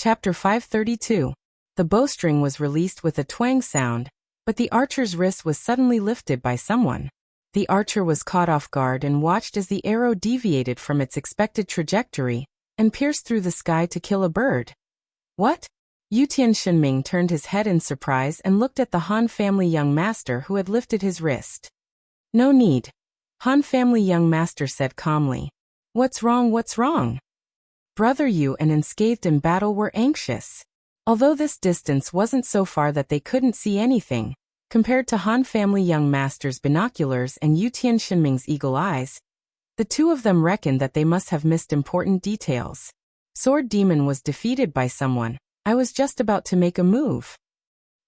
Chapter 532. The bowstring was released with a twang sound, but the archer's wrist was suddenly lifted by someone. The archer was caught off guard and watched as the arrow deviated from its expected trajectory and pierced through the sky to kill a bird. What? Yutian Shenming turned his head in surprise and looked at the Han family young master who had lifted his wrist. No need. Han family young master said calmly. What's wrong, what's wrong? Brother Yu and Unscathed in Battle were anxious. Although this distance wasn't so far that they couldn't see anything, compared to Han family young master's binoculars and Yutian Shenming's eagle eyes, the two of them reckoned that they must have missed important details. Sword Demon was defeated by someone. I was just about to make a move.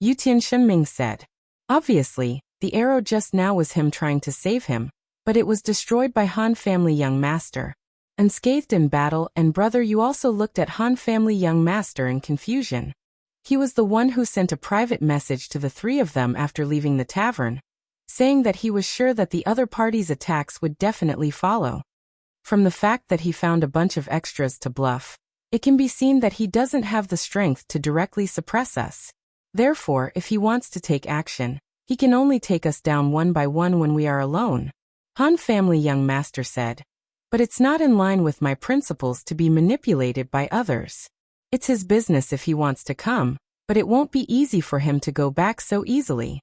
Yutian Shenming said. Obviously, the arrow just now was him trying to save him, but it was destroyed by Han family young master. Unscathed in Battle and Brother Yu also looked at Han family young master in confusion. He was the one who sent a private message to the three of them after leaving the tavern, saying that he was sure that the other party's attacks would definitely follow. From the fact that he found a bunch of extras to bluff, it can be seen that he doesn't have the strength to directly suppress us. Therefore, if he wants to take action, he can only take us down one by one when we are alone. Han family young master said. But it's not in line with my principles to be manipulated by others. It's his business if he wants to come, but it won't be easy for him to go back so easily.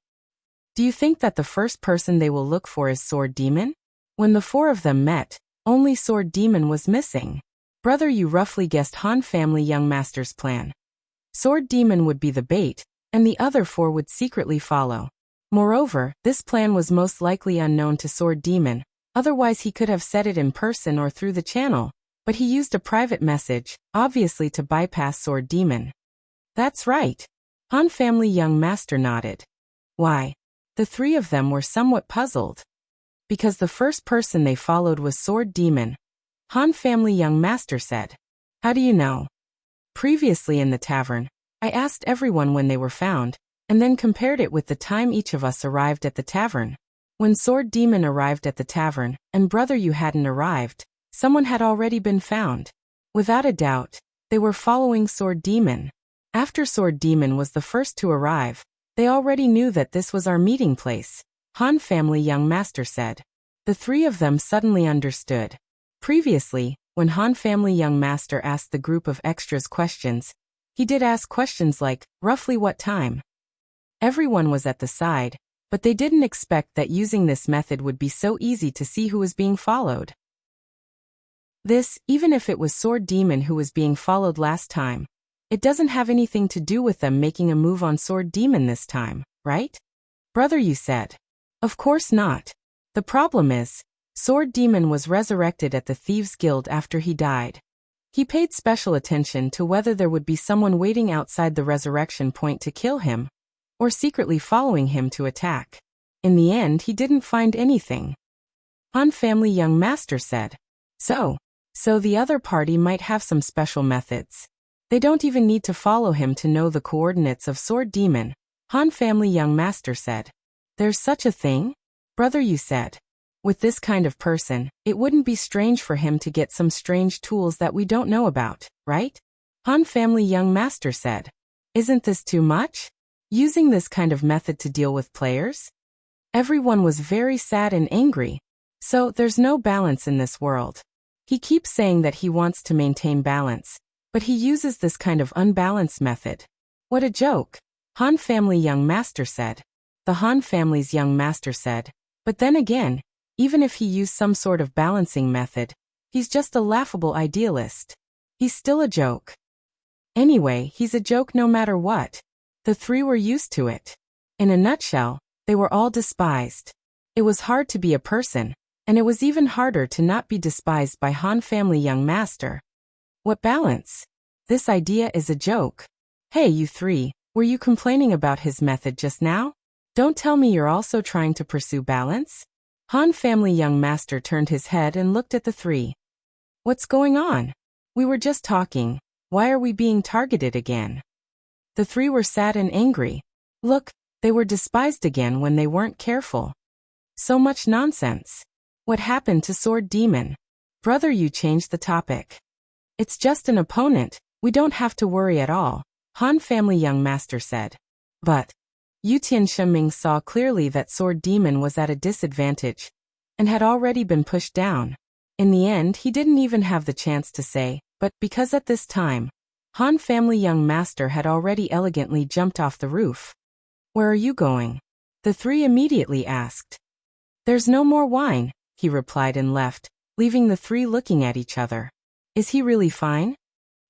Do you think that the first person they will look for is Sword Demon? When the four of them met, only Sword Demon was missing. Brother Yu roughly guessed Han family young master's plan. Sword Demon would be the bait, and the other four would secretly follow. Moreover, this plan was most likely unknown to Sword Demon, otherwise he could have said it in person or through the channel, but he used a private message, obviously to bypass Sword Demon. That's right. Han family young master nodded. Why? The three of them were somewhat puzzled. Because the first person they followed was Sword Demon. Han family young master said. How do you know? Previously in the tavern, I asked everyone when they were found, and then compared it with the time each of us arrived at the tavern. When Sword Demon arrived at the tavern, and Brother Yu hadn't arrived, someone had already been found. Without a doubt, they were following Sword Demon. After Sword Demon was the first to arrive, they already knew that this was our meeting place, Han family young master said. The three of them suddenly understood. Previously, when Han family young master asked the group of extras questions, he did ask questions like, roughly what time? Everyone was at the side, but they didn't expect that using this method would be so easy to see who was being followed. This, even if it was Sword Demon who was being followed last time, it doesn't have anything to do with them making a move on Sword Demon this time, right? Brother Yu said. Of course not. The problem is, Sword Demon was resurrected at the Thieves' Guild after he died. He paid special attention to whether there would be someone waiting outside the resurrection point to kill him, or secretly following him to attack. In the end, he didn't find anything. Han family young master said. So the other party might have some special methods. They don't even need to follow him to know the coordinates of Sword Demon, Han family young master said. There's such a thing? Brother Yu said. With this kind of person, it wouldn't be strange for him to get some strange tools that we don't know about, right? Han family young master said. Isn't this too much? Using this kind of method to deal with players? Everyone was very sad and angry. So there's no balance in this world. He keeps saying that he wants to maintain balance, but he uses this kind of unbalanced method. What a joke. Han family young master said. The Han family's young master said. But then again, even if he used some sort of balancing method, he's just a laughable idealist. He's still a joke. Anyway, he's a joke no matter what. The three were used to it. In a nutshell, they were all despised. It was hard to be a person, and it was even harder to not be despised by Han family young master. What balance? This idea is a joke. Hey, you three, were you complaining about his method just now? Don't tell me you're also trying to pursue balance? Han family young master turned his head and looked at the three. What's going on? We were just talking. Why are we being targeted again? The three were sad and angry. Look, they were despised again when they weren't careful. So much nonsense. What happened to Sword Demon? Brother Yu changed the topic. It's just an opponent. We don't have to worry at all, Han family young master said. But Yutian Shenming saw clearly that Sword Demon was at a disadvantage and had already been pushed down. In the end, he didn't even have the chance to say, but because at this time, Han family young master had already elegantly jumped off the roof. Where are you going? The three immediately asked. There's no more wine, he replied and left, leaving the three looking at each other. Is he really fine?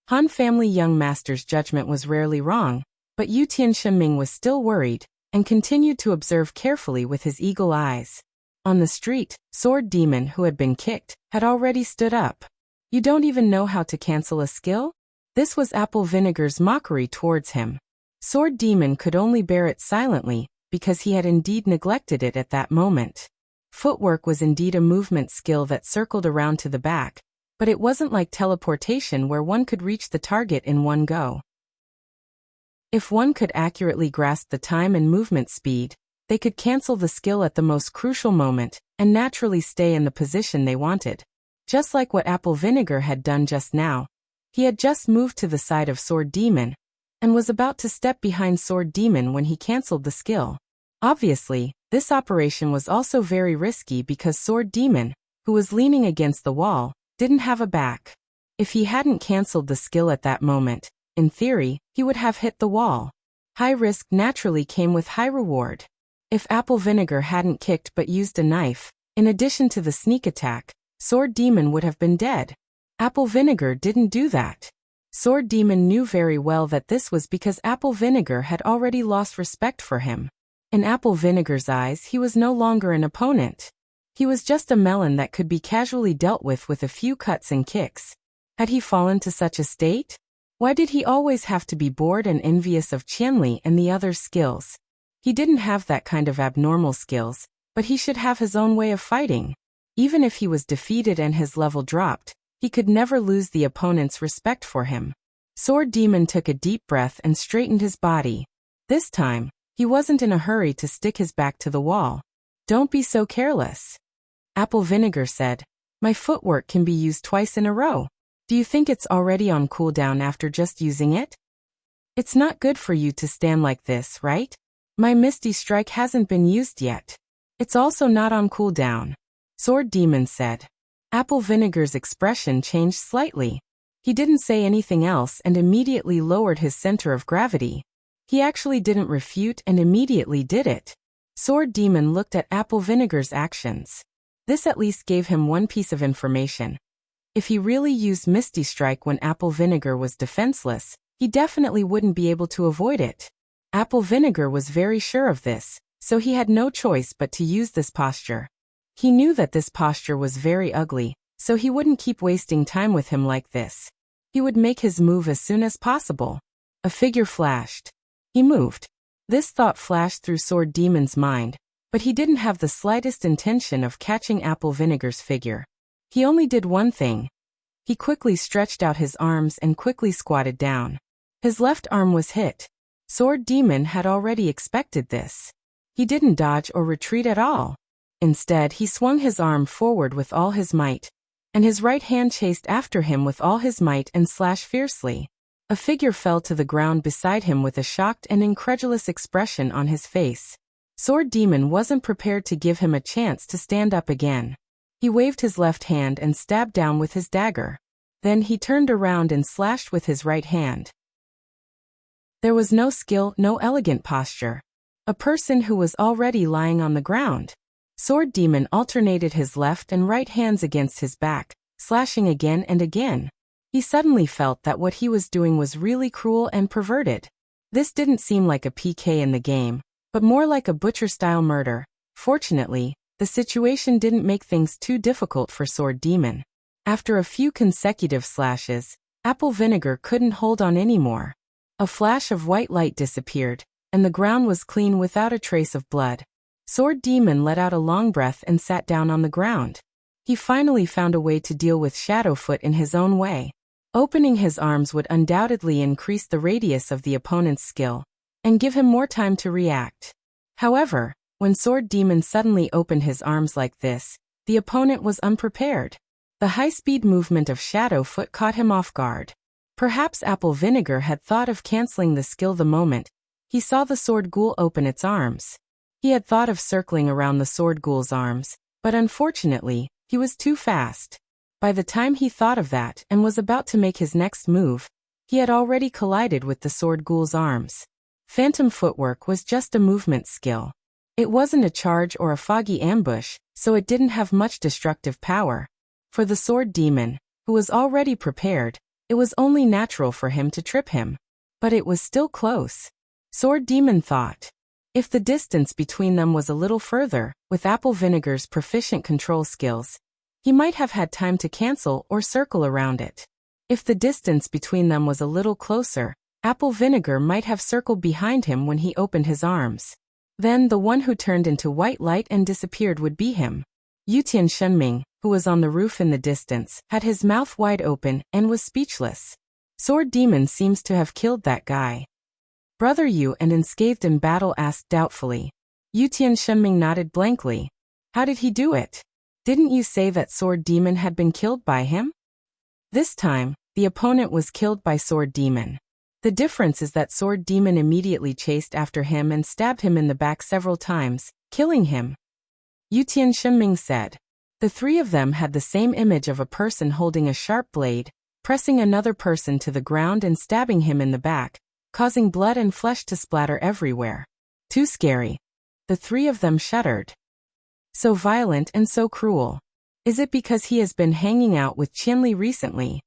Han family young master's judgment was rarely wrong, but Yutian Shenming was still worried and continued to observe carefully with his eagle eyes. On the street, Sword Demon, who had been kicked, had already stood up. You don't even know how to cancel a skill? This was Apple Vinegar's mockery towards him. Sword Demon could only bear it silently, because he had indeed neglected it at that moment. Footwork was indeed a movement skill that circled around to the back, but it wasn't like teleportation where one could reach the target in one go. If one could accurately grasp the time and movement speed, they could cancel the skill at the most crucial moment and naturally stay in the position they wanted. Just like what Apple Vinegar had done just now. He had just moved to the side of Sword Demon and was about to step behind Sword Demon when he cancelled the skill. Obviously, this operation was also very risky because Sword Demon, who was leaning against the wall, didn't have a back. If he hadn't cancelled the skill at that moment, in theory, he would have hit the wall. High risk naturally came with high reward. If Apple Vinegar hadn't kicked but used a knife, in addition to the sneak attack, Sword Demon would have been dead. Apple Vinegar didn't do that. Sword Demon knew very well that this was because Apple Vinegar had already lost respect for him. In Apple Vinegar's eyes, he was no longer an opponent. He was just a melon that could be casually dealt with a few cuts and kicks. Had he fallen to such a state? Why did he always have to be bored and envious of Qianli and the other's skills? He didn't have that kind of abnormal skills, but he should have his own way of fighting. Even if he was defeated and his level dropped, he could never lose the opponent's respect for him. Sword Demon took a deep breath and straightened his body. This time, he wasn't in a hurry to stick his back to the wall. Don't be so careless. Apple Vinegar said, my footwork can be used twice in a row. Do you think it's already on cooldown after just using it? It's not good for you to stand like this, right? My Misty Strike hasn't been used yet. It's also not on cooldown. Sword Demon said. Apple Vinegar's expression changed slightly. He didn't say anything else and immediately lowered his center of gravity. He actually didn't refute and immediately did it. Sword Demon looked at Apple Vinegar's actions. This at least gave him one piece of information. If he really used Misty Strike when Apple Vinegar was defenseless, he definitely wouldn't be able to avoid it. Apple Vinegar was very sure of this, so he had no choice but to use this posture. He knew that this posture was very ugly, so he wouldn't keep wasting time with him like this. He would make his move as soon as possible. A figure flashed. He moved. This thought flashed through Sword Demon's mind, but he didn't have the slightest intention of catching Apple Vinegar's figure. He only did one thing. He quickly stretched out his arms and quickly squatted down. His left arm was hit. Sword Demon had already expected this. He didn't dodge or retreat at all. Instead, he swung his arm forward with all his might, and his right hand chased after him with all his might and slashed fiercely. A figure fell to the ground beside him with a shocked and incredulous expression on his face. Sword Demon wasn't prepared to give him a chance to stand up again. He waved his left hand and stabbed down with his dagger. Then he turned around and slashed with his right hand. There was no skill, no elegant posture. A person who was already lying on the ground. Sword Demon alternated his left and right hands against his back, slashing again and again. He suddenly felt that what he was doing was really cruel and perverted. This didn't seem like a PK in the game, but more like a butcher-style murder. Fortunately, the situation didn't make things too difficult for Sword Demon. After a few consecutive slashes, Apple Vinegar couldn't hold on anymore. A flash of white light disappeared, and the ground was clean without a trace of blood. Sword Demon let out a long breath and sat down on the ground. He finally found a way to deal with Shadowfoot in his own way. Opening his arms would undoubtedly increase the radius of the opponent's skill, and give him more time to react. However, when Sword Demon suddenly opened his arms like this, the opponent was unprepared. The high-speed movement of Shadowfoot caught him off guard. Perhaps Apple Vinegar had thought of canceling the skill the moment he saw the sword ghoul open its arms. He had thought of circling around the sword ghoul's arms, but unfortunately, he was too fast. By the time he thought of that and was about to make his next move, he had already collided with the sword ghoul's arms. Phantom footwork was just a movement skill. It wasn't a charge or a foggy ambush, so it didn't have much destructive power. For the sword demon, who was already prepared, it was only natural for him to trip him. But it was still close. Sword demon thought. If the distance between them was a little further, with Apple Vinegar's proficient control skills, he might have had time to cancel or circle around it. If the distance between them was a little closer, Apple Vinegar might have circled behind him when he opened his arms. Then the one who turned into white light and disappeared would be him. Yutian Shenming, who was on the roof in the distance, had his mouth wide open and was speechless. Sword Demon seems to have killed that guy. Brother Yu and Unscathed in Battle asked doubtfully. Yutian Shenming nodded blankly. How did he do it? Didn't you say that Sword Demon had been killed by him? This time, the opponent was killed by Sword Demon. The difference is that Sword Demon immediately chased after him and stabbed him in the back several times, killing him. Yutian Shenming said. The three of them had the same image of a person holding a sharp blade, pressing another person to the ground and stabbing him in the back, causing blood and flesh to splatter everywhere. Too scary. The three of them shuddered. So violent and so cruel. Is it because he has been hanging out with Qianli recently?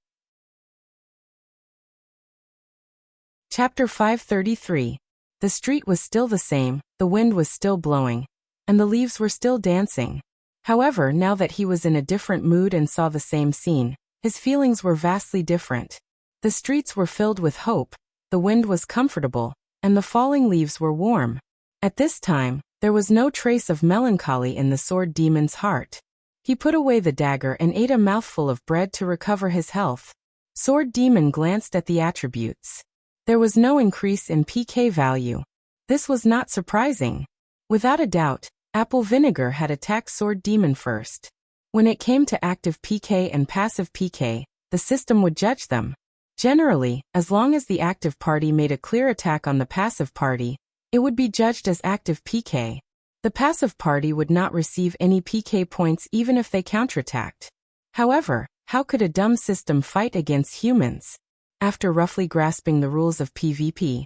Chapter 533. The street was still the same, the wind was still blowing, and the leaves were still dancing. However, now that he was in a different mood and saw the same scene, his feelings were vastly different. The streets were filled with hope, the wind was comfortable, and the falling leaves were warm. At this time, there was no trace of melancholy in the sword demon's heart. He put away the dagger and ate a mouthful of bread to recover his health. Sword demon glanced at the attributes. There was no increase in PK value. This was not surprising. Without a doubt, Apple Vinegar had attacked Sword Demon first. When it came to active PK and passive PK, the system would judge them. Generally, as long as the active party made a clear attack on the passive party, it would be judged as active PK. The passive party would not receive any PK points even if they counterattacked. However, how could a dumb system fight against humans? After roughly grasping the rules of PvP,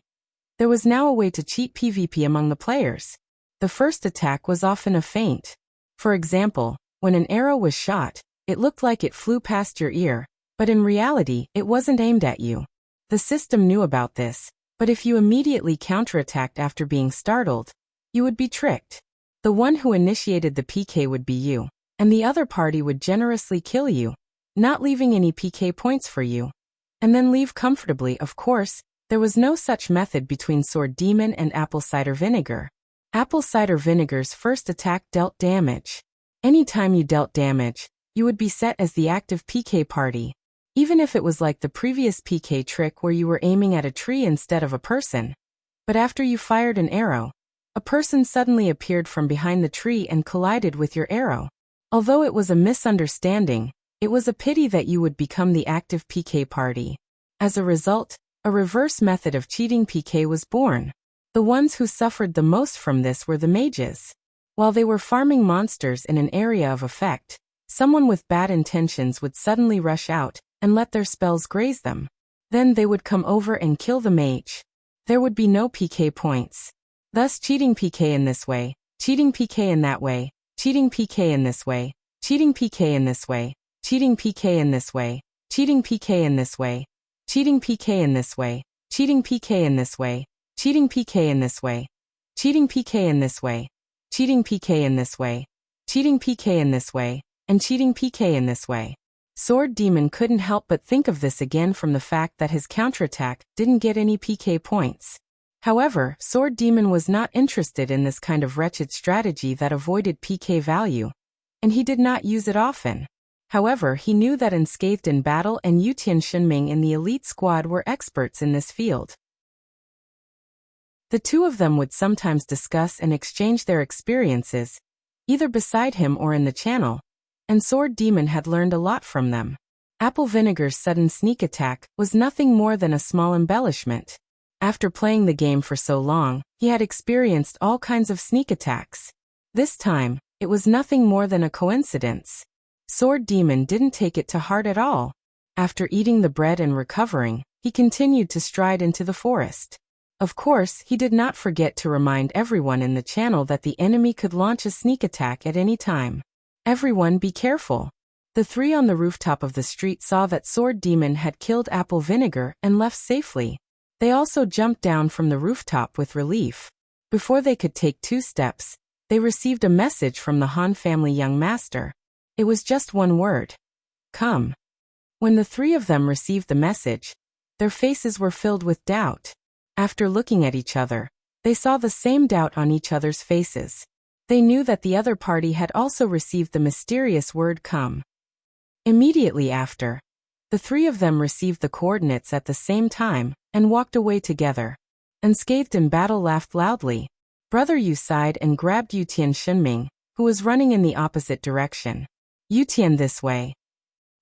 there was now a way to cheat PvP among the players. The first attack was often a feint. For example, when an arrow was shot, it looked like it flew past your ear, but in reality, it wasn't aimed at you. The system knew about this, but if you immediately counterattacked after being startled, you would be tricked. The one who initiated the PK would be you, and the other party would generously kill you, not leaving any PK points for you. And then leave comfortably. Of course, there was no such method between Sword Demon and Apple Cider Vinegar. Apple Cider Vinegar's first attack dealt damage. Anytime you dealt damage, you would be set as the active PK party. Even if it was like the previous PK trick where you were aiming at a tree instead of a person. But after you fired an arrow, a person suddenly appeared from behind the tree and collided with your arrow. Although it was a misunderstanding, it was a pity that you would become the active PK party. As a result, a reverse method of cheating PK was born. The ones who suffered the most from this were the mages. While they were farming monsters in an area of effect, someone with bad intentions would suddenly rush out and let their spells graze them. Then they would come over and kill the mage. There would be no PK points. Thus cheating PK in this way, cheating PK in that way, cheating PK in this way, cheating PK in this way, cheating PK in this way, cheating PK in this way, cheating PK in this way, cheating PK in this way, cheating PK in this way, cheating PK in this way, cheating PK in this way, cheating PK in this way, and cheating PK in this way. Sword Demon couldn't help but think of this again from the fact that his counterattack didn't get any PK points. However, Sword Demon was not interested in this kind of wretched strategy that avoided PK value, and he did not use it often. However, he knew that Unscathed in Battle and Yutian Shenming in the elite squad were experts in this field. The two of them would sometimes discuss and exchange their experiences, either beside him or in the channel, and Sword Demon had learned a lot from them. Apple Vinegar's sudden sneak attack was nothing more than a small embellishment. After playing the game for so long, he had experienced all kinds of sneak attacks. This time, it was nothing more than a coincidence. Sword Demon didn't take it to heart at all. After eating the bread and recovering, he continued to stride into the forest. Of course, he did not forget to remind everyone in the channel that the enemy could launch a sneak attack at any time. Everyone be careful. The three on the rooftop of the street saw that Sword Demon had killed Apple Vinegar and left safely. They also jumped down from the rooftop with relief. Before they could take 2 steps, they received a message from the Han family young master. It was just one word. Come. When the 3 of them received the message, their faces were filled with doubt. After looking at each other, they saw the same doubt on each other's faces. They knew that the other party had also received the mysterious word come. Immediately after, the 3 of them received the coordinates at the same time and walked away together. Unscathed in battle laughed loudly. Brother Yu sighed and grabbed Yutian Shenming, who was running in the opposite direction. Yutian, this way.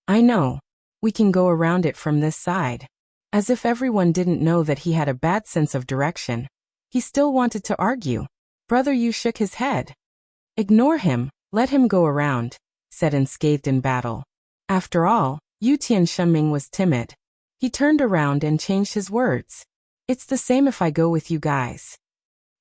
I know. We can go around it from this side. As if everyone didn't know that he had a bad sense of direction, he still wanted to argue. Brother Yu shook his head. Ignore him, let him go around, said Unscathed in battle. After all, Yutian Shenming was timid. He turned around and changed his words. It's the same if I go with you guys.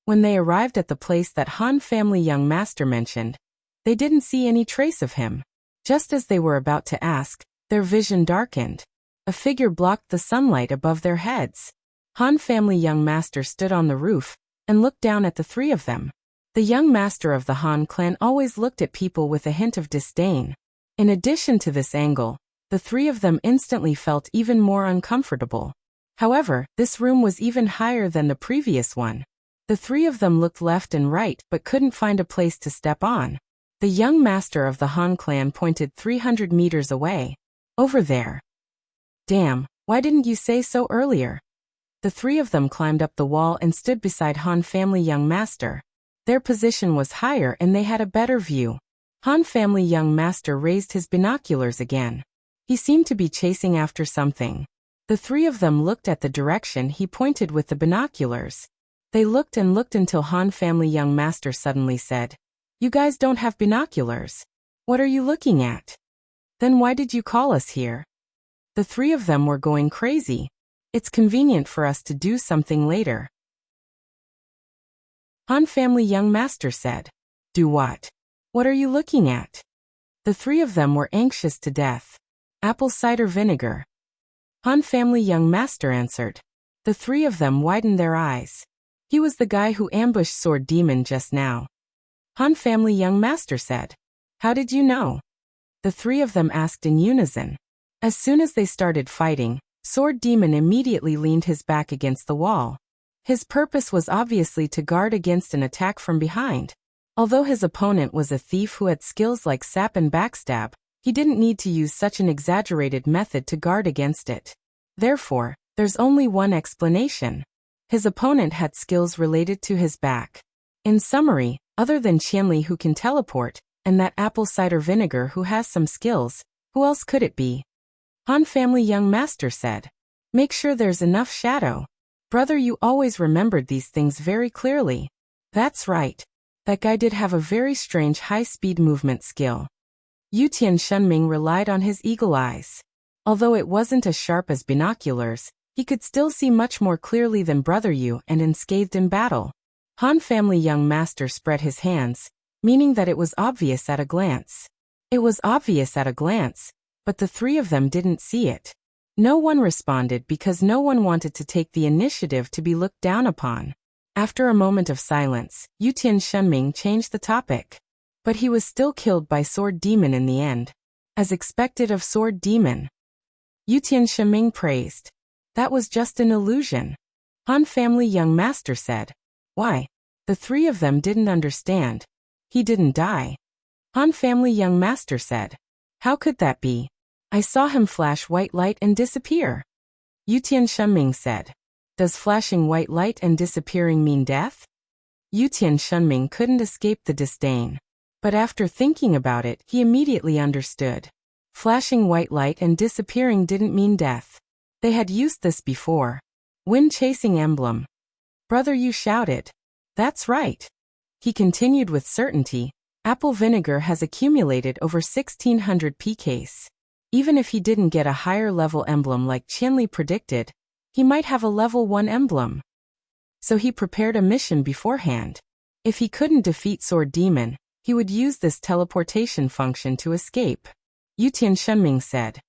When they arrived at the place that Han family young master mentioned, they didn't see any trace of him. Just as they were about to ask, their vision darkened. A figure blocked the sunlight above their heads. Han family young master stood on the roof and looked down at the 3 of them. The young master of the Han clan always looked at people with a hint of disdain. In addition to this angle, the 3 of them instantly felt even more uncomfortable. However, this room was even higher than the previous one. The 3 of them looked left and right but couldn't find a place to step on. The young master of the Han clan pointed 300 meters away. Over there. Damn, why didn't you say so earlier? The 3 of them climbed up the wall and stood beside Han family young master. Their position was higher and they had a better view. Han family young master raised his binoculars again. He seemed to be chasing after something. The 3 of them looked at the direction he pointed with the binoculars. They looked and looked until Han family young master suddenly said, "You guys don't have binoculars. What are you looking at? Then why did you call us here?" The 3 of them were going crazy. It's convenient for us to do something later. Han family young master said, "Do what? What are you looking at?" The 3 of them were anxious to death. Apple cider vinegar. Han family young master answered. The 3 of them widened their eyes. He was the guy who ambushed Sword Demon just now. Han family young master said, "How did you know?" The 3 of them asked in unison. As soon as they started fighting, Sword Demon immediately leaned his back against the wall. His purpose was obviously to guard against an attack from behind. Although his opponent was a thief who had skills like sap and backstab, he didn't need to use such an exaggerated method to guard against it. Therefore, there's only one explanation. His opponent had skills related to his back. In summary, other than Qianli who can teleport, and that apple cider vinegar who has some skills, who else could it be? Han family young master said. Make sure there's enough shadow. Brother, you always remembered these things very clearly. That's right. That guy did have a very strange high-speed movement skill. Yutian Shenming relied on his eagle eyes. Although it wasn't as sharp as binoculars, he could still see much more clearly than Brother Yu and unscathed in battle. Han family young master spread his hands, meaning that it was obvious at a glance. It was obvious at a glance, but the 3 of them didn't see it. No one responded because no one wanted to take the initiative to be looked down upon. After a moment of silence, Yutian Shenming changed the topic. But he was still killed by Sword Demon in the end. As expected of Sword Demon. Yutian Shenming praised. That was just an illusion. Han family young master said. Why? The 3 of them didn't understand. He didn't die. Han family young master said. How could that be? I saw him flash white light and disappear. Yutian Shenming said. Does flashing white light and disappearing mean death? Yutian Shenming couldn't escape the disdain. But after thinking about it, he immediately understood. Flashing white light and disappearing didn't mean death. They had used this before. Wind-chasing emblem. Brother Yu shouted. That's right. He continued with certainty. Apple vinegar has accumulated over 1600 PKs. Even if he didn't get a higher level emblem like Qianli predicted, he might have a level 1 emblem. So he prepared a mission beforehand. If he couldn't defeat Sword Demon, he would use this teleportation function to escape. Yutian Shenming said.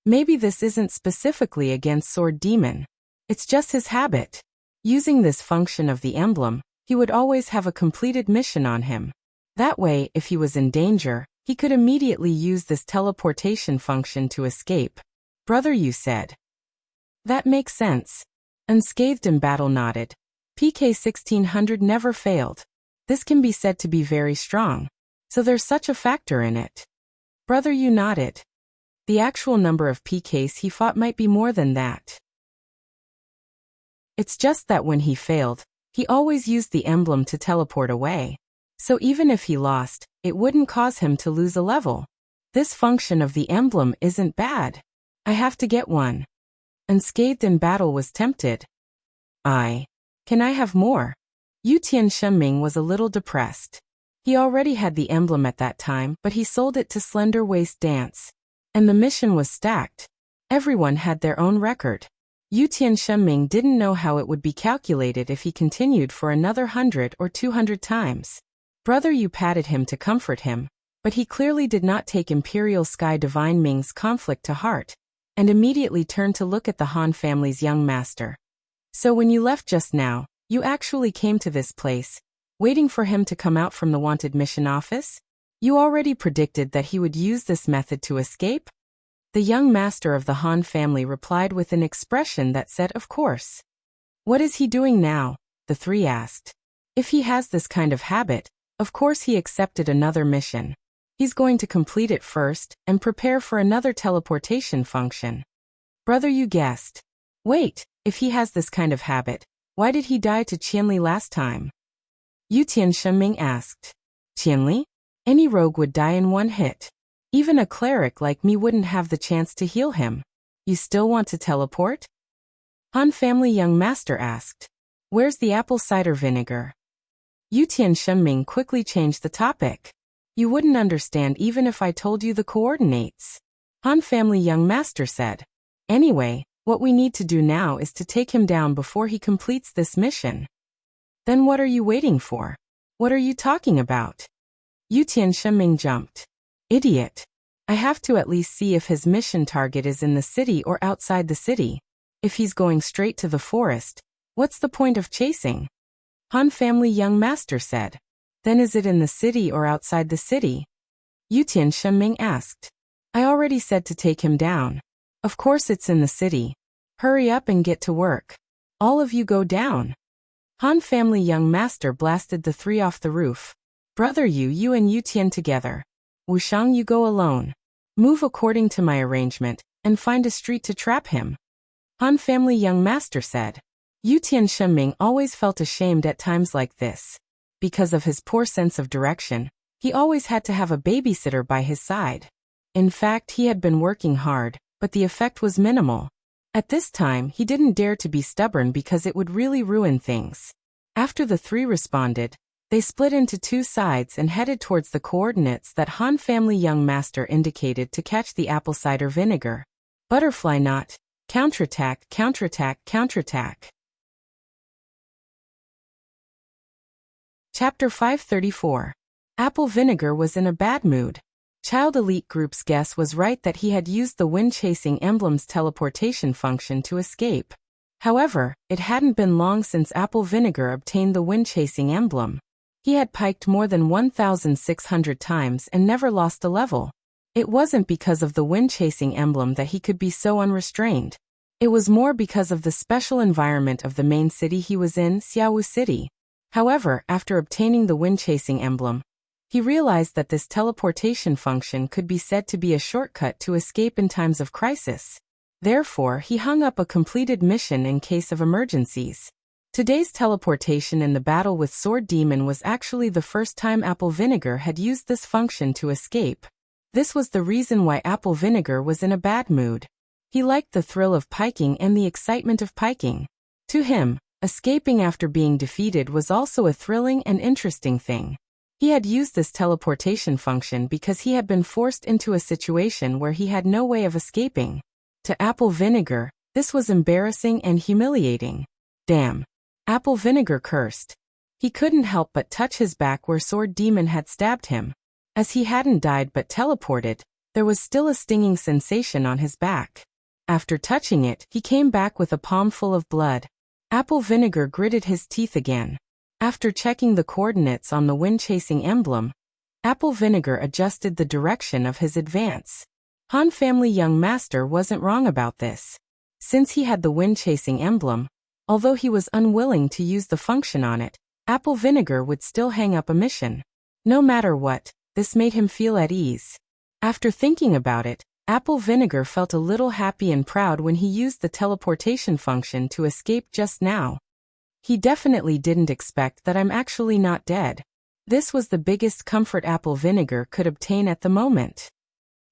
Maybe this isn't specifically against Sword Demon. It's just his habit. Using this function of the emblem, he would always have a completed mission on him. That way, if he was in danger, he could immediately use this teleportation function to escape. Brother Yu said. That makes sense. Unscathed in battle nodded. PK 1600 never failed. This can be said to be very strong. So there's such a factor in it. Brother Yu nodded. The actual number of PKs he fought might be more than that. It's just that when he failed, he always used the emblem to teleport away. So even if he lost, it wouldn't cause him to lose a level. This function of the emblem isn't bad. I have to get one. Unscathed in battle was tempted. Can I have more? Yutian Shenming was a little depressed. He already had the emblem at that time, but he sold it to Slender Waist Dance. And the mission was stacked. Everyone had their own record. Yutian Shenming didn't know how it would be calculated if he continued for another 100 or 200 times. Brother Yu patted him to comfort him, but he clearly did not take Imperial Sky Divine Ming's conflict to heart, and immediately turned to look at the Han family's young master. So when you left just now, you actually came to this place, waiting for him to come out from the wanted mission office? You already predicted that he would use this method to escape? The young master of the Han family replied with an expression that said, of course. What is he doing now? The three asked. If he has this kind of habit, of course he accepted another mission. He's going to complete it first and prepare for another teleportation function. Brother Yu guessed. Wait, if he has this kind of habit, why did he die to Qianli last time? Yutian Shenming asked. Qianli? Any rogue would die in one hit. Even a cleric like me wouldn't have the chance to heal him. You still want to teleport? Han family young master asked. Where's the apple cider vinegar? Yutian Shenming quickly changed the topic. You wouldn't understand even if I told you the coordinates. Han family young master said. Anyway, what we need to do now is to take him down before he completes this mission. Then what are you waiting for? What are you talking about? Yutian Shenming jumped. Idiot. I have to at least see if his mission target is in the city or outside the city. If he's going straight to the forest, what's the point of chasing? Han family young master said. Then is it in the city or outside the city? Yutian Shenming asked. I already said to take him down. Of course it's in the city. Hurry up and get to work. All of you go down. Han family young master blasted the three off the roof. Brother Yu, you and Yutian together. Wushang, you go alone. Move according to my arrangement, and find a street to trap him. Han family young master said. Yutian Shenming always felt ashamed at times like this. Because of his poor sense of direction, he always had to have a babysitter by his side. In fact, he had been working hard, but the effect was minimal. At this time, he didn't dare to be stubborn because it would really ruin things. After the three responded, they split into two sides and headed towards the coordinates that Han family young master indicated to catch the apple cider vinegar. Butterfly knot, counterattack, counterattack, counterattack. Chapter 534. Apple vinegar was in a bad mood. Child Elite Group's guess was right that he had used the wind-chasing emblem's teleportation function to escape. However, it hadn't been long since Apple Vinegar obtained the wind-chasing emblem. He had piked more than 1,600 times and never lost a level. It wasn't because of the wind-chasing emblem that he could be so unrestrained. It was more because of the special environment of the main city he was in, Xiaowu City. However, after obtaining the wind-chasing emblem, he realized that this teleportation function could be said to be a shortcut to escape in times of crisis. Therefore, he hung up a completed mission in case of emergencies. Today's teleportation in the battle with Sword Demon was actually the first time Apple Vinegar had used this function to escape. This was the reason why Apple Vinegar was in a bad mood. He liked the thrill of piking and the excitement of piking. To him, escaping after being defeated was also a thrilling and interesting thing. He had used this teleportation function because he had been forced into a situation where he had no way of escaping. To Apple Vinegar, this was embarrassing and humiliating. Damn. Apple Vinegar cursed. He couldn't help but touch his back where Sword Demon had stabbed him. As he hadn't died but teleported, there was still a stinging sensation on his back. After touching it, he came back with a palm full of blood. Apple Vinegar gritted his teeth again. After checking the coordinates on the wind-chasing emblem, Apple Vinegar adjusted the direction of his advance. Han Family Young Master wasn't wrong about this. Since he had the wind-chasing emblem, although he was unwilling to use the function on it, Apple Vinegar would still hang up a mission. No matter what, this made him feel at ease. After thinking about it, Apple Vinegar felt a little happy and proud when he used the teleportation function to escape just now. He definitely didn't expect that I'm actually not dead. This was the biggest comfort Apple Vinegar could obtain at the moment.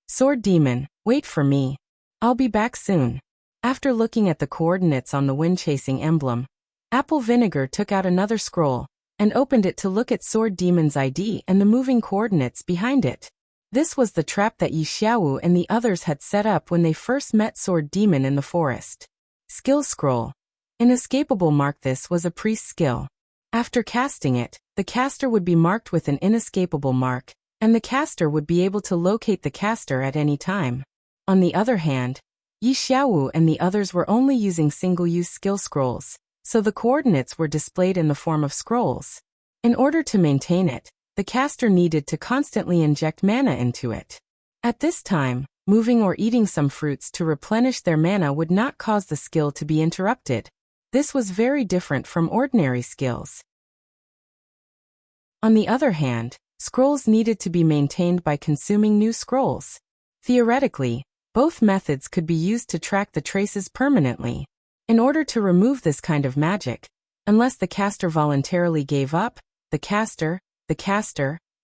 Sword Demon, wait for me. I'll be back soon. After looking at the coordinates on the wind-chasing emblem, Apple Vinegar took out another scroll and opened it to look at Sword Demon's ID and the moving coordinates behind it. This was the trap that Yi Xiaowu and the others had set up when they first met Sword Demon in the forest. Skill Scroll. Inescapable Mark. This was a priest skill. After casting it, the caster would be marked with an inescapable mark, and the caster would be able to locate the caster at any time. On the other hand, Yi Xiaowu and the others were only using single-use skill scrolls, so the coordinates were displayed in the form of scrolls. In order to maintain it, the caster needed to constantly inject mana into it. At this time, moving or eating some fruits to replenish their mana would not cause the skill to be interrupted. This was very different from ordinary skills. On the other hand, scrolls needed to be maintained by consuming new scrolls. Theoretically, both methods could be used to track the traces permanently. In order to remove this kind of magic, unless the caster voluntarily gave up, the caster,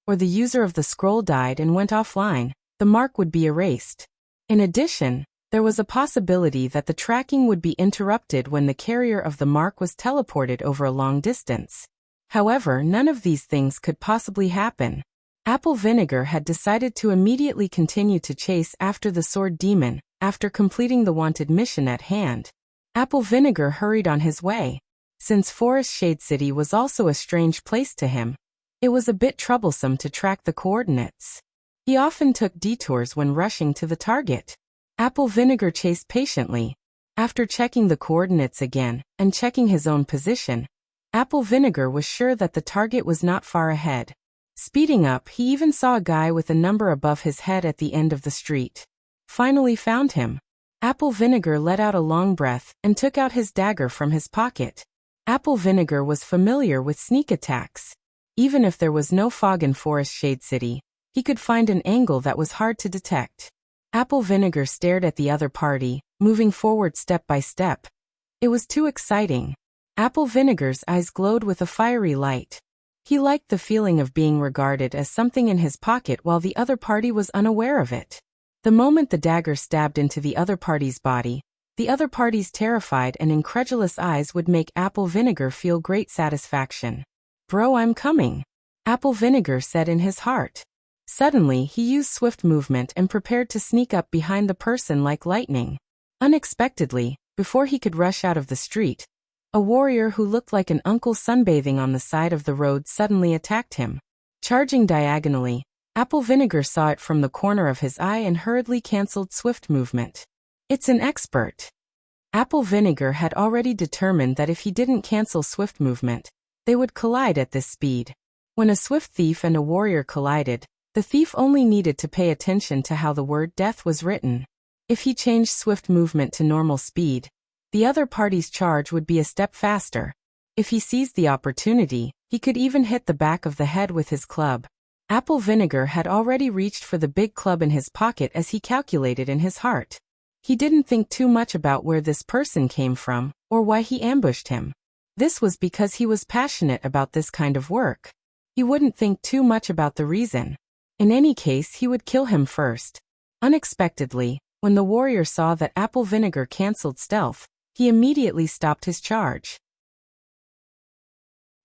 or the user of the scroll died and went offline, the mark would be erased. In addition, there was a possibility that the tracking would be interrupted when the carrier of the mark was teleported over a long distance. However, none of these things could possibly happen. Apple Vinegar had decided to immediately continue to chase after the Sword Demon. After completing the wanted mission at hand, Apple Vinegar hurried on his way. Since Forest Shade City was also a strange place to him, it was a bit troublesome to track the coordinates. He often took detours when rushing to the target. Apple Vinegar chased patiently. After checking the coordinates again and checking his own position, Apple Vinegar was sure that the target was not far ahead. Speeding up, he even saw a guy with a number above his head at the end of the street. Finally found him. Apple Vinegar let out a long breath and took out his dagger from his pocket. Apple Vinegar was familiar with sneak attacks. Even if there was no fog in Forest Shade City, he could find an angle that was hard to detect. Apple Vinegar stared at the other party, moving forward step by step. It was too exciting. Apple Vinegar's eyes glowed with a fiery light. He liked the feeling of being regarded as something in his pocket while the other party was unaware of it. The moment the dagger stabbed into the other party's body, the other party's terrified and incredulous eyes would make Apple Vinegar feel great satisfaction. "Bro, I'm coming," Apple Vinegar said in his heart. Suddenly, he used swift movement and prepared to sneak up behind the person like lightning. Unexpectedly, before he could rush out of the street, a warrior who looked like an uncle sunbathing on the side of the road suddenly attacked him. Charging diagonally, Apple Vinegar saw it from the corner of his eye and hurriedly cancelled swift movement. It's an expert. Apple Vinegar had already determined that if he didn't cancel swift movement, they would collide at this speed. When a swift thief and a warrior collided, the thief only needed to pay attention to how the word death was written. If he changed swift movement to normal speed, the other party's charge would be a step faster. If he seized the opportunity, he could even hit the back of the head with his club. Apple Vinegar had already reached for the big club in his pocket as he calculated in his heart. He didn't think too much about where this person came from, or why he ambushed him. This was because he was passionate about this kind of work. He wouldn't think too much about the reason. In any case, he would kill him first. Unexpectedly, when the warrior saw that apple vinegar cancelled stealth, he immediately stopped his charge.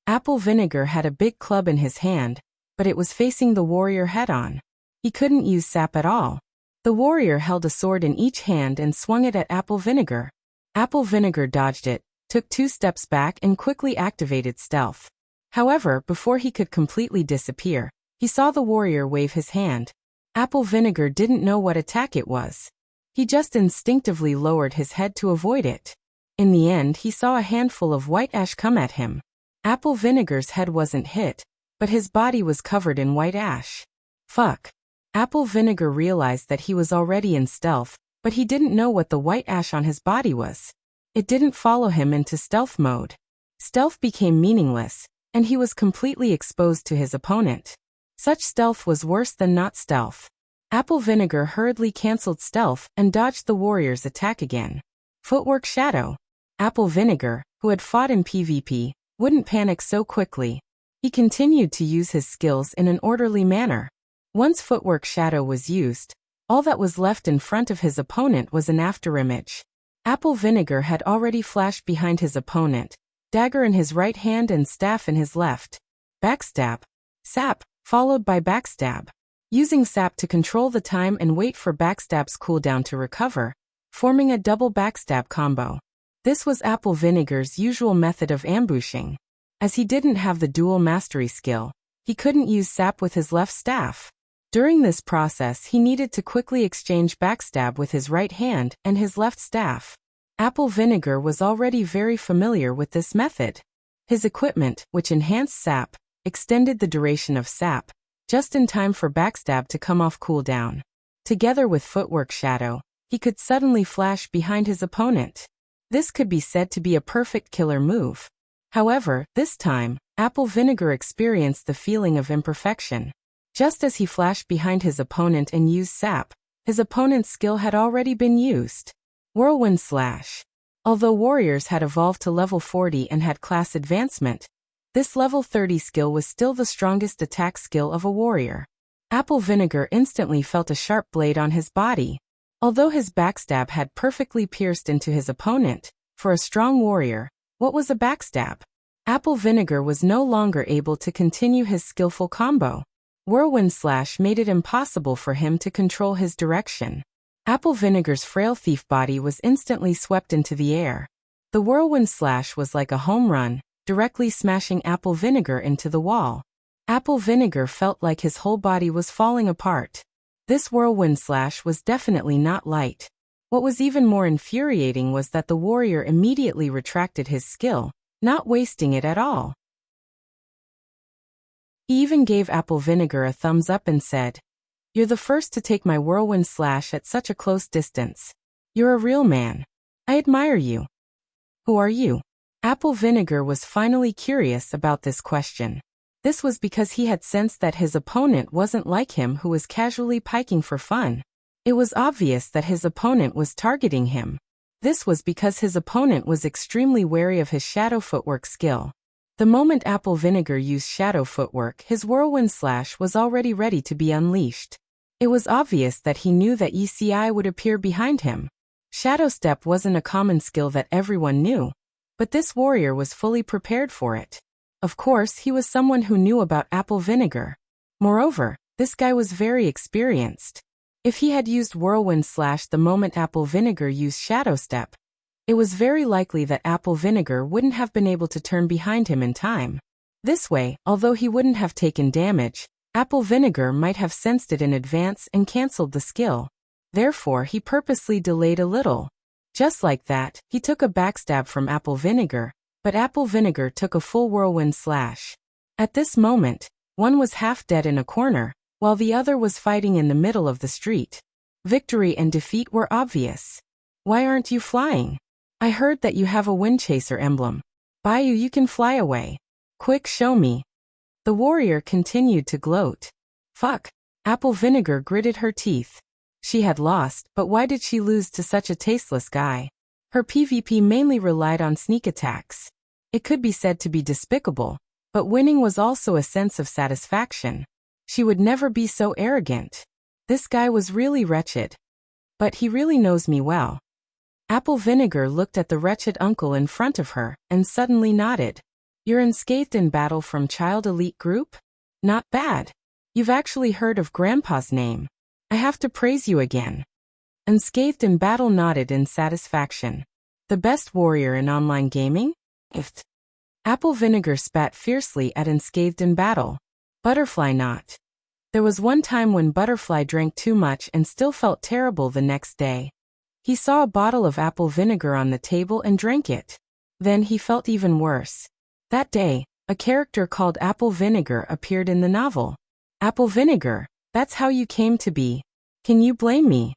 Apple vinegar had a big club in his hand, but it was facing the warrior head-on. He couldn't use sap at all. The warrior held a sword in each hand and swung it at apple vinegar. Apple vinegar dodged it, took 2 steps back and quickly activated stealth. However, before he could completely disappear, he saw the warrior wave his hand. Apple vinegar didn't know what attack it was. He just instinctively lowered his head to avoid it. In the end, he saw a handful of white ash come at him. Apple vinegar's head wasn't hit, but his body was covered in white ash. Fuck. Apple vinegar realized that he was already in stealth, but he didn't know what the white ash on his body was. It didn't follow him into stealth mode. Stealth became meaningless, and he was completely exposed to his opponent. Such stealth was worse than not stealth. Apple vinegar hurriedly cancelled stealth and dodged the warrior's attack again. Footwork shadow. Apple vinegar, who had fought in PvP, wouldn't panic so quickly. He continued to use his skills in an orderly manner. Once footwork shadow was used, all that was left in front of his opponent was an afterimage. Apple vinegar had already flashed behind his opponent, dagger in his right hand and staff in his left. Backstab. Sap, followed by backstab. Using sap to control the time and wait for backstab's cooldown to recover, forming a double backstab combo. This was apple vinegar's usual method of ambushing. As he didn't have the dual mastery skill, he couldn't use sap with his left staff. During this process, he needed to quickly exchange backstab with his right hand and his left staff. Apple vinegar was already very familiar with this method. His equipment, which enhanced sap, extended the duration of sap, just in time for backstab to come off cooldown. Together with footwork shadow, he could suddenly flash behind his opponent. This could be said to be a perfect killer move. However, this time, apple vinegar experienced the feeling of imperfection. Just as he flashed behind his opponent and used sap, his opponent's skill had already been used. Whirlwind Slash. Although warriors had evolved to level 40 and had class advancement, this level 30 skill was still the strongest attack skill of a warrior. Apple vinegar instantly felt a sharp blade on his body. Although his backstab had perfectly pierced into his opponent, for a strong warrior, what was a backstab? Apple vinegar was no longer able to continue his skillful combo. Whirlwind Slash made it impossible for him to control his direction. Apple vinegar's frail thief body was instantly swept into the air. The Whirlwind Slash was like a home run, directly smashing apple vinegar into the wall. Apple vinegar felt like his whole body was falling apart. This Whirlwind Slash was definitely not light. What was even more infuriating was that the warrior immediately retracted his skill, not wasting it at all. He even gave apple vinegar a thumbs up and said, "You're the first to take my Whirlwind Slash at such a close distance. You're a real man. I admire you." "Who are you?" Apple vinegar was finally curious about this question. This was because he had sensed that his opponent wasn't like him, who was casually piking for fun. It was obvious that his opponent was targeting him. This was because his opponent was extremely wary of his shadow footwork skill. The moment apple vinegar used shadow footwork, his Whirlwind Slash was already ready to be unleashed. It was obvious that he knew that ECI would appear behind him. Shadow step wasn't a common skill that everyone knew, but this warrior was fully prepared for it. Of course, he was someone who knew about apple vinegar. Moreover, this guy was very experienced. If he had used Whirlwind Slash the moment apple vinegar used shadow step, it was very likely that apple vinegar wouldn't have been able to turn behind him in time. This way, although he wouldn't have taken damage, apple vinegar might have sensed it in advance and cancelled the skill. Therefore, he purposely delayed a little. Just like that, he took a backstab from apple vinegar, but apple vinegar took a full Whirlwind Slash. At this moment, one was half dead in a corner, while the other was fighting in the middle of the street. Victory and defeat were obvious. "Why aren't you flying? I heard that you have a wind chaser emblem. Bayou, you can fly away. Quick, show me." The warrior continued to gloat. Fuck. Apple vinegar gritted her teeth. She had lost, but why did she lose to such a tasteless guy? Her PvP mainly relied on sneak attacks. It could be said to be despicable, but winning was also a sense of satisfaction. She would never be so arrogant. This guy was really wretched. But he really knows me well. Apple Vinegar looked at the wretched uncle in front of her, and suddenly nodded. You're unscathed in battle from Child Elite Group? Not bad. You've actually heard of Grandpa's name. I have to praise you again. Unscathed in battle nodded in satisfaction. The best warrior in online gaming? If. Apple Vinegar spat fiercely at Unscathed in battle. Butterfly not. There was one time when Butterfly drank too much and still felt terrible the next day. He saw a bottle of apple vinegar on the table and drank it. Then he felt even worse. That day, a character called Apple Vinegar appeared in the novel. Apple Vinegar, that's how you came to be. Can you blame me?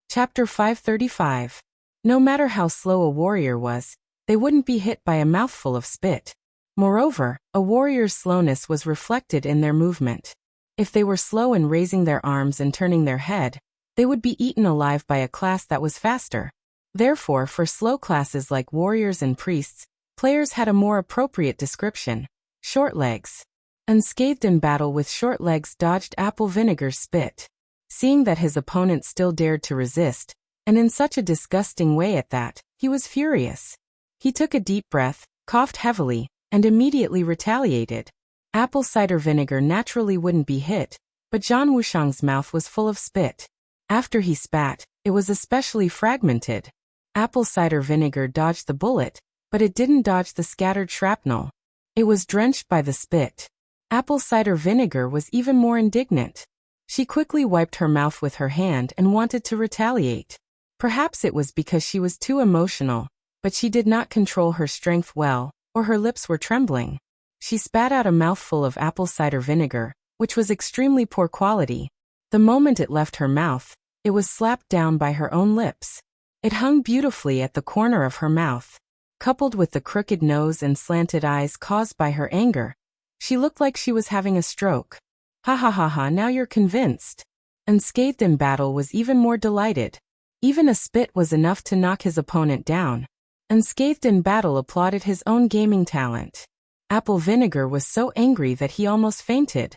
Chapter 535. No matter how slow a warrior was, they wouldn't be hit by a mouthful of spit. Moreover, a warrior's slowness was reflected in their movement. If they were slow in raising their arms and turning their head, they would be eaten alive by a class that was faster. Therefore, for slow classes like warriors and priests, players had a more appropriate description: short legs. Unscathed in battle with short legs dodged Apple Vinegar's spit. Seeing that his opponent still dared to resist, and in such a disgusting way at that, he was furious. He took a deep breath, coughed heavily, and immediately retaliated. Apple cider vinegar naturally wouldn't be hit, but Zhang Wuxiang's mouth was full of spit. After he spat, it was especially fragmented. Apple cider vinegar dodged the bullet, but it didn't dodge the scattered shrapnel. It was drenched by the spit. Apple cider vinegar was even more indignant. She quickly wiped her mouth with her hand and wanted to retaliate. Perhaps it was because she was too emotional, but she did not control her strength well, or her lips were trembling. She spat out a mouthful of apple cider vinegar, which was extremely poor quality. The moment it left her mouth, it was slapped down by her own lips. It hung beautifully at the corner of her mouth. Coupled with the crooked nose and slanted eyes caused by her anger, she looked like she was having a stroke. Ha ha ha ha, now you're convinced. Unscathed in battle was even more delighted. Even a spit was enough to knock his opponent down. Unscathed in battle applauded his own gaming talent. Apple Vinegar was so angry that he almost fainted.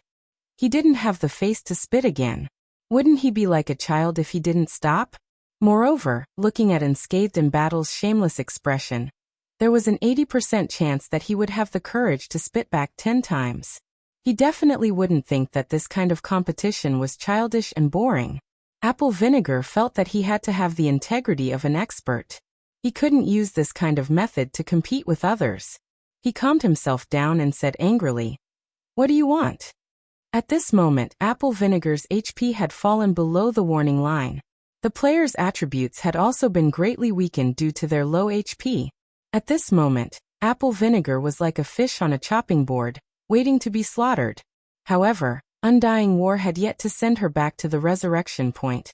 He didn't have the face to spit again. Wouldn't he be like a child if he didn't stop? Moreover, looking at Unscathed in battle's shameless expression, there was an 80% chance that he would have the courage to spit back 10 times. He definitely wouldn't think that this kind of competition was childish and boring. Apple Vinegar felt that he had to have the integrity of an expert. He couldn't use this kind of method to compete with others. He calmed himself down and said angrily, "What do you want?" At this moment, Apple Vinegar's HP had fallen below the warning line. The player's attributes had also been greatly weakened due to their low HP. At this moment, Apple Vinegar was like a fish on a chopping board, waiting to be slaughtered. However, Undying War had yet to send her back to the resurrection point,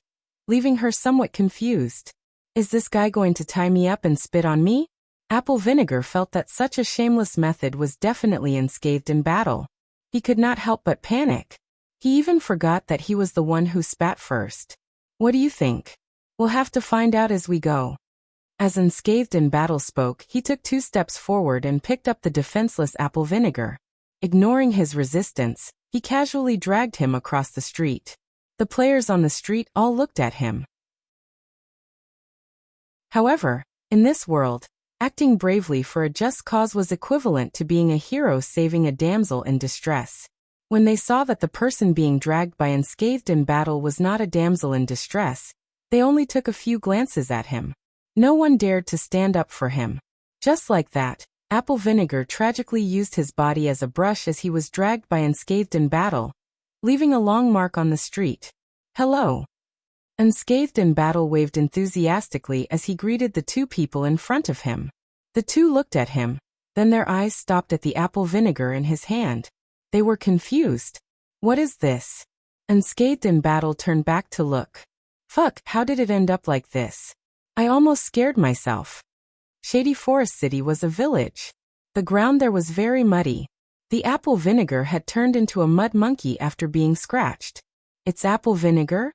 leaving her somewhat confused. Is this guy going to tie me up and spit on me? Apple Vinegar felt that such a shameless method was definitely unscathed in battle. He could not help but panic. He even forgot that he was the one who spat first. What do you think? We'll have to find out as we go. As Unscathed in battle spoke, he took 2 steps forward and picked up the defenseless Apple Vinegar. Ignoring his resistance, he casually dragged him across the street. The players on the street all looked at him. However, in this world, acting bravely for a just cause was equivalent to being a hero saving a damsel in distress. When they saw that the person being dragged by Unscathed in battle was not a damsel in distress, they only took a few glances at him. No one dared to stand up for him. Just like that, Apple Vinegar tragically used his body as a brush as he was dragged by Unscathed in battle, leaving a long mark on the street. Hello. Unscathed in battle waved enthusiastically as he greeted the 2 people in front of him. The 2 looked at him, then their eyes stopped at the apple vinegar in his hand. They were confused. What is this? Unscathed in battle turned back to look. Fuck, how did it end up like this? I almost scared myself. Shady Forest City was a village. The ground there was very muddy. The apple vinegar had turned into a mud monkey after being scratched. It's apple vinegar?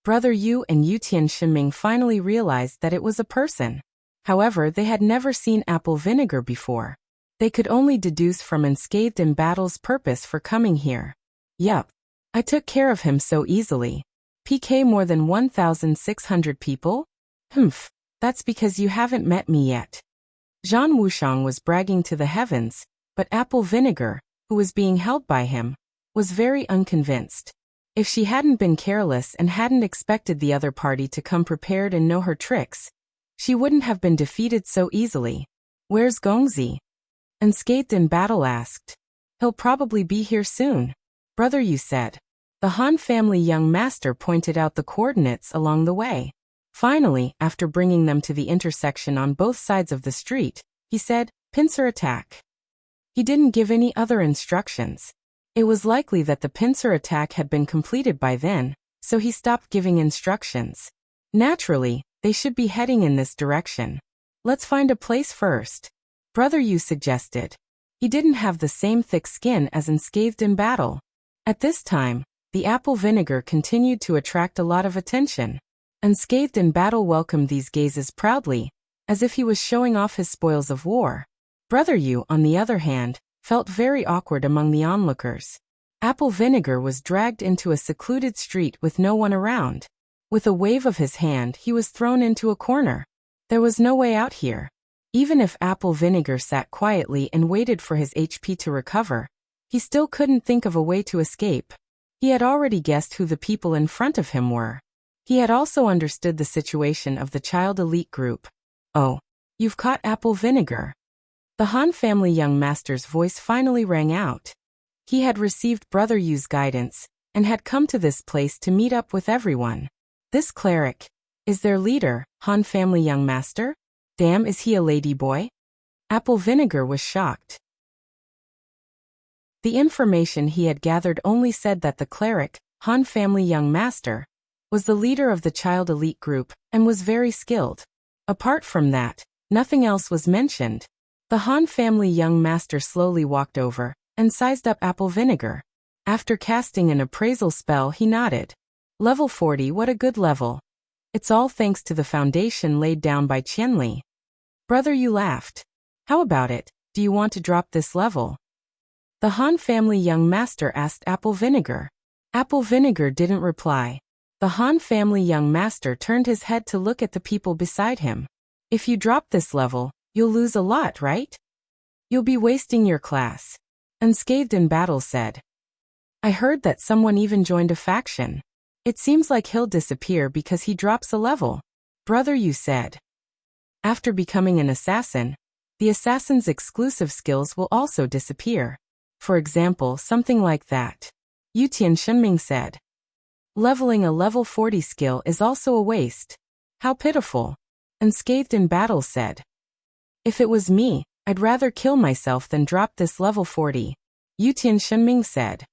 Brother Yu and Yutian Shiming finally realized that it was a person. However, they had never seen apple vinegar before. They could only deduce from Unscathed in Battle's purpose for coming here. Yup. I took care of him so easily. PK more than 1,600 people? Humph. That's because you haven't met me yet. Zhan Wuxiang was bragging to the heavens, but Apple Vinegar, who was being held by him, was very unconvinced. If she hadn't been careless and hadn't expected the other party to come prepared and know her tricks, she wouldn't have been defeated so easily. Where's Gongzi? Unscathed in Battle asked. He'll probably be here soon. Brother, you said. The Han family young master pointed out the coordinates along the way. Finally, after bringing them to the intersection on both sides of the street, he said, pincer attack. He didn't give any other instructions. It was likely that the pincer attack had been completed by then, so he stopped giving instructions. Naturally, they should be heading in this direction. Let's find a place first. Brother Yu suggested. He didn't have the same thick skin as Unscathed in Battle. At this time, the apple vinegar continued to attract a lot of attention. Unscathed in Battle welcomed these gazes proudly, as if he was showing off his spoils of war. Brother Yu, on the other hand, felt very awkward among the onlookers. Apple Vinegar was dragged into a secluded street with no one around. With a wave of his hand, he was thrown into a corner. There was no way out here. Even if Apple Vinegar sat quietly and waited for his HP to recover, he still couldn't think of a way to escape. He had already guessed who the people in front of him were. He had also understood the situation of the child elite group. Oh, you've caught Apple Vinegar. The Han family young master's voice finally rang out. He had received Brother Yu's guidance, and had come to this place to meet up with everyone. This cleric is their leader, Han family young master? Damn, is he a lady boy? Apple Vinegar was shocked. The information he had gathered only said that the cleric, Han family young master, was the leader of the child elite group, and was very skilled. Apart from that, nothing else was mentioned. The Han family young master slowly walked over, and sized up Apple Vinegar. After casting an appraisal spell, he nodded. Level 40, what a good level. It's all thanks to the foundation laid down by Qianli. Brother Yu laughed. How about it, do you want to drop this level? The Han family young master asked Apple Vinegar. Apple Vinegar didn't reply. The Han family young master turned his head to look at the people beside him. If you drop this level, you'll lose a lot, right? You'll be wasting your class. Unscathed in Battle said. I heard that someone even joined a faction. It seems like he'll disappear because he drops a level. Brother Yu said. After becoming an assassin, the assassin's exclusive skills will also disappear. For example, something like that. Yutian Shenming said. Leveling a level 40 skill is also a waste. How pitiful. Unscathed in Battle said. If it was me, I'd rather kill myself than drop this level 40. Yutian Shenming said.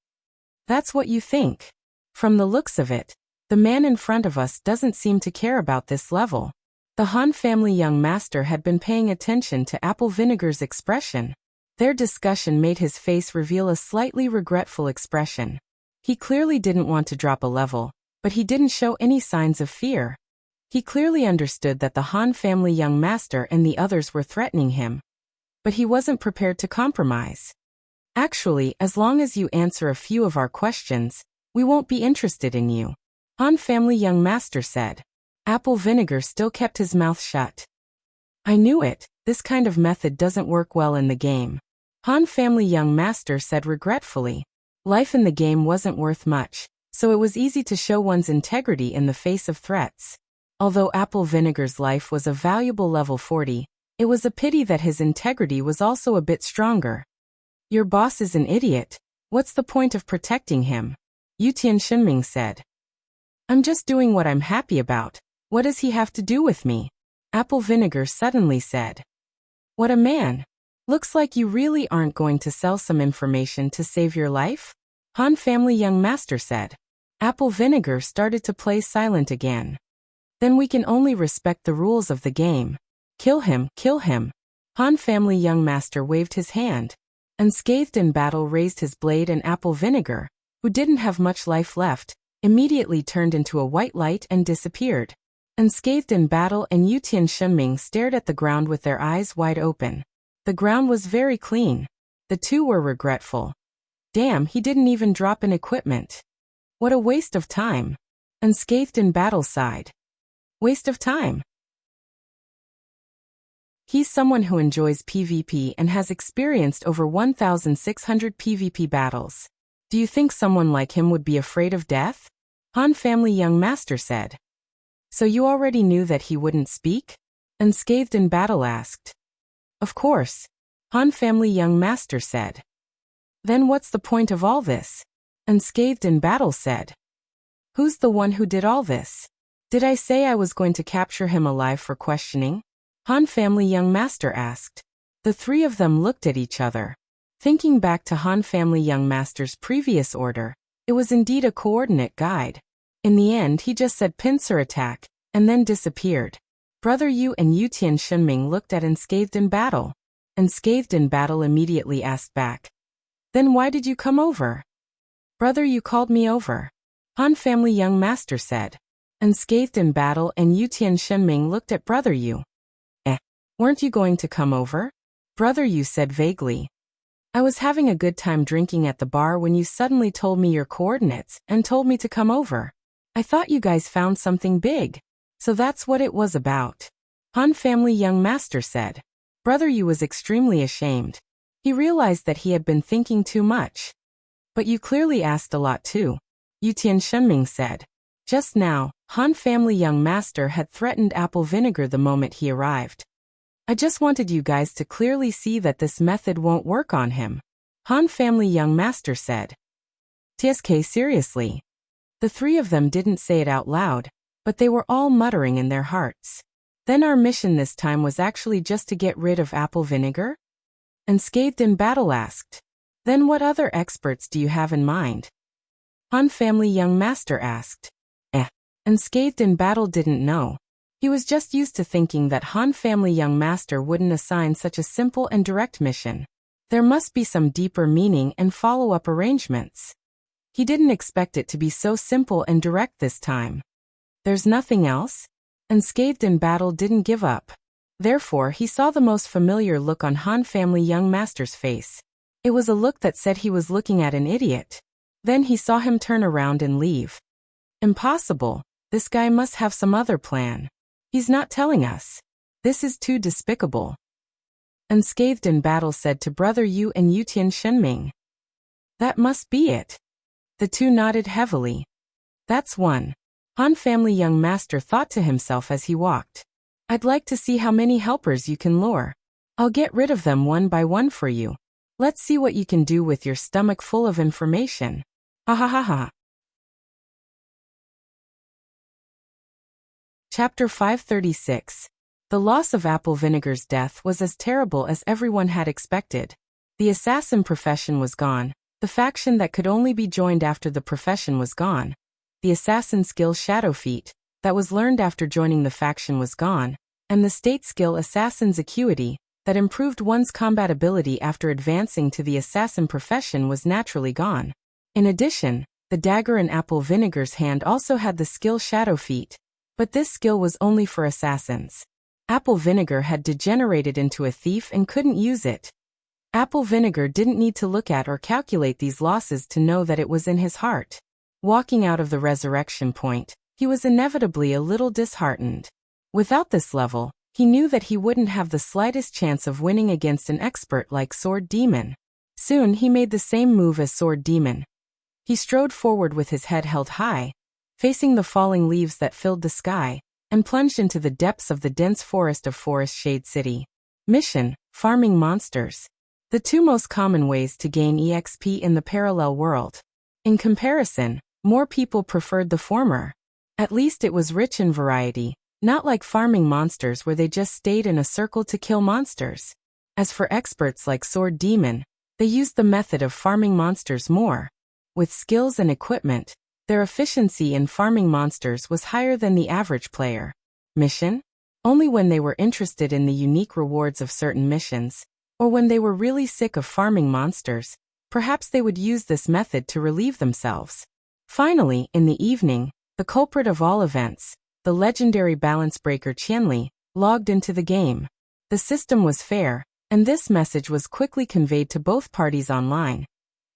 That's what you think. From the looks of it, the man in front of us doesn't seem to care about this level. The Han family young master had been paying attention to Apple Vinegar's expression. Their discussion made his face reveal a slightly regretful expression. He clearly didn't want to drop a level, but he didn't show any signs of fear. He clearly understood that the Han family young master and the others were threatening him. But he wasn't prepared to compromise. Actually, as long as you answer a few of our questions, we won't be interested in you. Han family young master said. Apple Vinegar still kept his mouth shut. I knew it, this kind of method doesn't work well in the game. Han family young master said regretfully. Life in the game wasn't worth much, so it was easy to show one's integrity in the face of threats. Although Apple Vinegar's life was a valuable level 40, it was a pity that his integrity was also a bit stronger. Your boss is an idiot. What's the point of protecting him? Yutian Shenming said. I'm just doing what I'm happy about. What does he have to do with me? Apple Vinegar suddenly said. What a man. Looks like you really aren't going to sell some information to save your life? Han family young master said. Apple Vinegar started to play silent again. Then we can only respect the rules of the game. Kill him, kill him. Han family young master waved his hand. Unscathed in Battle raised his blade, and Apple Vinegar, who didn't have much life left, immediately turned into a white light and disappeared. Unscathed in Battle and Yutian Shenming stared at the ground with their eyes wide open. The ground was very clean. The two were regretful. Damn, he didn't even drop in equipment. What a waste of time. Unscathed in battle sighed. Waste of time. He's someone who enjoys PvP and has experienced over 1,600 PvP battles. Do you think someone like him would be afraid of death? Han family young master said. So you already knew that he wouldn't speak? Unscathed in battle asked. Of course. Han family young master said. Then what's the point of all this? Unscathed in battle said. Who's the one who did all this? Did I say I was going to capture him alive for questioning? Han family young master asked. The three of them looked at each other. Thinking back to Han family young master's previous order, it was indeed a coordinate guide. In the end he just said pincer attack, and then disappeared. Brother Yu and Yutian Shunming looked at Unscathed in battle. Unscathed in battle immediately asked back. Then why did you come over? Brother Yu called me over. Han family young master said. Unscathed in battle and Yutian Shunming looked at Brother Yu. Weren't you going to come over? Brother Yu said vaguely. I was having a good time drinking at the bar when you suddenly told me your coordinates and told me to come over. I thought you guys found something big. So that's what it was about. Han family young master said. Brother Yu was extremely ashamed. He realized that he had been thinking too much. But you clearly asked a lot too. Yutian Shunming said. Just now, Han family young master had threatened apple vinegar the moment he arrived. I just wanted you guys to clearly see that this method won't work on him. Han family young master said. TSK seriously. The three of them didn't say it out loud, but they were all muttering in their hearts. Then our mission this time was actually just to get rid of apple vinegar? Unscathed in battle asked. Then what other experts do you have in mind? Han family young master asked. Unscathed in battle didn't know. He was just used to thinking that Han family young master wouldn't assign such a simple and direct mission. There must be some deeper meaning and follow-up arrangements. He didn't expect it to be so simple and direct this time. There's nothing else? Unscathed in battle didn't give up. Therefore, he saw the most familiar look on Han family young master's face. It was a look that said he was looking at an idiot. Then he saw him turn around and leave. Impossible. This guy must have some other plan. He's not telling us. This is too despicable. Unscathed in battle said to Brother Yu and Yutian Shunming. That must be it. The two nodded heavily. That's one. Han family young master thought to himself as he walked. I'd like to see how many helpers you can lure. I'll get rid of them one by one for you. Let's see what you can do with your stomach full of information. Ha ha ha ha. Chapter 536. The loss of apple vinegar's death was as terrible as everyone had expected. The assassin profession was gone. The faction that could only be joined after the profession was gone. The assassin skill Shadow Feat, that was learned after joining the faction was gone, and the state skill Assassin's Acuity, that improved one's combat ability after advancing to the assassin profession was naturally gone. In addition, the dagger in apple vinegar's hand also had the skill Shadow Feat, but this skill was only for assassins. Apple vinegar had degenerated into a thief and couldn't use it. Apple vinegar didn't need to look at or calculate these losses to know that it was in his heart. Walking out of the resurrection point, he was inevitably a little disheartened. Without this level, he knew that he wouldn't have the slightest chance of winning against an expert like Sword Demon. Soon he made the same move as Sword Demon. He strode forward with his head held high, facing the falling leaves that filled the sky, and plunged into the depths of the dense forest of Forest Shade City. Mission: farming monsters. The two most common ways to gain EXP in the parallel world. In comparison, more people preferred the former. At least it was rich in variety, not like farming monsters where they just stayed in a circle to kill monsters. As for experts like Sword Demon, they used the method of farming monsters more. With skills and equipment, their efficiency in farming monsters was higher than the average player. Mission? Only when they were interested in the unique rewards of certain missions, or when they were really sick of farming monsters, perhaps they would use this method to relieve themselves. Finally, in the evening, the culprit of all events, the legendary balance breaker Qianli, logged into the game. The system was fair, and this message was quickly conveyed to both parties online.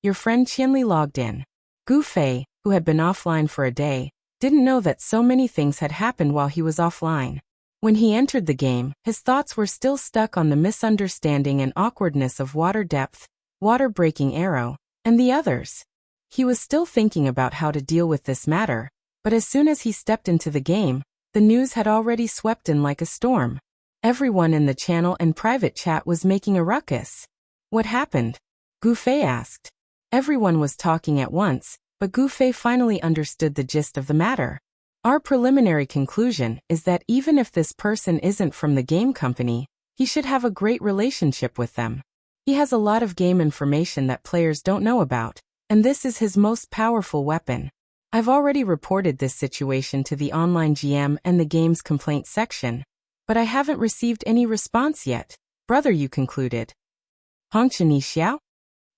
Your friend Qianli logged in. Gu Fei, who had been offline for a day, didn't know that so many things had happened while he was offline. When he entered the game, his thoughts were still stuck on the misunderstanding and awkwardness of water depth, water-breaking arrow, and the others. He was still thinking about how to deal with this matter, but as soon as he stepped into the game, the news had already swept in like a storm. Everyone in the channel and private chat was making a ruckus. What happened? Gu Fei asked. Everyone was talking at once, but Gu Fei finally understood the gist of the matter. Our preliminary conclusion is that even if this person isn't from the game company, he should have a great relationship with them. He has a lot of game information that players don't know about, and this is his most powerful weapon. I've already reported this situation to the online GM and the game's complaint section, but I haven't received any response yet. Brother, you concluded. Hongchen Yi Xiao?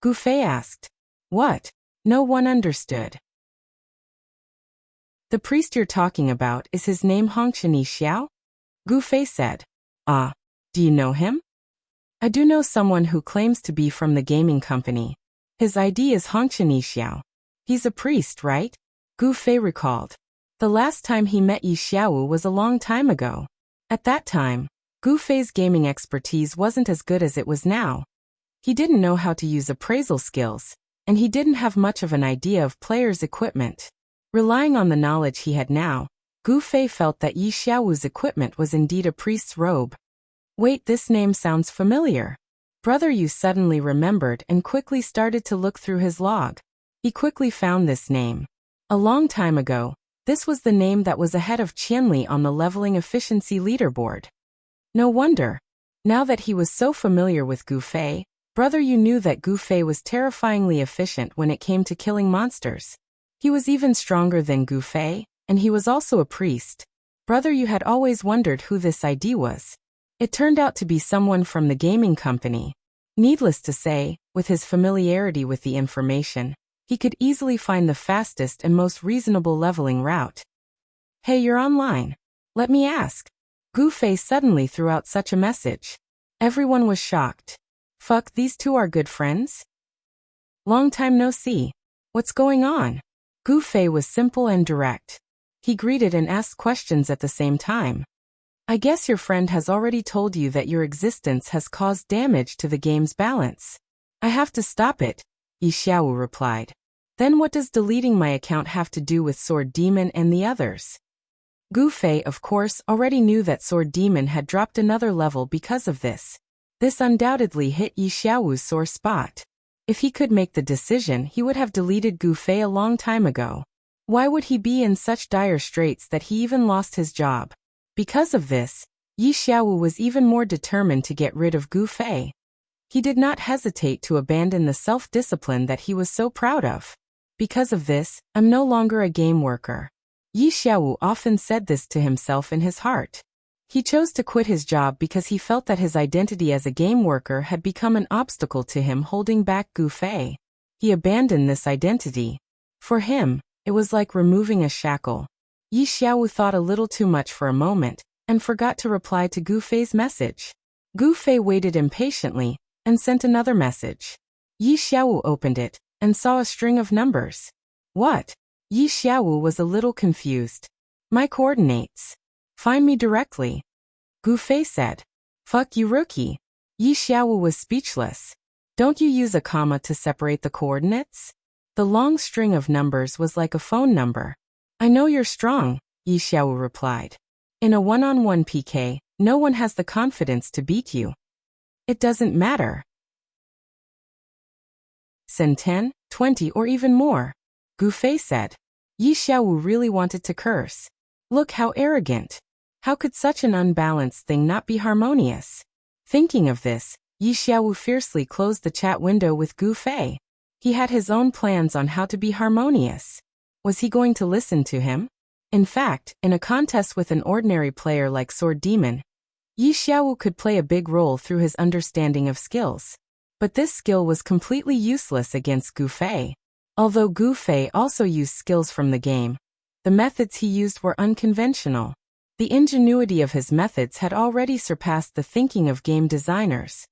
Gu Fei asked. What? No one understood. The priest you're talking about, is his name Hongchen Yi Xiao? Gu Fei said. Ah, do you know him? I do know someone who claims to be from the gaming company. His ID is Hongchen Yi Xiao. He's a priest, right? Gu Fei recalled. The last time he met Yi Xiao was a long time ago. At that time, Gu Fei's gaming expertise wasn't as good as it was now. He didn't know how to use appraisal skills, and he didn't have much of an idea of players' equipment. Relying on the knowledge he had now, Gu Fei felt that Yi Xiao's equipment was indeed a priest's robe. Wait, this name sounds familiar. Brother Yu suddenly remembered and quickly started to look through his log. He quickly found this name. A long time ago, this was the name that was ahead of Qianli on the leveling efficiency leaderboard. No wonder. Now that he was so familiar with Gu Fei, Brother Yu knew that Gu Fei was terrifyingly efficient when it came to killing monsters. He was even stronger than Gu Fei, and he was also a priest. Brother Yu had always wondered who this ID was. It turned out to be someone from the gaming company. Needless to say, with his familiarity with the information, he could easily find the fastest and most reasonable leveling route. Hey, you're online. Let me ask. Gu Fei suddenly threw out such a message. Everyone was shocked. Fuck, these two are good friends? Long time no see. What's going on? Gu Fei was simple and direct. He greeted and asked questions at the same time. I guess your friend has already told you that your existence has caused damage to the game's balance. I have to stop it, Yi Xiao replied. Then what does deleting my account have to do with Sword Demon and the others? Gu Fei, of course, already knew that Sword Demon had dropped another level because of this. This undoubtedly hit Yi Xiao's sore spot. If he could make the decision, he would have deleted Gu Fei a long time ago. Why would he be in such dire straits that he even lost his job? Because of this, Yi Xiao was even more determined to get rid of Gu Fei. He did not hesitate to abandon the self-discipline that he was so proud of. Because of this, I'm no longer a game worker. Yi Xiao often said this to himself in his heart. He chose to quit his job because he felt that his identity as a game worker had become an obstacle to him holding back Gu Fei. He abandoned this identity. For him, it was like removing a shackle. Yi Xiao thought a little too much for a moment, and forgot to reply to Gu Fei's message. Gu Fei waited impatiently, and sent another message. Yi Xiao opened it, and saw a string of numbers. What? Yi Xiao was a little confused. My coordinates. Find me directly. Gu Fei said. Fuck you, rookie. Yi Xiao was speechless. Don't you use a comma to separate the coordinates? The long string of numbers was like a phone number. I know you're strong, Yi Xiao replied. In a one-on-one PK, no one has the confidence to beat you. It doesn't matter. Send 10, 20 or even more. Gu Fei said. Yi Xiao really wanted to curse. Look how arrogant. How could such an unbalanced thing not be harmonious? Thinking of this, Yi Xiao fiercely closed the chat window with Gu Fei. He had his own plans on how to be harmonious. Was he going to listen to him? In fact, in a contest with an ordinary player like Sword Demon, Yi Xiao could play a big role through his understanding of skills. But this skill was completely useless against Gu Fei. Although Gu Fei also used skills from the game, the methods he used were unconventional. The ingenuity of his methods had already surpassed the thinking of game designers.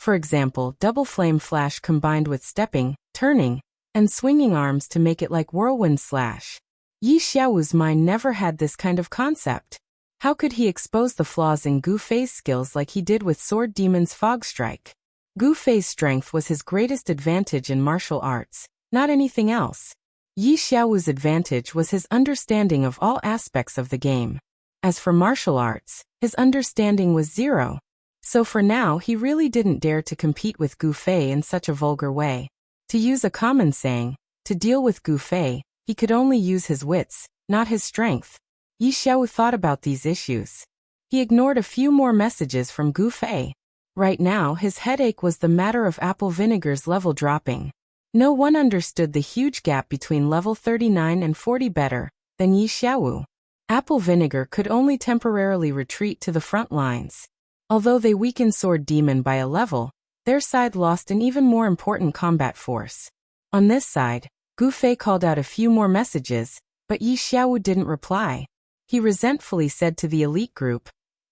For example, double flame flash combined with stepping, turning, and swinging arms to make it like whirlwind slash. Yi Xiaowu's mind never had this kind of concept. How could he expose the flaws in Gu Fei's skills like he did with Sword Demon's Fog Strike? Gu Fei's strength was his greatest advantage in martial arts, not anything else. Yi Xiaowu's advantage was his understanding of all aspects of the game. As for martial arts, his understanding was zero. So for now he really didn't dare to compete with Gu Fei in such a vulgar way. To use a common saying, to deal with Gu Fei, he could only use his wits, not his strength. Yi Xiaowu thought about these issues. He ignored a few more messages from Gu Fei. Right now his headache was the matter of apple vinegar's level dropping. No one understood the huge gap between level 39 and 40 better than Yi Xiaowu. Apple vinegar could only temporarily retreat to the front lines. Although they weakened Sword Demon by a level, their side lost an even more important combat force. On this side, Gu Fei called out a few more messages, but Yi Xiaowu didn't reply. He resentfully said to the elite group,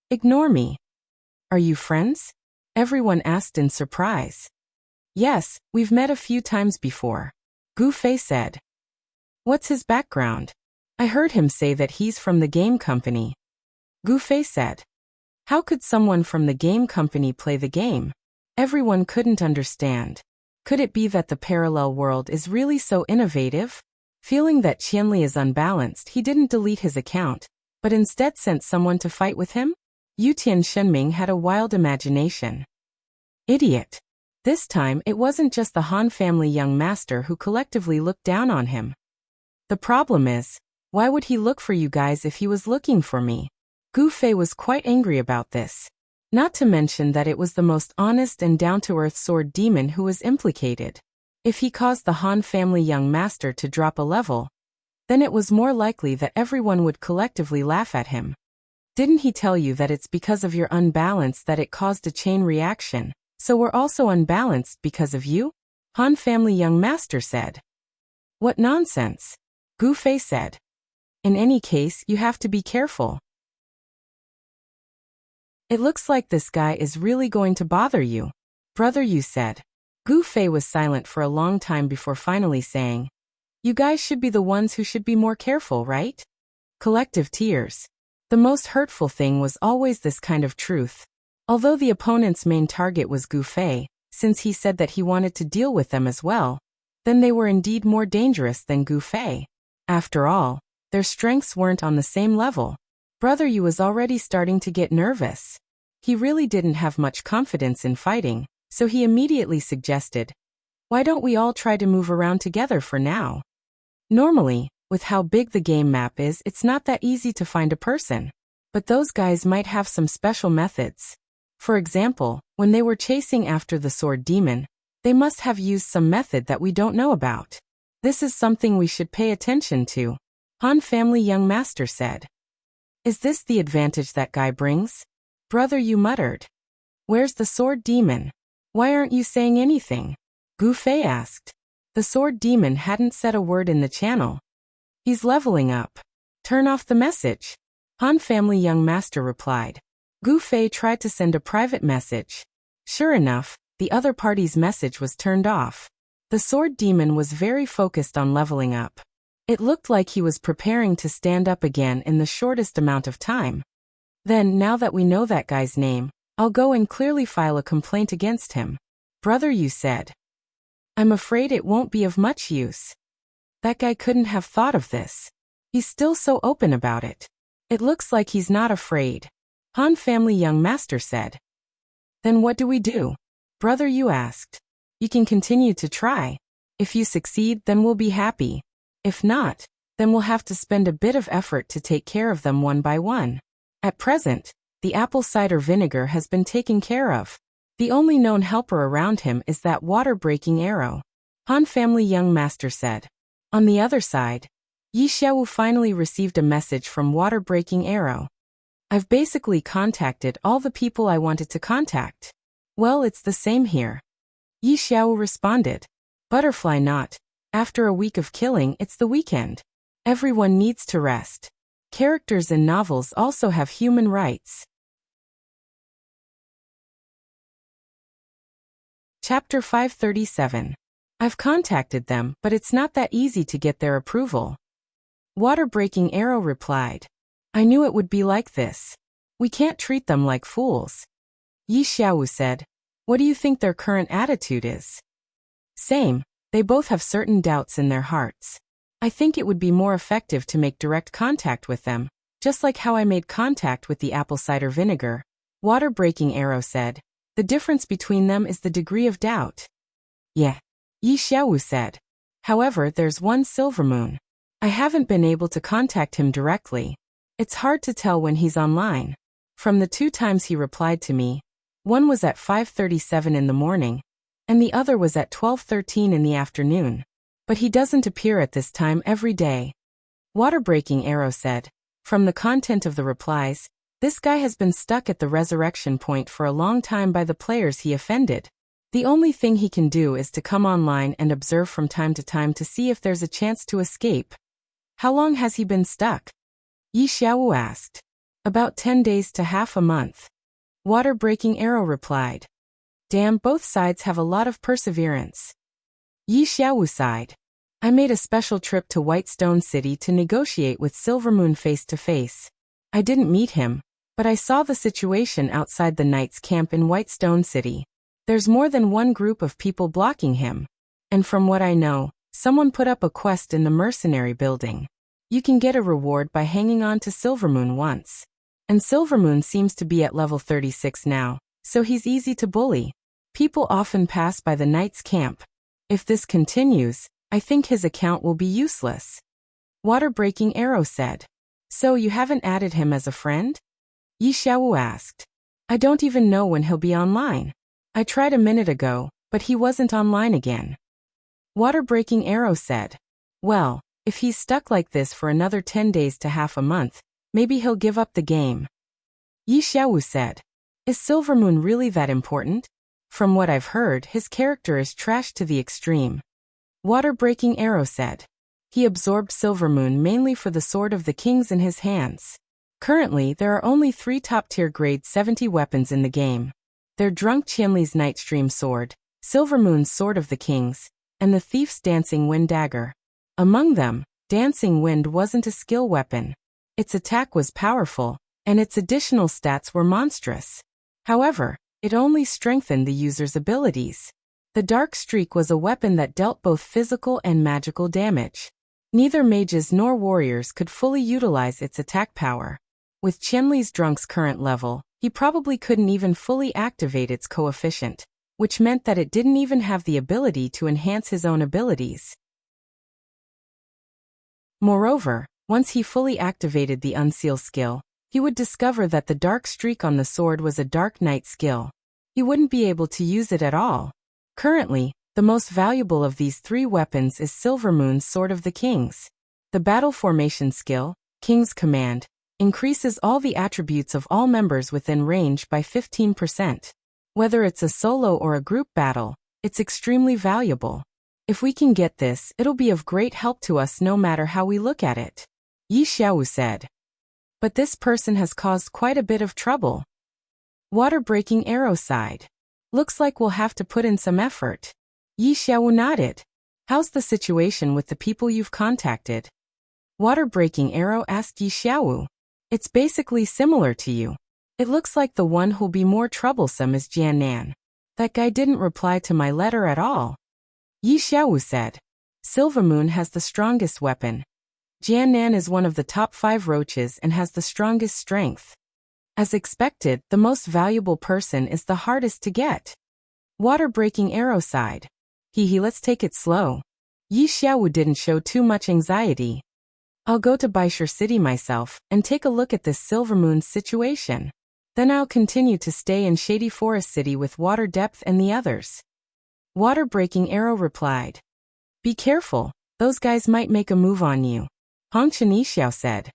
"Ignore me." "Are you friends?" everyone asked in surprise. "Yes, we've met a few times before," Gu Fei said. "What's his background?" "I heard him say that he's from the game company," Gu Fei said. How could someone from the game company play the game? Everyone couldn't understand. Could it be that the parallel world is really so innovative? Feeling that Qianli is unbalanced, he didn't delete his account, but instead sent someone to fight with him? Yutian Shenming had a wild imagination. Idiot. This time it wasn't just the Han family young master who collectively looked down on him. The problem is, why would he look for you guys if he was looking for me? Gu Fei was quite angry about this. Not to mention that it was the most honest and down-to-earth sword demon who was implicated. If he caused the Han family young master to drop a level, then it was more likely that everyone would collectively laugh at him. Didn't he tell you that it's because of your unbalance that it caused a chain reaction, so we're also unbalanced because of you? Han family young master said. What nonsense, Gu Fei said. In any case, you have to be careful. It looks like this guy is really going to bother you, brother, you said. Gu Fei was silent for a long time before finally saying, "You guys should be the ones who should be more careful, right?" Collective tears. The most hurtful thing was always this kind of truth. Although the opponent's main target was Gu Fei, since he said that he wanted to deal with them as well, then they were indeed more dangerous than Gu Fei. After all, their strengths weren't on the same level. Brother Yu was already starting to get nervous. He really didn't have much confidence in fighting, so he immediately suggested, "Why don't we all try to move around together for now?" Normally, with how big the game map is, it's not that easy to find a person. But those guys might have some special methods. For example, when they were chasing after the sword demon, they must have used some method that we don't know about. This is something we should pay attention to, Han family young master said. Is this the advantage that guy brings? Brother Yu muttered. Where's the sword demon? Why aren't you saying anything? Gu Fei asked. The sword demon hadn't said a word in the channel. He's leveling up. Turn off the message. Han family young master replied. Gu Fei tried to send a private message. Sure enough, the other party's message was turned off. The sword demon was very focused on leveling up. It looked like he was preparing to stand up again in the shortest amount of time. Then, now that we know that guy's name, I'll go and clearly file a complaint against him. Brother Yu said. I'm afraid it won't be of much use. That guy couldn't have thought of this. He's still so open about it. It looks like he's not afraid. Han family young master said. Then what do we do? Brother Yu asked. You can continue to try. If you succeed, then we'll be happy. If not, then we'll have to spend a bit of effort to take care of them one by one. At present, the apple cider vinegar has been taken care of. The only known helper around him is that water-breaking arrow. Han family young master said. On the other side, Yi Xiaowu finally received a message from water-breaking arrow. I've basically contacted all the people I wanted to contact. Well, it's the same here. Yi Xiaowu responded. Butterfly knot. After a week of killing, it's the weekend. Everyone needs to rest. Characters in novels also have human rights. Chapter 537. I've contacted them, but it's not that easy to get their approval. Water-breaking arrow replied. I knew it would be like this. We can't treat them like fools. Yi Xiaowu said. What do you think their current attitude is? Same. They both have certain doubts in their hearts. I think it would be more effective to make direct contact with them, just like how I made contact with the apple cider vinegar. Water-breaking arrow said. The difference between them is the degree of doubt. Yeah. Yi Xiaowu said. However, there's one Silvermoon. I haven't been able to contact him directly. It's hard to tell when he's online. From the 2 times he replied to me, one was at 5:37 in the morning, and the other was at 12:13 in the afternoon. But he doesn't appear at this time every day. Water-breaking arrow said. From the content of the replies, this guy has been stuck at the resurrection point for a long time by the players he offended. The only thing he can do is to come online and observe from time to time to see if there's a chance to escape. How long has he been stuck? Yi Xiaowu asked. About 10 days to half a month. Water-breaking arrow replied. Damn, both sides have a lot of perseverance. Yi Xiaowu sighed. I made a special trip to Whitestone City to negotiate with Silvermoon face to face. I didn't meet him, but I saw the situation outside the Knights' camp in Whitestone City. There's more than one group of people blocking him. And from what I know, someone put up a quest in the mercenary building. You can get a reward by hanging on to Silvermoon once. And Silvermoon seems to be at level 36 now, so he's easy to bully. People often pass by the Knights' camp. If this continues, I think his account will be useless. Water-breaking arrow said. So you haven't added him as a friend? Yi Xiaowu asked. I don't even know when he'll be online. I tried a minute ago, but he wasn't online again. Water-breaking arrow said. Well, if he's stuck like this for another 10 days to half a month, maybe he'll give up the game. Yi Xiaowu said. Is Silvermoon really that important? From what I've heard, his character is trashed to the extreme. Water-breaking arrow said. He absorbed Silvermoon mainly for the Sword of the Kings in his hands. Currently, there are only 3 top-tier grade 70 weapons in the game. They're Drunk Qianli's Nightstream Sword, Silvermoon's Sword of the Kings, and the Thief's Dancing Wind Dagger. Among them, Dancing Wind wasn't a skill weapon. Its attack was powerful, and its additional stats were monstrous. However, it only strengthened the user's abilities. The Dark Streak was a weapon that dealt both physical and magical damage. Neither mages nor warriors could fully utilize its attack power. With Qianli's Drunk's current level, he probably couldn't even fully activate its coefficient, which meant that it didn't even have the ability to enhance his own abilities. Moreover, once he fully activated the Unseal skill, he would discover that the Dark Streak on the sword was a Dark Knight skill. He wouldn't be able to use it at all. Currently, the most valuable of these 3 weapons is Silvermoon's Sword of the Kings. The Battle Formation skill, King's Command, increases all the attributes of all members within range by 15%. Whether it's a solo or a group battle, it's extremely valuable. If we can get this, it'll be of great help to us no matter how we look at it. Yi Xiaowu said. But this person has caused quite a bit of trouble. Water-breaking arrow sighed. Looks like we'll have to put in some effort. Yi Xiaowu nodded. How's the situation with the people you've contacted? Water-breaking arrow asked Yi Xiaowu. It's basically similar to you. It looks like the one who'll be more troublesome is Jian Nan. That guy didn't reply to my letter at all. Yi Xiaowu said. Silvermoon has the strongest weapon. Jian Nan is one of the top 5 roaches and has the strongest strength. As expected, the most valuable person is the hardest to get. Water-breaking arrow sighed. Let's take it slow. Yi Xiaowu didn't show too much anxiety. I'll go to Baishur City myself and take a look at this Silvermoon's situation. Then I'll continue to stay in Shady Forest City with Water Depth and the others. Water-breaking arrow replied. Be careful, those guys might make a move on you. Hongchen Yixiao said.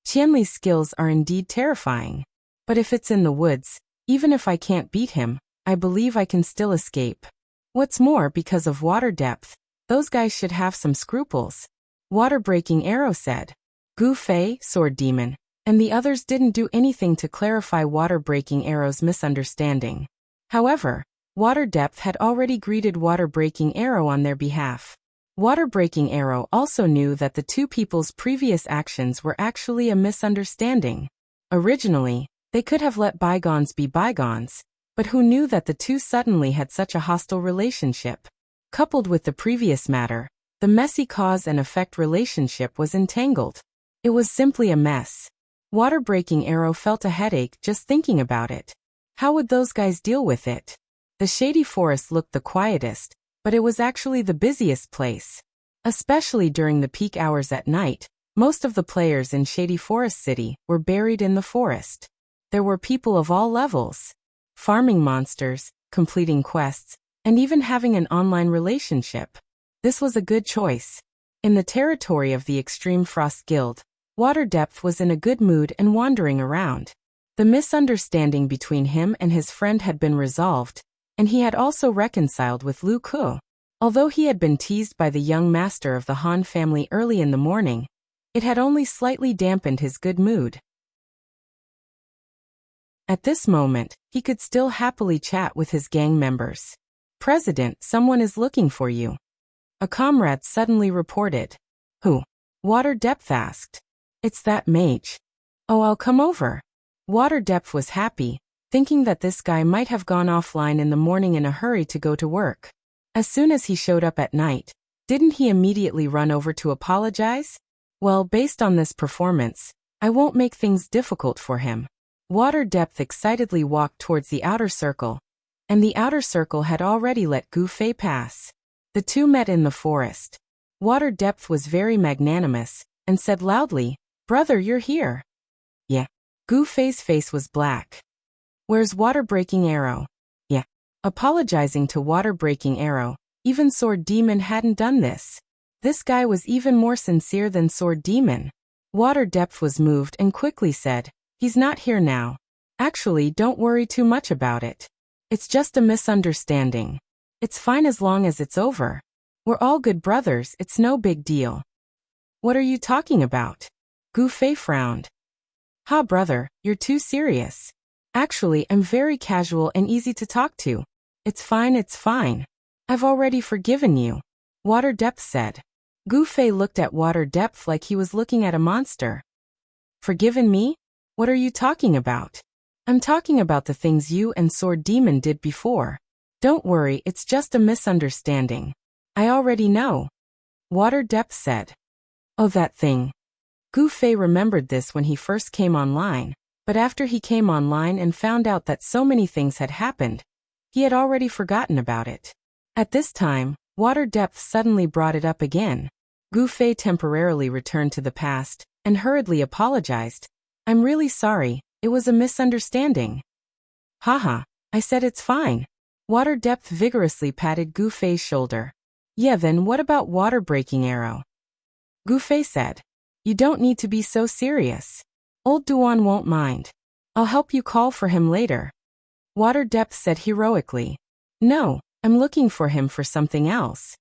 Qianli's skills are indeed terrifying. But if it's in the woods, even if I can't beat him, I believe I can still escape. What's more, because of Water Depth, those guys should have some scruples. Water-breaking arrow said. Gu Fei, Sword Demon, and the others didn't do anything to clarify Water-breaking arrow's misunderstanding. However, Water Depth had already greeted Water Breaking Arrow on their behalf. Water Breaking Arrow also knew that the two people's previous actions were actually a misunderstanding. Originally, they could have let bygones be bygones, but who knew that the two suddenly had such a hostile relationship? Coupled with the previous matter, the messy cause and effect relationship was entangled. It was simply a mess. Water Breaking Arrow felt a headache just thinking about it. How would those guys deal with it? The shady forest looked the quietest, but it was actually the busiest place. Especially during the peak hours at night, most of the players in Shady Forest City were buried in the forest. There were people of all levels. Farming monsters, completing quests, and even having an online relationship. This was a good choice. In the territory of the Extreme Frost Guild, Water Depth was in a good mood and wandering around. The misunderstanding between him and his friend had been resolved, and he had also reconciled with Lu Ku. Although he had been teased by the young master of the Han family early in the morning, it had only slightly dampened his good mood. At this moment, he could still happily chat with his gang members. "President, someone is looking for you," a comrade suddenly reported. "Who?" Water Depth asked. "It's that mage." "Oh, I'll come over." Water Depth was happy, thinking that this guy might have gone offline in the morning in a hurry to go to work. As soon as he showed up at night, didn't he immediately run over to apologize? Well, based on this performance, I won't make things difficult for him. Water Depth excitedly walked towards the outer circle, and the outer circle had already let Gu Fei pass. The two met in the forest. Water Depth was very magnanimous, and said loudly, "Brother, you're here." "Yeah." Gu Fei's face was black. "Where's Water Breaking Arrow?" "Yeah." Apologizing to Water Breaking Arrow, even Sword Demon hadn't done this. This guy was even more sincere than Sword Demon. Water Depth was moved and quickly said, "He's not here now. Actually, don't worry too much about it. It's just a misunderstanding. It's fine as long as it's over. We're all good brothers, it's no big deal." "What are you talking about?" Gu Fei frowned. "Ha, brother, you're too serious. Actually, I'm very casual and easy to talk to. It's fine, it's fine. I've already forgiven you," Water Depth said. Gu Fei looked at Water Depth like he was looking at a monster. "Forgiven me? What are you talking about?" "I'm talking about the things you and Sword Demon did before. Don't worry, it's just a misunderstanding. I already know," Water Depth said. "Oh, that thing." Gu Fei remembered this when he first came online, but after he came online and found out that so many things had happened, he had already forgotten about it. At this time, Water Depth suddenly brought it up again. Gu Fei temporarily returned to the past and hurriedly apologized. "I'm really sorry, it was a misunderstanding." "Haha, I said it's fine." Water Depth vigorously patted Gu Fei's shoulder. "Yeah, then what about Water Breaking Arrow?" Gu Fei said. "You don't need to be so serious. Old Duan won't mind. I'll help you call for him later," Water Depth said heroically. "No, I'm looking for him for something else,"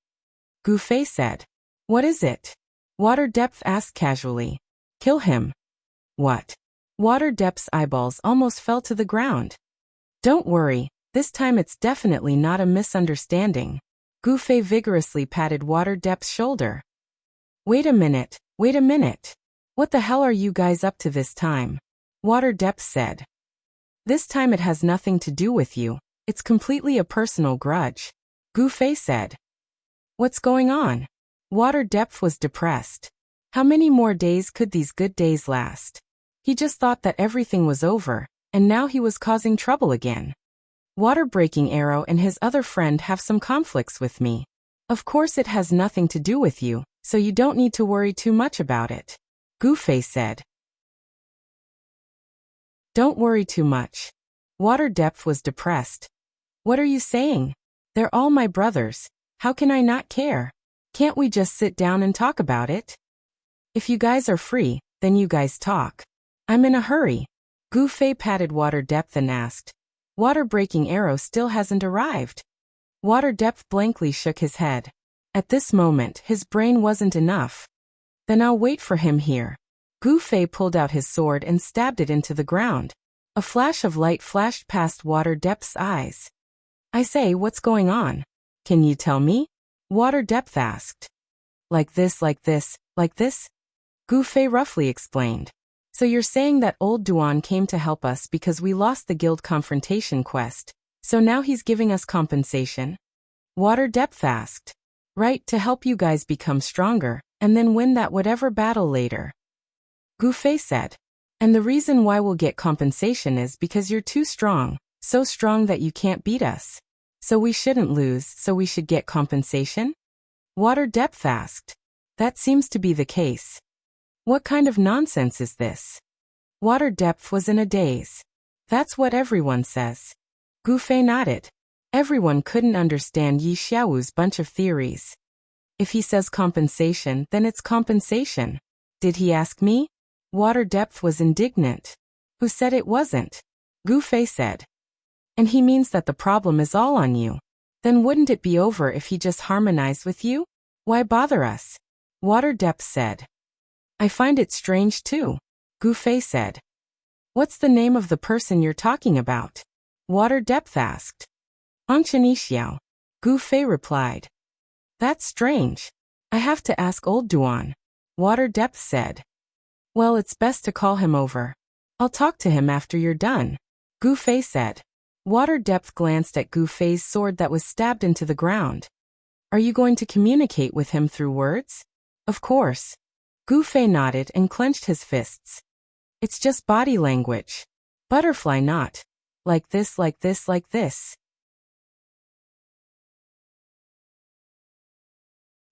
Gu Fei said. "What is it?" Water Depth asked casually. "Kill him." "What?" Water Depth's eyeballs almost fell to the ground. "Don't worry, this time it's definitely not a misunderstanding." Gu Fei vigorously patted Water Depth's shoulder. Wait a minute. What the hell are you guys up to this time?" Water Depth said. "This time it has nothing to do with you. It's completely a personal grudge," Gu Fei said. "What's going on?" Water Depth was depressed. How many more days could these good days last? He just thought that everything was over, and now he was causing trouble again. "Water Breaking Arrow and his other friend have some conflicts with me. Of course it has nothing to do with you, so you don't need to worry too much about it," Gu Fei said. "Don't worry too much." Water Depth was depressed. "What are you saying? They're all my brothers. How can I not care? Can't we just sit down and talk about it? If you guys are free, then you guys talk. I'm in a hurry." Gu Fei patted Water Depth and asked, "Water Breaking Arrow still hasn't arrived?" Water Depth blankly shook his head. At this moment, his brain wasn't enough. "Then I'll wait for him here." Gu Fei pulled out his sword and stabbed it into the ground. A flash of light flashed past Water Depth's eyes. I say, what's going on? Can you tell me? Water Depth asked. Like this, like this, like this? Gu Fei roughly explained. So you're saying that old Duan came to help us because we lost the guild confrontation quest, so now he's giving us compensation? Water Depth asked. Right, to help you guys become stronger, and then win that whatever battle later. Gu Fei said. And the reason why we'll get compensation is because you're too strong, so strong that you can't beat us. So we shouldn't lose, so we should get compensation? Water Depth asked. That seems to be the case. What kind of nonsense is this? Water Depth was in a daze. That's what everyone says. Gu Fei nodded. Everyone couldn't understand Yi Xiaowu's bunch of theories. If he says compensation, then it's compensation. Did he ask me? Water Depth was indignant. Who said it wasn't? Gu Fei said. And he means that the problem is all on you. Then wouldn't it be over if he just harmonized with you? Why bother us? Water Depth said. I find it strange too, Gu Fei said. What's the name of the person you're talking about? Water Depth asked. Angshan Xiao, Gu Fei replied. That's strange. I have to ask old Duan, Water Depth said. Well, it's best to call him over. I'll talk to him after you're done, Gu Fei said. Water Depth glanced at Gu Fei's sword that was stabbed into the ground. Are you going to communicate with him through words? Of course. Gu Fei nodded and clenched his fists. It's just body language. Butterfly knot. Like this, like this, like this.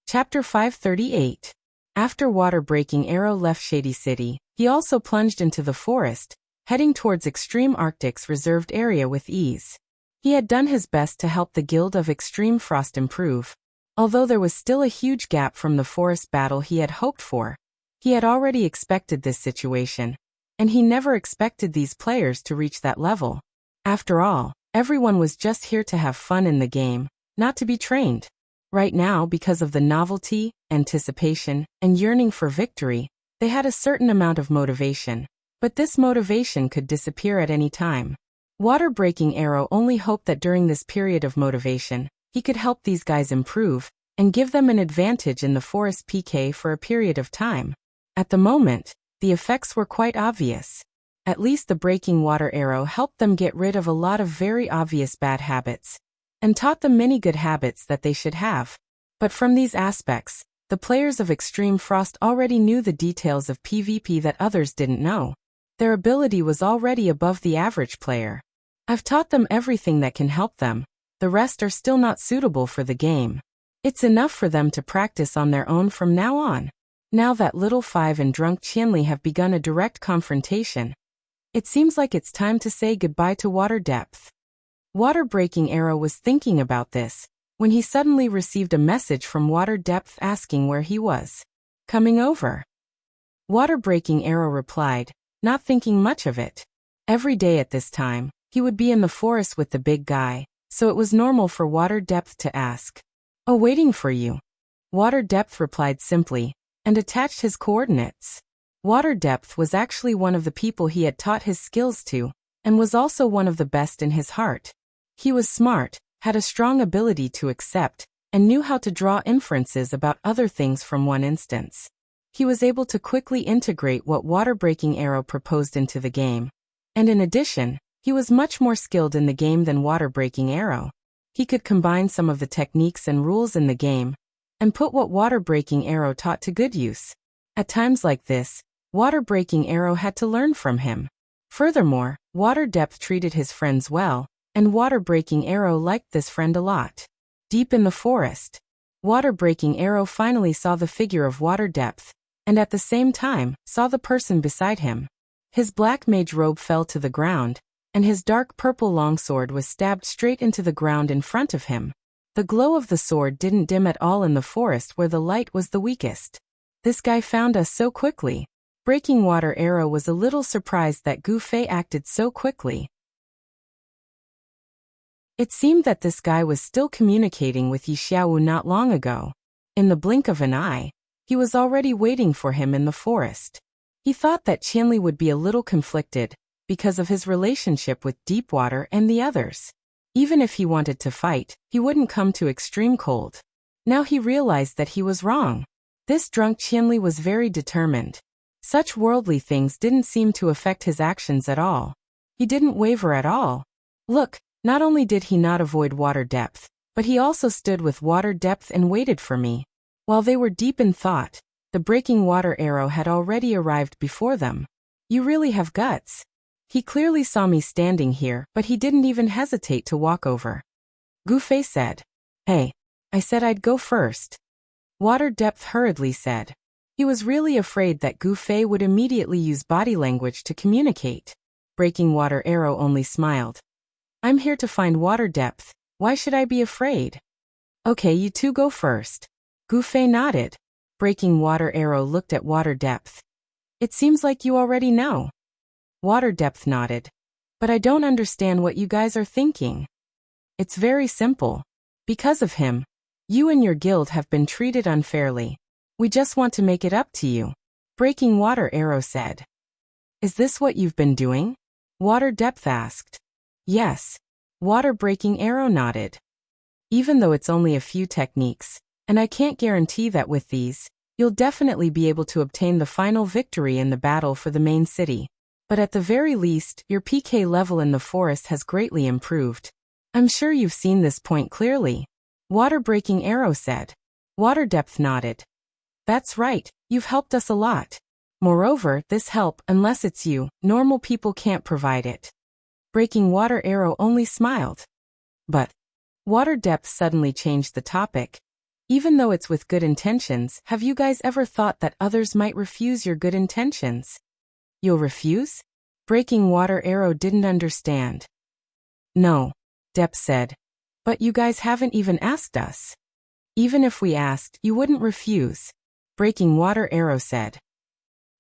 Chapter 538. After water-breaking Arrow left Shady City, he also plunged into the forest, heading towards Extreme Arctic's reserved area with ease. He had done his best to help the Guild of Extreme Frost improve. Although there was still a huge gap from the forest battle he had hoped for, he had already expected this situation, and he never expected these players to reach that level. After all, everyone was just here to have fun in the game, not to be trained. Right now, because of the novelty, anticipation, and yearning for victory, they had a certain amount of motivation, but this motivation could disappear at any time. Water-breaking Arrow only hoped that during this period of motivation, he could help these guys improve, and give them an advantage in the forest PK for a period of time. At the moment, the effects were quite obvious. At least the breaking water arrow helped them get rid of a lot of very obvious bad habits, and taught them many good habits that they should have. But from these aspects, the players of Extreme Frost already knew the details of PvP that others didn't know. Their ability was already above the average player. I've taught them everything that can help them. The rest are still not suitable for the game. It's enough for them to practice on their own from now on. Now that Little Five and Drunk Qianli have begun a direct confrontation, it seems like it's time to say goodbye to Water Depth. Water-breaking Arrow was thinking about this, when he suddenly received a message from Water Depth asking where he was. Coming over. Water-breaking Arrow replied, not thinking much of it. Every day at this time, he would be in the forest with the big guy, so it was normal for Water Depth to ask. Oh, waiting for you. Water Depth replied simply, and attached his coordinates. Water Depth was actually one of the people he had taught his skills to, and was also one of the best in his heart. He was smart, had a strong ability to accept, and knew how to draw inferences about other things from one instance. He was able to quickly integrate what Water-breaking Arrow proposed into the game. And in addition, he was much more skilled in the game than Water-breaking Arrow. He could combine some of the techniques and rules in the game, and put what Water-breaking Arrow taught to good use. At times like this, Water-breaking Arrow had to learn from him. Furthermore, Water Depth treated his friends well, and Water-breaking Arrow liked this friend a lot. Deep in the forest, Water-breaking Arrow finally saw the figure of Water Depth, and at the same time, saw the person beside him. His black mage robe fell to the ground, and his dark purple longsword was stabbed straight into the ground in front of him. The glow of the sword didn't dim at all in the forest where the light was the weakest. This guy found us so quickly. Breaking Water Arrow was a little surprised that Gu Fei acted so quickly. It seemed that this guy was still communicating with Yi Xiaowu not long ago. In the blink of an eye, he was already waiting for him in the forest. He thought that Qianli would be a little conflicted, because of his relationship with Deepwater and the others. Even if he wanted to fight, he wouldn't come to extreme cold. Now he realized that he was wrong. This drunk Qianli was very determined. Such worldly things didn't seem to affect his actions at all. He didn't waver at all. Look, not only did he not avoid water depth, but he also stood with water depth and waited for me. While they were deep in thought, the breaking water arrow had already arrived before them. You really have guts. He clearly saw me standing here, but he didn't even hesitate to walk over. Gu Fei said, "Hey, I said I'd go first." Water depth hurriedly said. He was really afraid that Gu Fei would immediately use body language to communicate. Breaking water arrow only smiled. "I'm here to find water depth. Why should I be afraid?" "Okay, you two go first." Gu Fei nodded. Breaking water arrow looked at water depth. "It seems like you already know." Water depth nodded. "But I don't understand what you guys are thinking." "It's very simple. Because of him, you and your guild have been treated unfairly. We just want to make it up to you," Breaking water arrow said. "Is this what you've been doing?" Water depth asked. "Yes." Water breaking arrow nodded. "Even though it's only a few techniques, and I can't guarantee that with these, you'll definitely be able to obtain the final victory in the battle for the main city. But at the very least, your PK level in the forest has greatly improved. I'm sure you've seen this point clearly," Water breaking arrow said. Water depth nodded. "That's right, you've helped us a lot. Moreover, this help, unless it's you, normal people can't provide it." Breaking water arrow only smiled. "But," Water depth suddenly changed the topic. "Even though it's with good intentions, have you guys ever thought that others might refuse your good intentions?" "You'll refuse?" Breaking water arrow didn't understand. "No," Depth said. "But you guys haven't even asked us." "Even if we asked, you wouldn't refuse," Breaking water arrow said.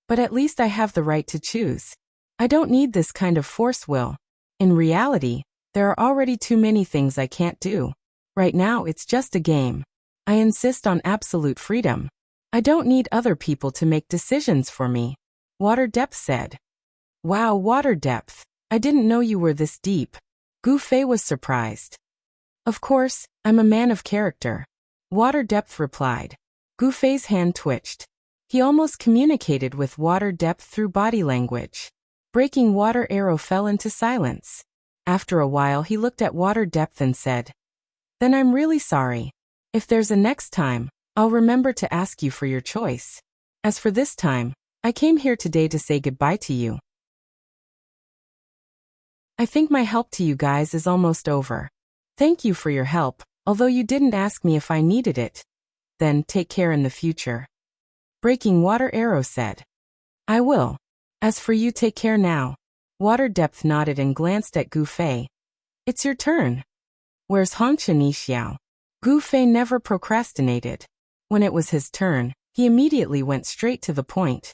"But at least I have the right to choose. I don't need this kind of force will. In reality, there are already too many things I can't do. Right now it's just a game. I insist on absolute freedom. I don't need other people to make decisions for me," Water Depth said. "Wow, Water Depth, I didn't know you were this deep." Gu Fei was surprised. "Of course, I'm a man of character," Water Depth replied. Gu Fei's hand twitched. He almost communicated with Water Depth through body language. Breaking water arrow fell into silence. After a while he looked at Water Depth and said, "Then I'm really sorry. If there's a next time, I'll remember to ask you for your choice. As for this time, I came here today to say goodbye to you. I think my help to you guys is almost over. Thank you for your help, although you didn't ask me if I needed it. Then take care in the future." Breaking water arrow said. "I will. As for you, take care now." Water Depth nodded and glanced at Gu Fei. "It's your turn. Where's Hongchen Xiao?" Gu Fei never procrastinated. When it was his turn, he immediately went straight to the point.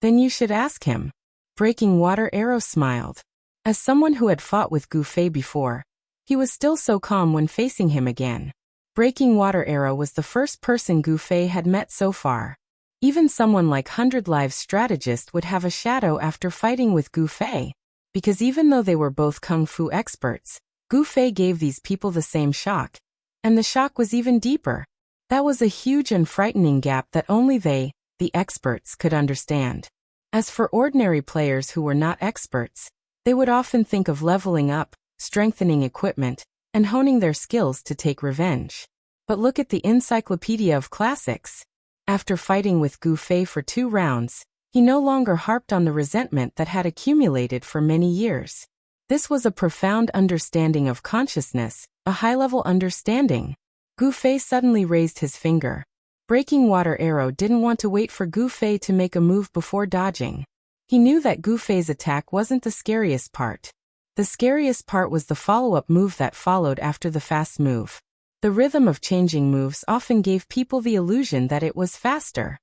"Then you should ask him." Breaking water arrow smiled. As someone who had fought with Gu Fei before, he was still so calm when facing him again. Breaking water arrow was the first person Gu Fei had met so far. Even someone like 100 Lives strategist would have a shadow after fighting with Gu Fei, because even though they were both kung fu experts, Gu Fei gave these people the same shock, and the shock was even deeper. That was a huge and frightening gap that only they, the experts, could understand. As for ordinary players who were not experts, they would often think of leveling up, strengthening equipment, and honing their skills to take revenge. But look at the Encyclopedia of Classics. After fighting with Gu Fei for 2 rounds, he no longer harped on the resentment that had accumulated for many years. This was a profound understanding of consciousness, a high-level understanding. Gu Fei suddenly raised his finger. Breaking water arrow didn't want to wait for Gu Fei to make a move before dodging. He knew that Gu Fei's attack wasn't the scariest part. The scariest part was the follow-up move that followed after the fast move. The rhythm of changing moves often gave people the illusion that it was faster.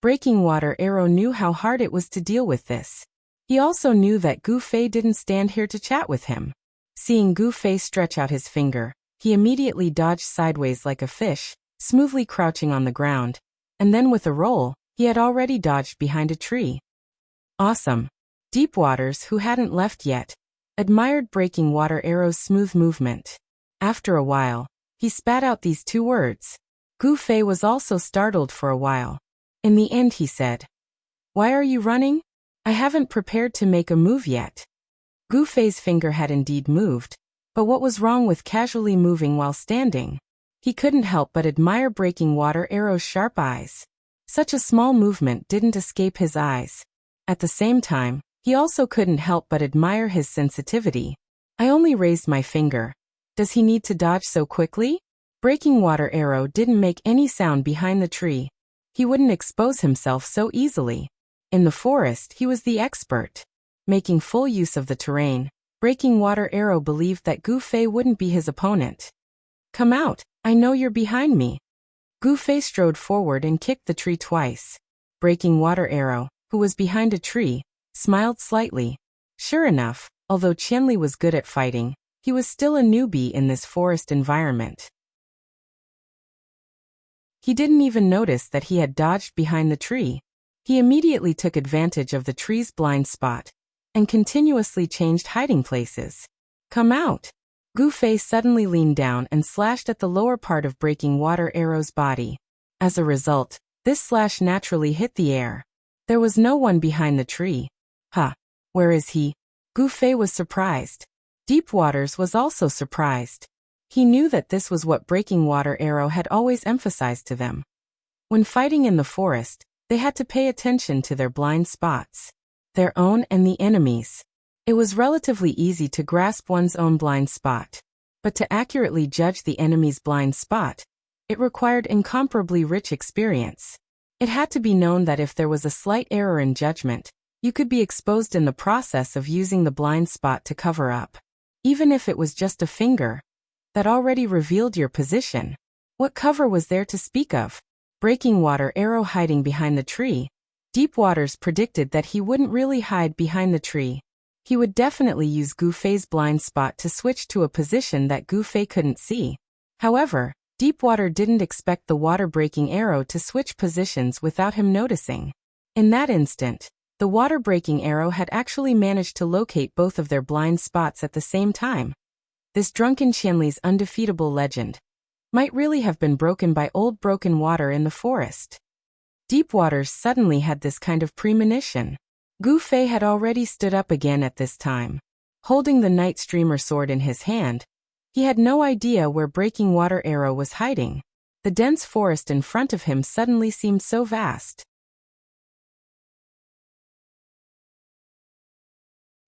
Breaking water arrow knew how hard it was to deal with this. He also knew that Gu Fei didn't stand here to chat with him. Seeing Gu Fei stretch out his finger, he immediately dodged sideways like a fish, smoothly crouching on the ground, and then with a roll, he had already dodged behind a tree. Awesome. Deep Waters, who hadn't left yet, admired Breaking Water Arrow's smooth movement. After a while, he spat out these 2 words. Gu Fei was also startled for a while. In the end he said, "Why are you running? I haven't prepared to make a move yet." Gu Fei's finger had indeed moved, but what was wrong with casually moving while standing? He couldn't help but admire Breaking Water Arrow's sharp eyes. Such a small movement didn't escape his eyes. At the same time, he also couldn't help but admire his sensitivity. "I only raised my finger. Does he need to dodge so quickly?" Breaking Water Arrow didn't make any sound behind the tree. He wouldn't expose himself so easily. In the forest, he was the expert. Making full use of the terrain, Breaking Water Arrow believed that Gu Fei wouldn't be his opponent. "Come out, I know you're behind me." Gu Fei strode forward and kicked the tree twice. Breaking Water Arrow, who was behind a tree, smiled slightly. Sure enough, although Qianli was good at fighting, he was still a newbie in this forest environment. He didn't even notice that he had dodged behind the tree. He immediately took advantage of the tree's blind spot and continuously changed hiding places. "Come out!" Gu Fei suddenly leaned down and slashed at the lower part of Breaking Water Arrow's body. As a result, this slash naturally hit the air. There was no one behind the tree. "Huh, where is he?" Gu Fei was surprised. Deep Waters was also surprised. He knew that this was what Breaking Water Arrow had always emphasized to them. When fighting in the forest, they had to pay attention to their blind spots, their own and the enemy's. It was relatively easy to grasp one's own blind spot, but to accurately judge the enemy's blind spot, it required incomparably rich experience. It had to be known that if there was a slight error in judgment, you could be exposed in the process of using the blind spot to cover up. Even if it was just a finger, that already revealed your position. What cover was there to speak of? Breaking Water Arrow hiding behind the tree. Deep Waters predicted that he wouldn't really hide behind the tree. He would definitely use Gu Fei's blind spot to switch to a position that Gu Fei couldn't see. However, Deepwater didn't expect the water-breaking arrow to switch positions without him noticing. In that instant, the water-breaking arrow had actually managed to locate both of their blind spots at the same time. This drunken Qianli's undefeatable legend might really have been broken by old broken water in the forest. Deepwaters suddenly had this kind of premonition. Gu Fei had already stood up again at this time. Holding the Night Streamer sword in his hand, he had no idea where Breaking Water Arrow was hiding. The dense forest in front of him suddenly seemed so vast.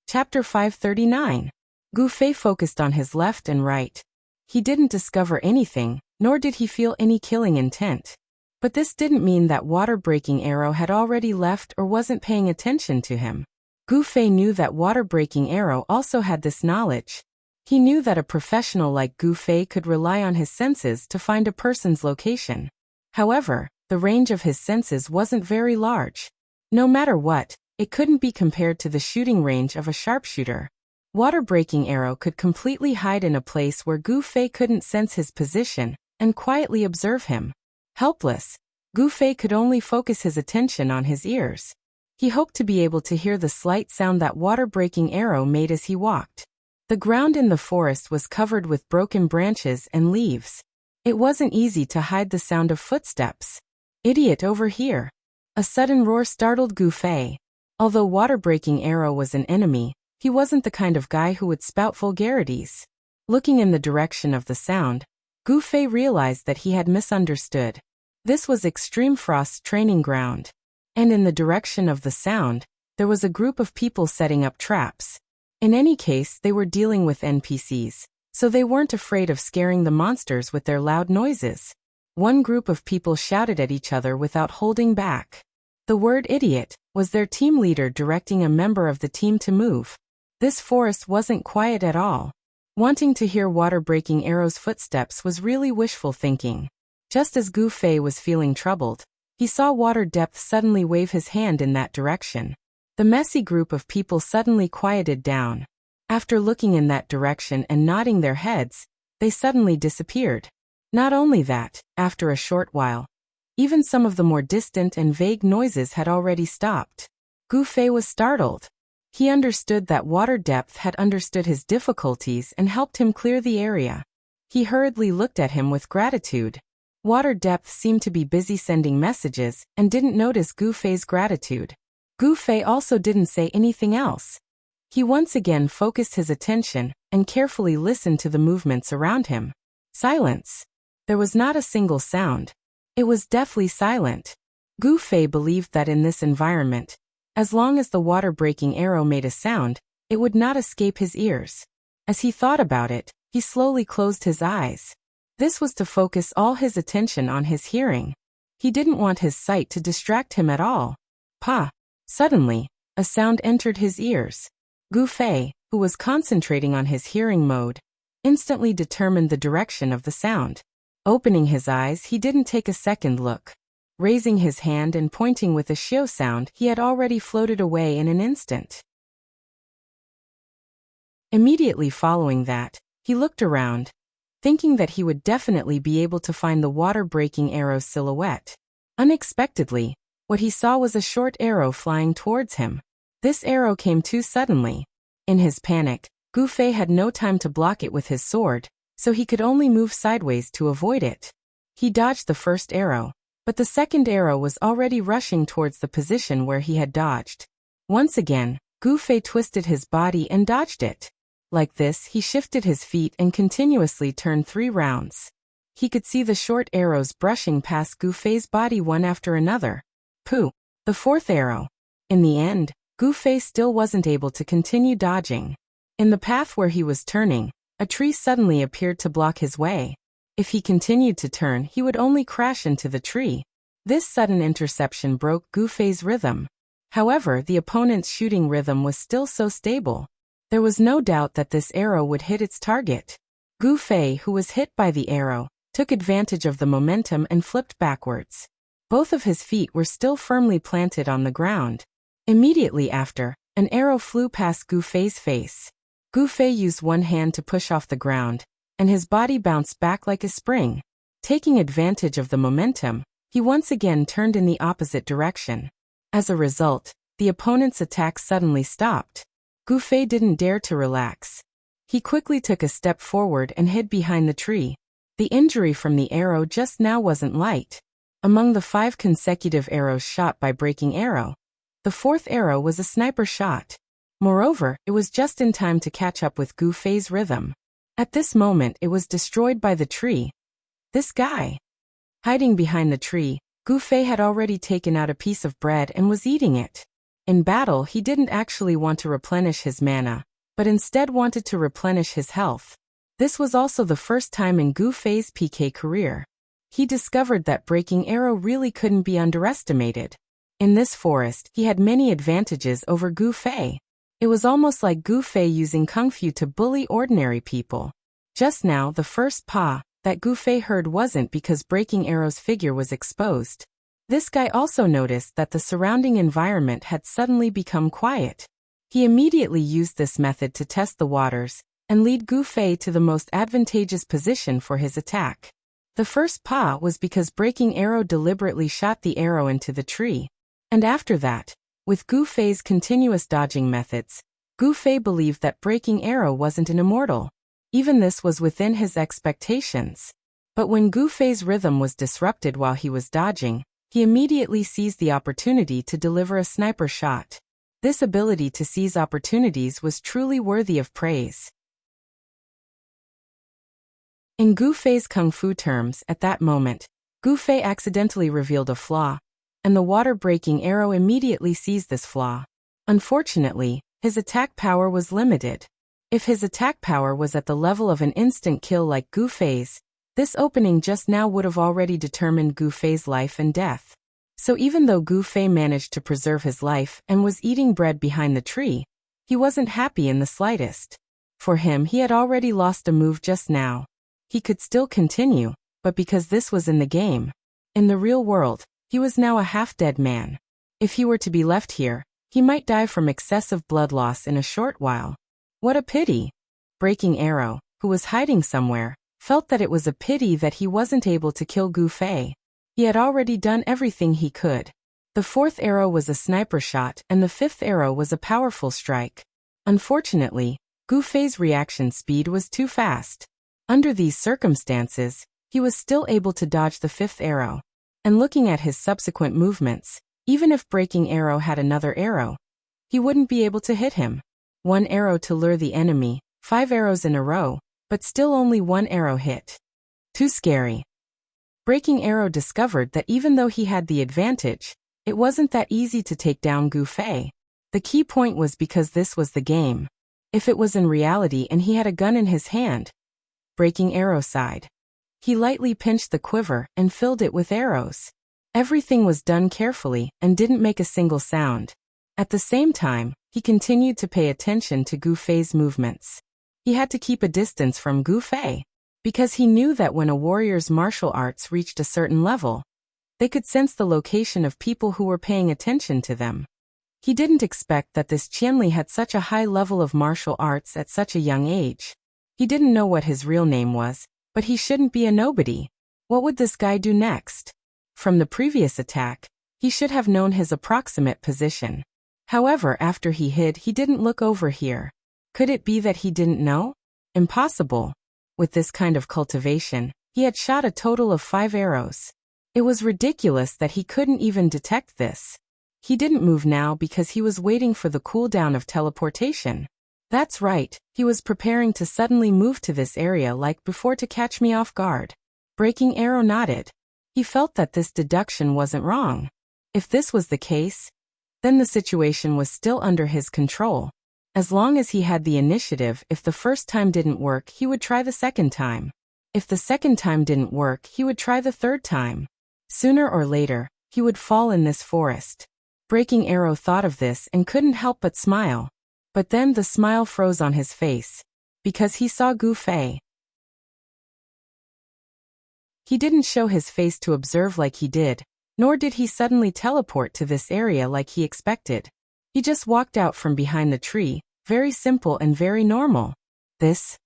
Chapter 539. Gu Fei focused on his left and right. He didn't discover anything, nor did he feel any killing intent. But this didn't mean that water-breaking arrow had already left or wasn't paying attention to him. Gu Fei knew that water-breaking arrow also had this knowledge. He knew that a professional like Gu Fei could rely on his senses to find a person's location. However, the range of his senses wasn't very large. No matter what, it couldn't be compared to the shooting range of a sharpshooter. Water-breaking arrow could completely hide in a place where Gu Fei couldn't sense his position and quietly observe him. Helpless, Gu Fei could only focus his attention on his ears. He hoped to be able to hear the slight sound that water-breaking arrow made as he walked. The ground in the forest was covered with broken branches and leaves. It wasn't easy to hide the sound of footsteps. "Idiot over here!" A sudden roar startled Gu Fei. Although water-breaking arrow was an enemy, he wasn't the kind of guy who would spout vulgarities. Looking in the direction of the sound, Gu Fei realized that he had misunderstood. This was Extreme Frost's training ground. And in the direction of the sound, there was a group of people setting up traps. In any case, they were dealing with NPCs, so they weren't afraid of scaring the monsters with their loud noises. One group of people shouted at each other without holding back. The word idiot was their team leader directing a member of the team to move. This forest wasn't quiet at all. Wanting to hear water-breaking arrow's footsteps was really wishful thinking. Just as Gu Fei was feeling troubled, he saw Water Depth suddenly wave his hand in that direction. The messy group of people suddenly quieted down. After looking in that direction and nodding their heads, they suddenly disappeared. Not only that, after a short while, even some of the more distant and vague noises had already stopped. Gu Fei was startled. He understood that water depth had understood his difficulties and helped him clear the area. He hurriedly looked at him with gratitude. Water depth seemed to be busy sending messages and didn't notice Gu Fei's gratitude. Gu Fei also didn't say anything else. He once again focused his attention and carefully listened to the movements around him. Silence. There was not a single sound. It was deathly silent. Gu Fei believed that in this environment, as long as the water-breaking arrow made a sound, it would not escape his ears. As he thought about it, he slowly closed his eyes. This was to focus all his attention on his hearing. He didn't want his sight to distract him at all. Pa! Suddenly, a sound entered his ears. Gu Fei, who was concentrating on his hearing mode, instantly determined the direction of the sound. Opening his eyes, he didn't take a second look. Raising his hand and pointing with a xiao sound, he had already floated away in an instant. Immediately following that, he looked around, thinking that he would definitely be able to find the water-breaking arrow's silhouette. Unexpectedly, what he saw was a short arrow flying towards him. This arrow came too suddenly. In his panic, Gu Fei had no time to block it with his sword, so he could only move sideways to avoid it. He dodged the first arrow, but the second arrow was already rushing towards the position where he had dodged. Once again, Gu Fei twisted his body and dodged it. Like this, he shifted his feet and continuously turned 3 rounds. He could see the short arrows brushing past Gu Fei's body one after another. Pooh! The 4th arrow. In the end, Gu Fei still wasn't able to continue dodging. In the path where he was turning, a tree suddenly appeared to block his way. If he continued to turn, he would only crash into the tree. This sudden interception broke Gu Fei's rhythm. However, the opponent's shooting rhythm was still so stable. There was no doubt that this arrow would hit its target. Gu Fei, who was hit by the arrow, took advantage of the momentum and flipped backwards. Both of his feet were still firmly planted on the ground. Immediately after, an arrow flew past Gu Fei's face. Gu Fei used one hand to push off the ground, and his body bounced back like a spring. Taking advantage of the momentum, he once again turned in the opposite direction. As a result, the opponent's attack suddenly stopped. Gu Fei didn't dare to relax. He quickly took a step forward and hid behind the tree. The injury from the arrow just now wasn't light. Among the 5 consecutive arrows shot by Breaking Arrow, the 4th arrow was a sniper shot. Moreover, it was just in time to catch up with Gu Fei's rhythm. At this moment, it was destroyed by the tree. This guy. Hiding behind the tree, Gu Fei had already taken out a piece of bread and was eating it. In battle, he didn't actually want to replenish his mana, but instead wanted to replenish his health. This was also the first time in Gu Fei's PK career. He discovered that Breaking Arrow really couldn't be underestimated. In this forest, he had many advantages over Gu Fei. It was almost like Gu Fei using Kung Fu to bully ordinary people. Just now, the first "pa" that Gu Fei heard wasn't because Breaking Arrow's figure was exposed. This guy also noticed that the surrounding environment had suddenly become quiet. He immediately used this method to test the waters and lead Gu Fei to the most advantageous position for his attack. The first "pa" was because Breaking Arrow deliberately shot the arrow into the tree. And after that, with Gu Fei's continuous dodging methods, Gu Fei believed that Breaking Arrow wasn't an immortal. Even this was within his expectations. But when Gu Fei's rhythm was disrupted while he was dodging, he immediately seized the opportunity to deliver a sniper shot. This ability to seize opportunities was truly worthy of praise. In Gu Fei's Kung Fu terms, at that moment, Gu Fei accidentally revealed a flaw, and the water-breaking arrow immediately seized this flaw. Unfortunately, his attack power was limited. If his attack power was at the level of an instant kill like Gu Fei's, this opening just now would have already determined Gu Fei's life and death. So even though Gu Fei managed to preserve his life and was eating bread behind the tree, he wasn't happy in the slightest. For him, he had already lost a move just now. He could still continue, but because this was in the game. In the real world, he was now a half-dead man. If he were to be left here, he might die from excessive blood loss in a short while. What a pity! Breaking Arrow, who was hiding somewhere, felt that it was a pity that he wasn't able to kill Gu Fei. He had already done everything he could. The fourth arrow was a sniper shot and the fifth arrow was a powerful strike. Unfortunately, Gu Fei's reaction speed was too fast. Under these circumstances, he was still able to dodge the fifth arrow. And looking at his subsequent movements, even if Breaking Arrow had another arrow, he wouldn't be able to hit him. 1 arrow to lure the enemy, 5 arrows in a row, but still only 1 arrow hit. Too scary. Breaking Arrow discovered that even though he had the advantage, it wasn't that easy to take down Gu Fei. The key point was because this was the game. If it was in reality and he had a gun in his hand, Breaking Arrow sighed. He lightly pinched the quiver and filled it with arrows. Everything was done carefully and didn't make a single sound. At the same time, he continued to pay attention to Gu Fei's movements. He had to keep a distance from Gu Fei, because he knew that when a warrior's martial arts reached a certain level, they could sense the location of people who were paying attention to them. He didn't expect that this Qianli had such a high level of martial arts at such a young age. He didn't know what his real name was, but he shouldn't be a nobody. What would this guy do next? From the previous attack, he should have known his approximate position. However, after he hid, he didn't look over here. Could it be that he didn't know? Impossible. With this kind of cultivation, he had shot a total of 5 arrows. It was ridiculous that he couldn't even detect this. He didn't move now because he was waiting for the cooldown of teleportation. That's right, he was preparing to suddenly move to this area like before to catch me off guard. Breaking Arrow nodded. He felt that this deduction wasn't wrong. If this was the case, then the situation was still under his control. As long as he had the initiative, if the first time didn't work, he would try the second time. If the second time didn't work, he would try the third time. Sooner or later, he would fall in this forest. Breaking Arrow thought of this and couldn't help but smile. But then the smile froze on his face, because he saw Gu Fei. He didn't show his face to observe like he did, nor did he suddenly teleport to this area like he expected. He just walked out from behind the tree, very simple and very normal. This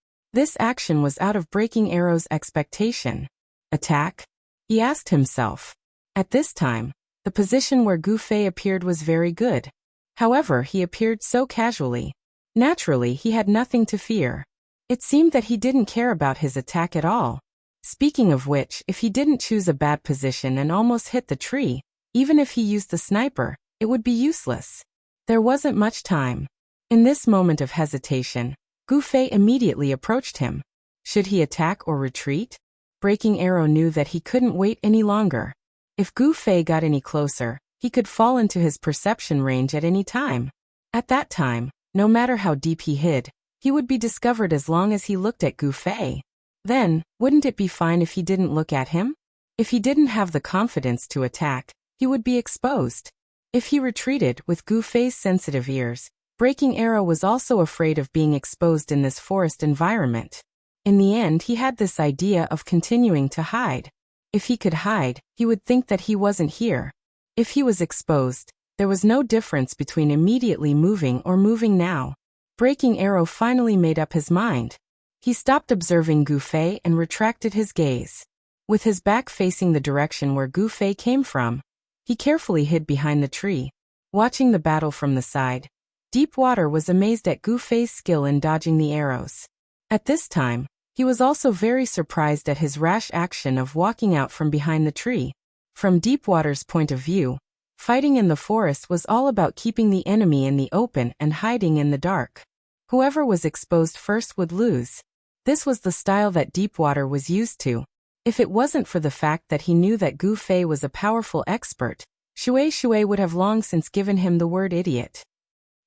action was out of Breaking Arrow's expectation. Attack? He asked himself. At this time, the position where Gu Fei appeared was very good. However, he appeared so casually. Naturally, he had nothing to fear. It seemed that he didn't care about his attack at all. Speaking of which, if he didn't choose a bad position and almost hit the tree, even if he used the sniper, it would be useless. There wasn't much time. In this moment of hesitation, Gu Fei immediately approached him. Should he attack or retreat? Breaking Arrow knew that he couldn't wait any longer. If Gu Fei got any closer, he could fall into his perception range at any time. At that time, no matter how deep he hid, he would be discovered as long as he looked at Gu Fei. Then, wouldn't it be fine if he didn't look at him? If he didn't have the confidence to attack, he would be exposed. If he retreated with Gu Fei's sensitive ears, Breaking Arrow was also afraid of being exposed in this forest environment. In the end, he had this idea of continuing to hide. If he could hide, he would think that he wasn't here. If he was exposed, there was no difference between immediately moving or moving now. Breaking Arrow finally made up his mind. He stopped observing Gu Fei and retracted his gaze. With his back facing the direction where Gu Fei came from, he carefully hid behind the tree. Watching the battle from the side, Deepwater was amazed at Gu Fei's skill in dodging the arrows. At this time, he was also very surprised at his rash action of walking out from behind the tree. From Deepwater's point of view, fighting in the forest was all about keeping the enemy in the open and hiding in the dark. Whoever was exposed first would lose. This was the style that Deepwater was used to. If it wasn't for the fact that he knew that Gu Fei was a powerful expert, Shui would have long since given him the word idiot.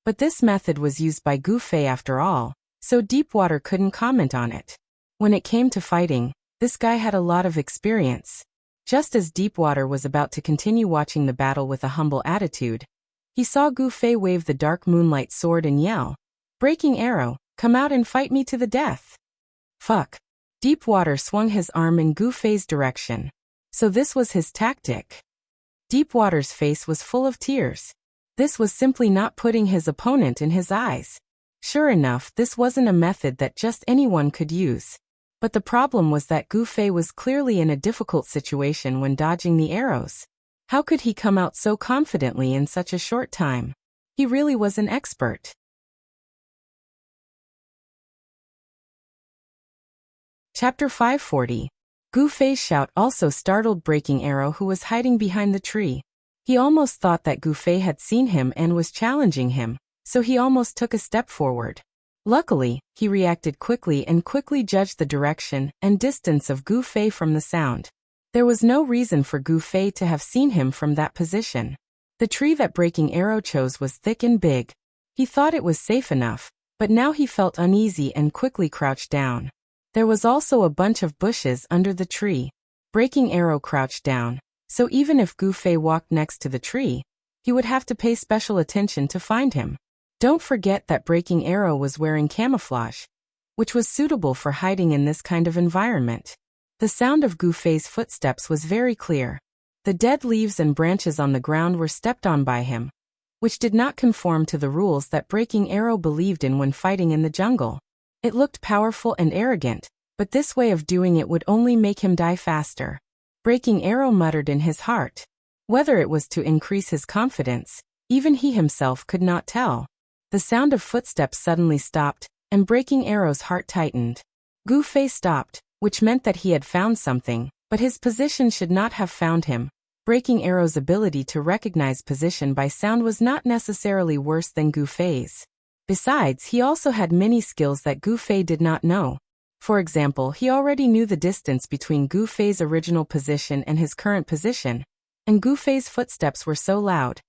But this method was used by Gu Fei after all, so Deepwater couldn't comment on it. When it came to fighting, this guy had a lot of experience. Just as Deepwater was about to continue watching the battle with a humble attitude, he saw Gu Fei wave the dark moonlight sword and yell, "Breaking Arrow, come out and fight me to the death." Fuck. Deepwater swung his arm in Gu Fei's direction. So this was his tactic. Deepwater's face was full of tears. This was simply not putting his opponent in his eyes. Sure enough, this wasn't a method that just anyone could use. But the problem was that Gu Fei was clearly in a difficult situation when dodging the arrows. How could he come out so confidently in such a short time? He really was an expert. Chapter 540. Gu Fei's shout also startled Breaking Arrow, who was hiding behind the tree. He almost thought that Gu Fei had seen him and was challenging him, so he almost took a step forward. Luckily, he reacted quickly and quickly judged the direction and distance of Gu Fei from the sound. There was no reason for Gu Fei to have seen him from that position. The tree that Breaking Arrow chose was thick and big. He thought it was safe enough, but now he felt uneasy and quickly crouched down. There was also a bunch of bushes under the tree. Breaking Arrow crouched down, so even if Gu Fei walked next to the tree, he would have to pay special attention to find him. Don't forget that Breaking Arrow was wearing camouflage, which was suitable for hiding in this kind of environment. The sound of Gu Fei's footsteps was very clear. The dead leaves and branches on the ground were stepped on by him, which did not conform to the rules that Breaking Arrow believed in when fighting in the jungle. It looked powerful and arrogant, but this way of doing it would only make him die faster. Breaking Arrow muttered in his heart. Whether it was to increase his confidence, even he himself could not tell. The sound of footsteps suddenly stopped, and Breaking Arrow's heart tightened. Gu Fei stopped, which meant that he had found something, but his position should not have found him. Breaking Arrow's ability to recognize position by sound was not necessarily worse than Gu Fei's. Besides, he also had many skills that Gu Fei did not know. For example, he already knew the distance between Gu Fei's original position and his current position, and Gu Fei's footsteps were so loud.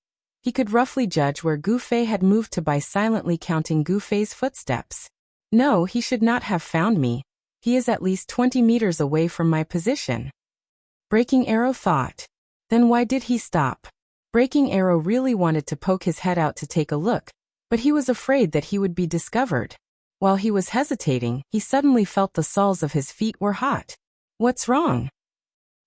He could roughly judge where Gu Fei had moved to by silently counting Gu Fei's footsteps. No, he should not have found me. He is at least 20 meters away from my position. Breaking Arrow thought. Then why did he stop? Breaking Arrow really wanted to poke his head out to take a look, but he was afraid that he would be discovered. While he was hesitating, he suddenly felt the soles of his feet were hot. What's wrong?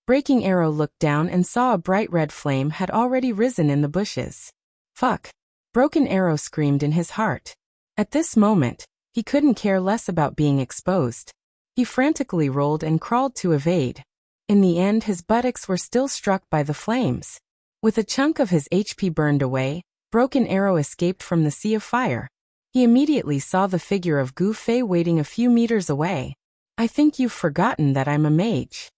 Breaking Arrow looked down and saw a bright red flame had already risen in the bushes. Fuck! Broken Arrow screamed in his heart. At this moment, he couldn't care less about being exposed. He frantically rolled and crawled to evade. In the end, his buttocks were still struck by the flames. With a chunk of his HP burned away, Broken Arrow escaped from the sea of fire. He immediately saw the figure of Gu Fei waiting a few meters away. I think you've forgotten that I'm a mage.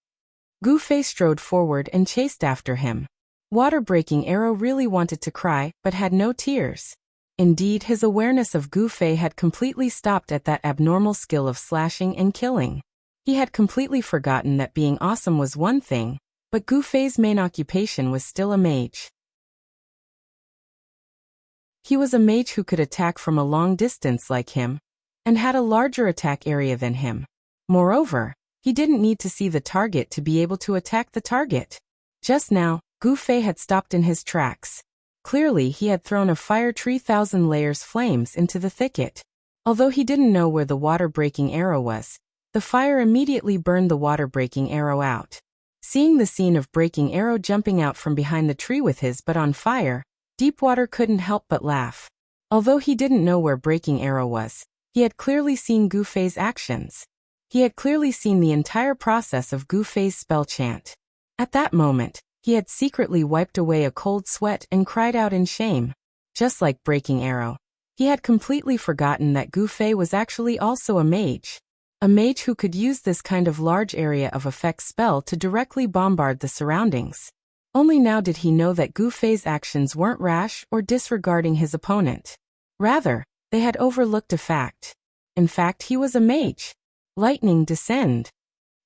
Gu Fei strode forward and chased after him. Breaking Arrow really wanted to cry, but had no tears. Indeed, his awareness of Gu Fei had completely stopped at that abnormal skill of slashing and killing. He had completely forgotten that being awesome was one thing, but Gu Fei's main occupation was still a mage. He was a mage who could attack from a long distance like him, and had a larger attack area than him. Moreover, he didn't need to see the target to be able to attack the target. Just now, Gu Fei had stopped in his tracks. Clearly, he had thrown a fire 3,000 layers flames into the thicket. Although he didn't know where the water-breaking arrow was, the fire immediately burned the water-breaking arrow out. Seeing the scene of Breaking Arrow jumping out from behind the tree with his butt on fire, Deepwater couldn't help but laugh. Although he didn't know where Breaking Arrow was, he had clearly seen Gu Fei's actions. He had clearly seen the entire process of Gu Fei's spell chant. At that moment, he had secretly wiped away a cold sweat and cried out in shame. Just like Breaking Arrow, he had completely forgotten that Gu Fei was actually also a mage. A mage who could use this kind of large area of effect spell to directly bombard the surroundings. Only now did he know that Gu Fei's actions weren't rash or disregarding his opponent. Rather, they had overlooked a fact. In fact, he was a mage. Lightning descend.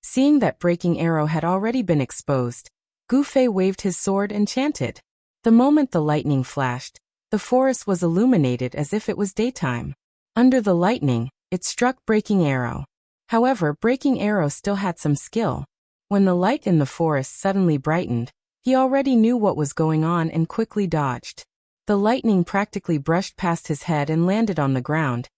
Seeing that Breaking Arrow had already been exposed, Gu Fei waved his sword and chanted. The moment the lightning flashed, the forest was illuminated as if it was daytime. Under the lightning, it struck Breaking Arrow. However, Breaking Arrow still had some skill. When the light in the forest suddenly brightened, he already knew what was going on and quickly dodged. The lightning practically brushed past his head and landed on the ground,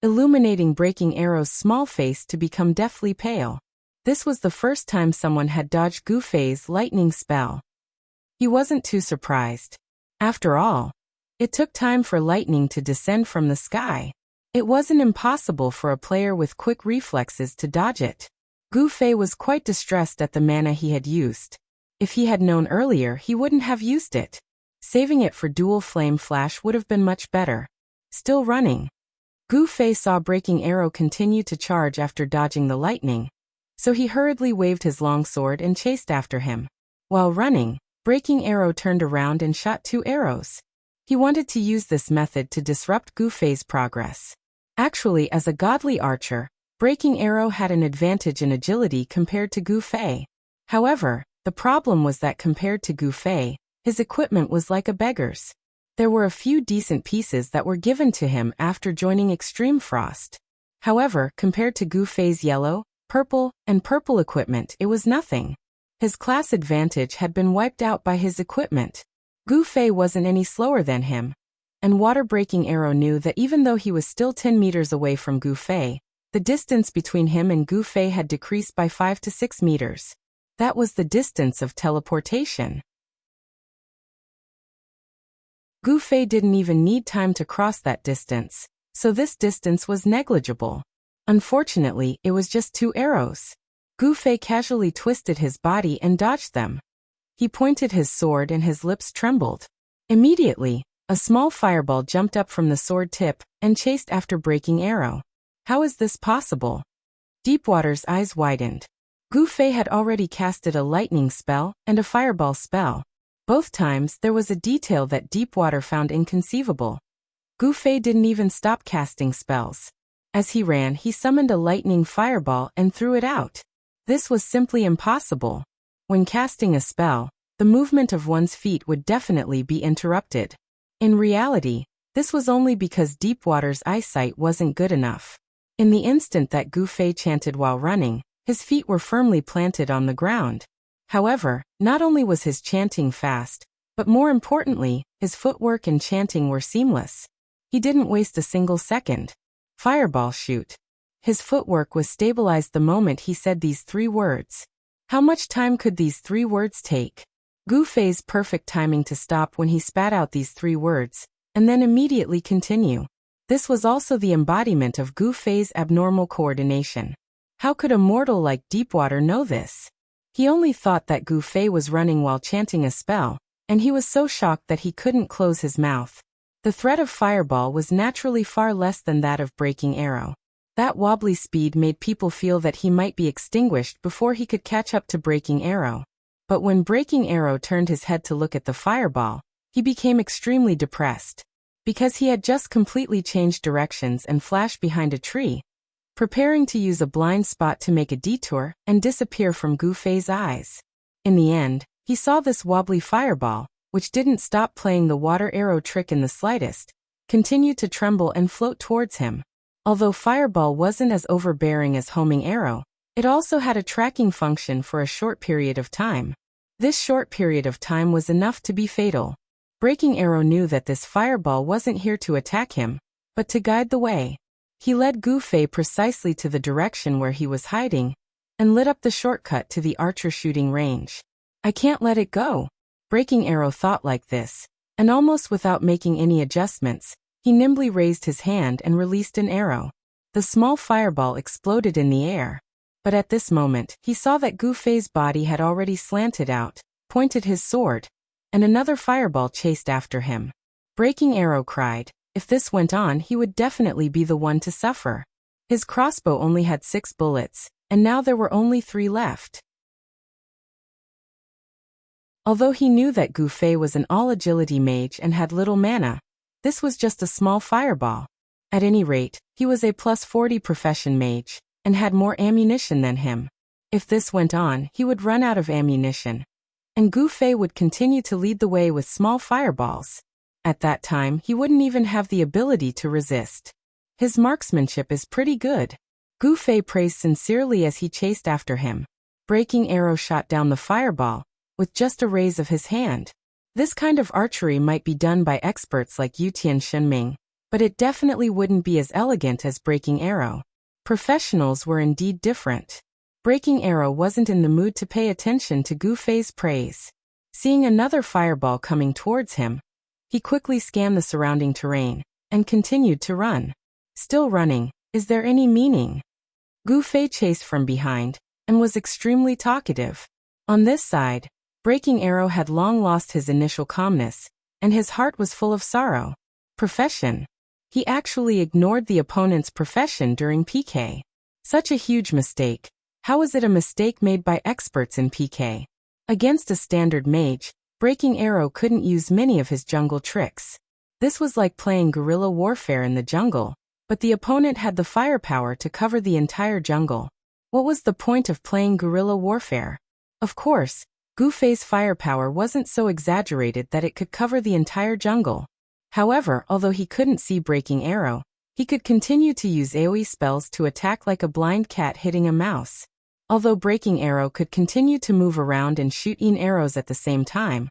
illuminating Breaking Arrow's small face to become deathly pale. This was the first time someone had dodged Gu Fei's lightning spell. He wasn't too surprised. After all, it took time for lightning to descend from the sky. It wasn't impossible for a player with quick reflexes to dodge it. Gu Fei was quite distressed at the mana he had used. If he had known earlier, he wouldn't have used it. Saving it for dual flame flash would have been much better. Still running. Gu Fei saw Breaking Arrow continue to charge after dodging the lightning, so he hurriedly waved his longsword and chased after him. While running, Breaking Arrow turned around and shot 2 arrows. He wanted to use this method to disrupt Gu Fei's progress. Actually, as a godly archer, Breaking Arrow had an advantage in agility compared to Gu Fei. However, the problem was that compared to Gu Fei, his equipment was like a beggar's. There were a few decent pieces that were given to him after joining Extreme Frost. However, compared to Gu Fei's yellow, purple, and purple equipment, it was nothing. His class advantage had been wiped out by his equipment. Gu Fei wasn't any slower than him. And Water-Breaking Arrow knew that even though he was still 10 meters away from Gu Fei, the distance between him and Gu Fei had decreased by 5 to 6 meters. That was the distance of teleportation. Gu Fei didn't even need time to cross that distance, so this distance was negligible. Unfortunately, it was just 2 arrows. Gu Fei casually twisted his body and dodged them. He pointed his sword and his lips trembled. Immediately, a small fireball jumped up from the sword tip and chased after Breaking Arrow. How is this possible? Deepwater's eyes widened. Gu Fei had already casted a lightning spell and a fireball spell. Both times, there was a detail that Deepwater found inconceivable. Gu Fei didn't even stop casting spells. As he ran, he summoned a lightning fireball and threw it out. This was simply impossible. When casting a spell, the movement of one's feet would definitely be interrupted. In reality, this was only because Deepwater's eyesight wasn't good enough. In the instant that Gu Fei chanted while running, his feet were firmly planted on the ground. However, not only was his chanting fast, but more importantly, his footwork and chanting were seamless. He didn't waste a single second. Fireball shoot. His footwork was stabilized the moment he said these 3 words. How much time could these 3 words take? Gu Fei's perfect timing to stop when he spat out these 3 words, and then immediately continue. This was also the embodiment of Gu Fei's abnormal coordination. How could a mortal like Deepwater know this? He only thought that Gu Fei was running while chanting a spell, and he was so shocked that he couldn't close his mouth. The threat of Fireball was naturally far less than that of Breaking Arrow. That wobbly speed made people feel that he might be extinguished before he could catch up to Breaking Arrow. But when Breaking Arrow turned his head to look at the fireball, he became extremely depressed. Because he had just completely changed directions and flashed behind a tree, preparing to use a blind spot to make a detour and disappear from Gu Fei's eyes. In the end, he saw this wobbly fireball, which didn't stop playing the water arrow trick in the slightest, continue to tremble and float towards him. Although Fireball wasn't as overbearing as Homing Arrow, it also had a tracking function for a short period of time. This short period of time was enough to be fatal. Breaking Arrow knew that this fireball wasn't here to attack him, but to guide the way. He led Gu Fei precisely to the direction where he was hiding, and lit up the shortcut to the archer shooting range. I can't let it go. Breaking Arrow thought like this, and almost without making any adjustments, he nimbly raised his hand and released an arrow. The small fireball exploded in the air. But at this moment, he saw that Gu Fei's body had already slanted out, pointed his sword, and another fireball chased after him. Breaking Arrow cried. If this went on, he would definitely be the one to suffer. His crossbow only had 6 bullets, and now there were only 3 left. Although he knew that Gu Fei was an all-agility mage and had little mana, this was just a small fireball. At any rate, he was a +40 profession mage, and had more ammunition than him. If this went on, he would run out of ammunition, and Gu Fei would continue to lead the way with small fireballs. At that time, he wouldn't even have the ability to resist. His marksmanship is pretty good. Gu Fei praised sincerely as he chased after him. Breaking Arrow shot down the fireball, with just a raise of his hand. This kind of archery might be done by experts like Yutian Shenming, but it definitely wouldn't be as elegant as Breaking Arrow. Professionals were indeed different. Breaking Arrow wasn't in the mood to pay attention to Gu Fei's praise. Seeing another fireball coming towards him, he quickly scanned the surrounding terrain, and continued to run. Still running, is there any meaning? Gu Fei chased from behind, and was extremely talkative. On this side, Breaking Arrow had long lost his initial calmness, and his heart was full of sorrow. Profession. He actually ignored the opponent's profession during PK. Such a huge mistake. How is it a mistake made by experts in PK? Against a standard mage, Breaking Arrow couldn't use many of his jungle tricks. This was like playing guerrilla warfare in the jungle, but the opponent had the firepower to cover the entire jungle. What was the point of playing guerrilla warfare? Of course, Gu Fei's firepower wasn't so exaggerated that it could cover the entire jungle. However, although he couldn't see Breaking Arrow, he could continue to use AoE spells to attack like a blind cat hitting a mouse. Although Breaking Arrow could continue to move around and shoot arrows at the same time,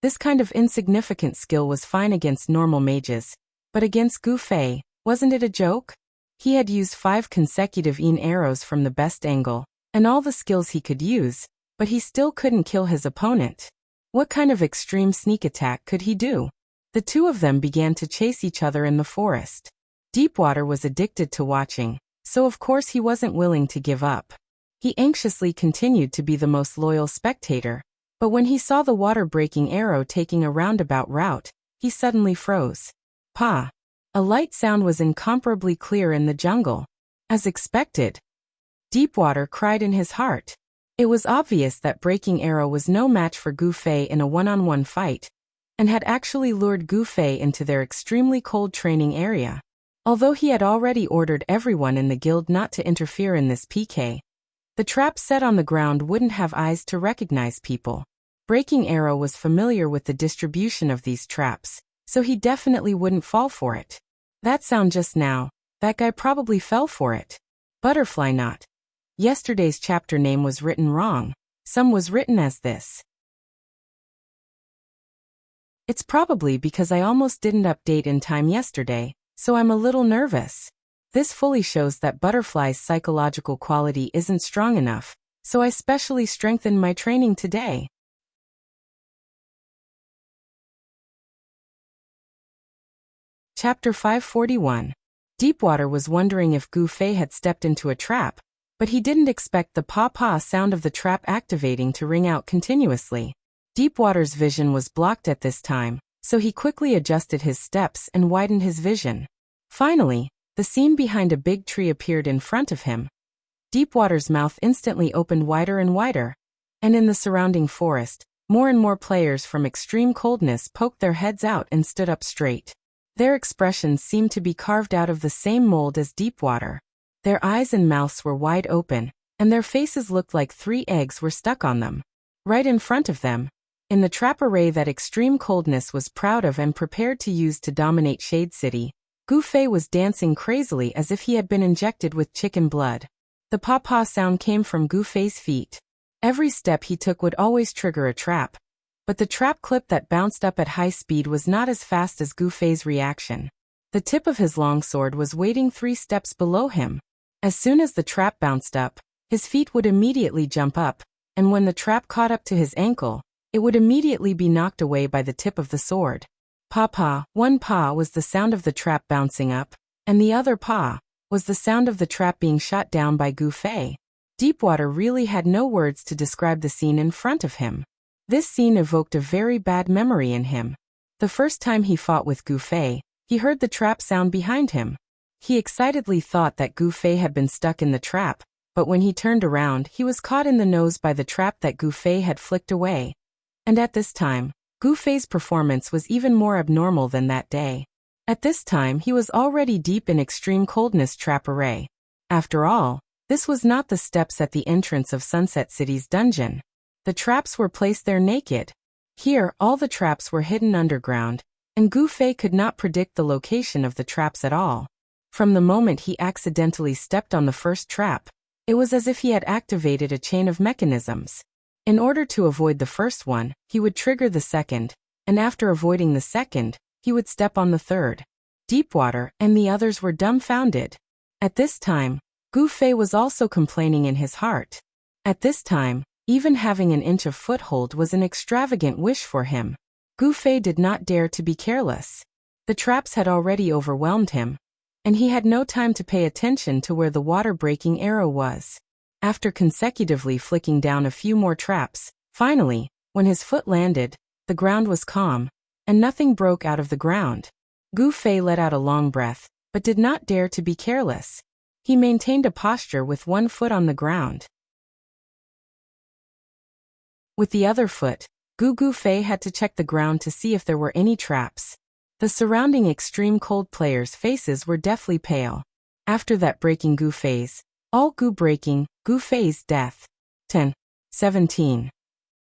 this kind of insignificant skill was fine against normal mages, but against Gu Fei, wasn't it a joke? He had used 5 consecutive arrows from the best angle, and all the skills he could use, but he still couldn't kill his opponent. What kind of extreme sneak attack could he do? The two of them began to chase each other in the forest. Deepwater was addicted to watching, so of course he wasn't willing to give up. He anxiously continued to be the most loyal spectator, but when he saw the water-breaking arrow taking a roundabout route, he suddenly froze. Pa! A light sound was incomparably clear in the jungle. As expected, Deepwater cried in his heart. It was obvious that Breaking Arrow was no match for Gu Fei in a one-on-one fight, and had actually lured Gu Fei into their extremely cold training area. Although he had already ordered everyone in the guild not to interfere in this PK, the traps set on the ground wouldn't have eyes to recognize people. Breaking Arrow was familiar with the distribution of these traps, so he definitely wouldn't fall for it. That sound just now, that guy probably fell for it. Butterfly knot. Yesterday's chapter name was written wrong. Some was written as this. It's probably because I almost didn't update in time yesterday, so I'm a little nervous. This fully shows that Butterfly's psychological quality isn't strong enough, so I specially strengthened my training today. Chapter 541. Deepwater was wondering if Gu Fei had stepped into a trap, but he didn't expect the pa-pa sound of the trap activating to ring out continuously. Deepwater's vision was blocked at this time, so he quickly adjusted his steps and widened his vision. Finally, the scene behind a big tree appeared in front of him. Deepwater's mouth instantly opened wider and wider, and in the surrounding forest, more and more players from extreme coldness poked their heads out and stood up straight. Their expressions seemed to be carved out of the same mold as Deepwater. Their eyes and mouths were wide open, and their faces looked like 3 eggs were stuck on them. Right in front of them, in the trap array that extreme coldness was proud of and prepared to use to dominate Shade City, Gu Fei was dancing crazily as if he had been injected with chicken blood. The pa-pa sound came from Gu Fei's feet. Every step he took would always trigger a trap, but the trap clip that bounced up at high speed was not as fast as Gu Fei's reaction. The tip of his longsword was waiting 3 steps below him. As soon as the trap bounced up, his feet would immediately jump up, and when the trap caught up to his ankle, it would immediately be knocked away by the tip of the sword. Pa-pa, one pa was the sound of the trap bouncing up, and the other pa was the sound of the trap being shot down by Gu Fei. Deepwater really had no words to describe the scene in front of him. This scene evoked a very bad memory in him. The first time he fought with Gu Fei, he heard the trap sound behind him. He excitedly thought that Gu Fei had been stuck in the trap, but when he turned around, he was caught in the nose by the trap that Gu Fei had flicked away. And at this time, Gu Fei's performance was even more abnormal than that day. At this time, he was already deep in extreme coldness trap array. After all, this was not the steps at the entrance of Sunset City's dungeon. The traps were placed there naked. Here, all the traps were hidden underground, and Gu Fei could not predict the location of the traps at all. From the moment he accidentally stepped on the first trap, it was as if he had activated a chain of mechanisms. In order to avoid the first one, he would trigger the second, and after avoiding the second, he would step on the third. Deepwater and the others were dumbfounded. At this time, Gu Fei was also complaining in his heart. At this time, even having an inch of foothold was an extravagant wish for him. Gu Fei did not dare to be careless. The traps had already overwhelmed him, and he had no time to pay attention to where the water-breaking arrow was. After consecutively flicking down a few more traps, finally, When his foot landed, the ground was calm, and nothing broke out of the ground. Gu Fei let out a long breath, but did not dare to be careless. He maintained a posture with one foot on the ground. With the other foot, Gu Fei had to check the ground to see if there were any traps. The surrounding extreme cold players' faces were deathly pale. After that breaking Gu Fei's, all Gu breaking, Gu Fei's death. 10. 17.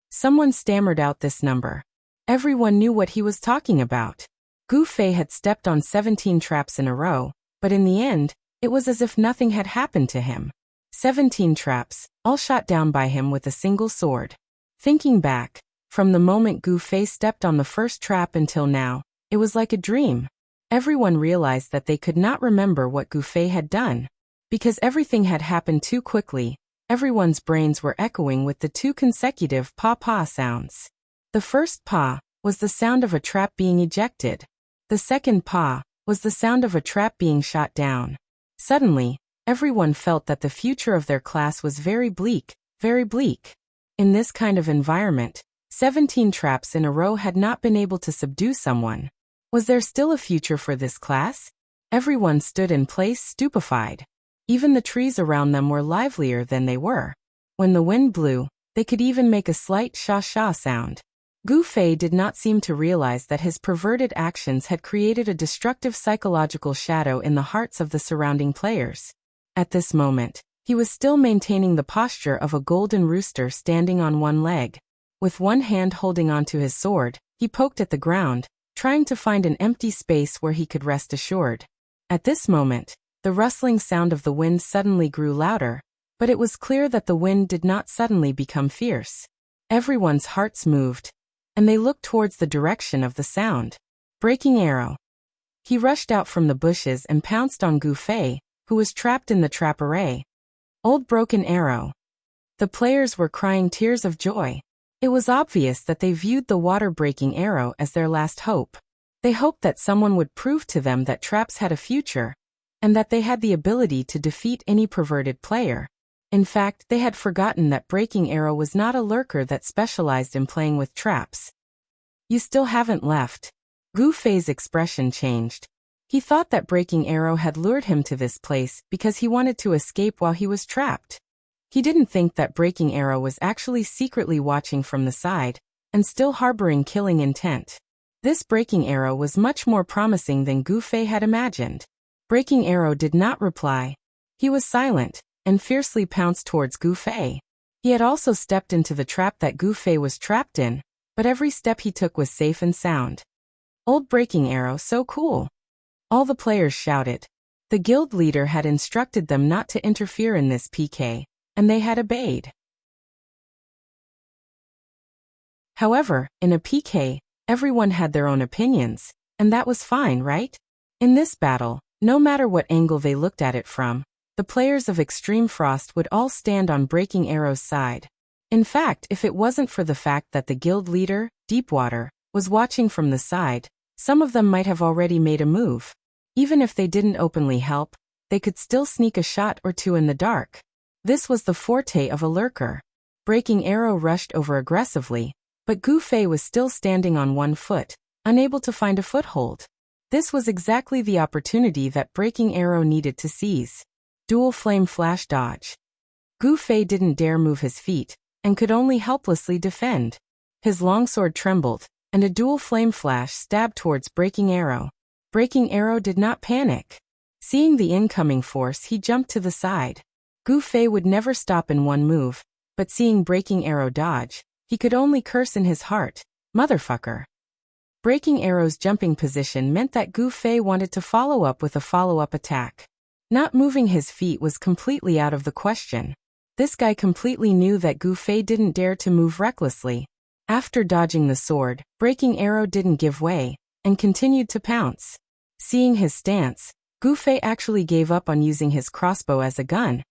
Someone stammered out this number. Everyone knew what he was talking about. Gu Fei had stepped on 17 traps in a row, but in the end, it was as if nothing had happened to him. 17 traps, all shot down by him with a single sword. Thinking back, from the moment Gu Fei stepped on the first trap until now, it was like a dream. Everyone realized that they could not remember what Gu Fei had done. Because everything had happened too quickly, everyone's brains were echoing with the two consecutive pa-pa sounds. The first pa was the sound of a trap being ejected. The second pa was the sound of a trap being shot down. Suddenly, everyone felt that the future of their class was very bleak, very bleak. In this kind of environment, 17 traps in a row had not been able to subdue someone. Was there still a future for this class? Everyone stood in place stupefied. Even the trees around them were livelier than they were. When the wind blew, they could even make a slight sha-sha sound. Gu Fei did not seem to realize that his perverted actions had created a destructive psychological shadow in the hearts of the surrounding players. At this moment, he was still maintaining the posture of a golden rooster standing on one leg. With one hand holding onto his sword, he poked at the ground, trying to find an empty space where he could rest assured. At this moment, the rustling sound of the wind suddenly grew louder, but it was clear that the wind did not suddenly become fierce. Everyone's hearts moved, and they looked towards the direction of the sound. Breaking arrow. He rushed out from the bushes and pounced on Gu Fei, who was trapped in the trap array. Old broken arrow. The players were crying tears of joy. It was obvious that they viewed the water-breaking arrow as their last hope. They hoped that someone would prove to them that traps had a future, and that they had the ability to defeat any perverted player. In fact, they had forgotten that Breaking Arrow was not a lurker that specialized in playing with traps. You still haven't left. Gu Fei's expression changed. He thought that Breaking Arrow had lured him to this place because he wanted to escape while he was trapped. He didn't think that Breaking Arrow was actually secretly watching from the side, and still harboring killing intent. This Breaking Arrow was much more promising than Gu Fei had imagined. Breaking Arrow did not reply. He was silent, and fiercely pounced towards Gu Fei. He had also stepped into the trap that Gu Fei was trapped in, but every step he took was safe and sound. Old Breaking Arrow, so cool. All the players shouted. The guild leader had instructed them not to interfere in this PK, and they had obeyed. However, in a PK, everyone had their own opinions, and that was fine, right? In this battle, no matter what angle they looked at it from, the players of Extreme Frost would all stand on Breaking Arrow's side. In fact, if it wasn't for the fact that the guild leader, Deepwater, was watching from the side, some of them might have already made a move. Even if they didn't openly help, they could still sneak a shot or two in the dark. This was the forte of a lurker. Breaking Arrow rushed over aggressively, but Gu Fei was still standing on one foot, unable to find a foothold. This was exactly the opportunity that Breaking Arrow needed to seize. Dual Flame Flash Dodge. Gu Fei didn't dare move his feet, and could only helplessly defend. His longsword trembled, and a dual flame flash stabbed towards Breaking Arrow. Breaking Arrow did not panic. Seeing the incoming force, he jumped to the side. Gu Fei would never stop in one move, but seeing Breaking Arrow dodge, he could only curse in his heart, "Motherfucker." Breaking Arrow's jumping position meant that Gu Fei wanted to follow up with a follow-up attack. Not moving his feet was completely out of the question. This guy completely knew that Gu Fei didn't dare to move recklessly. After dodging the sword, Breaking Arrow didn't give way, and continued to pounce. Seeing his stance, Gu Fei actually gave up on using his crossbow as a gun,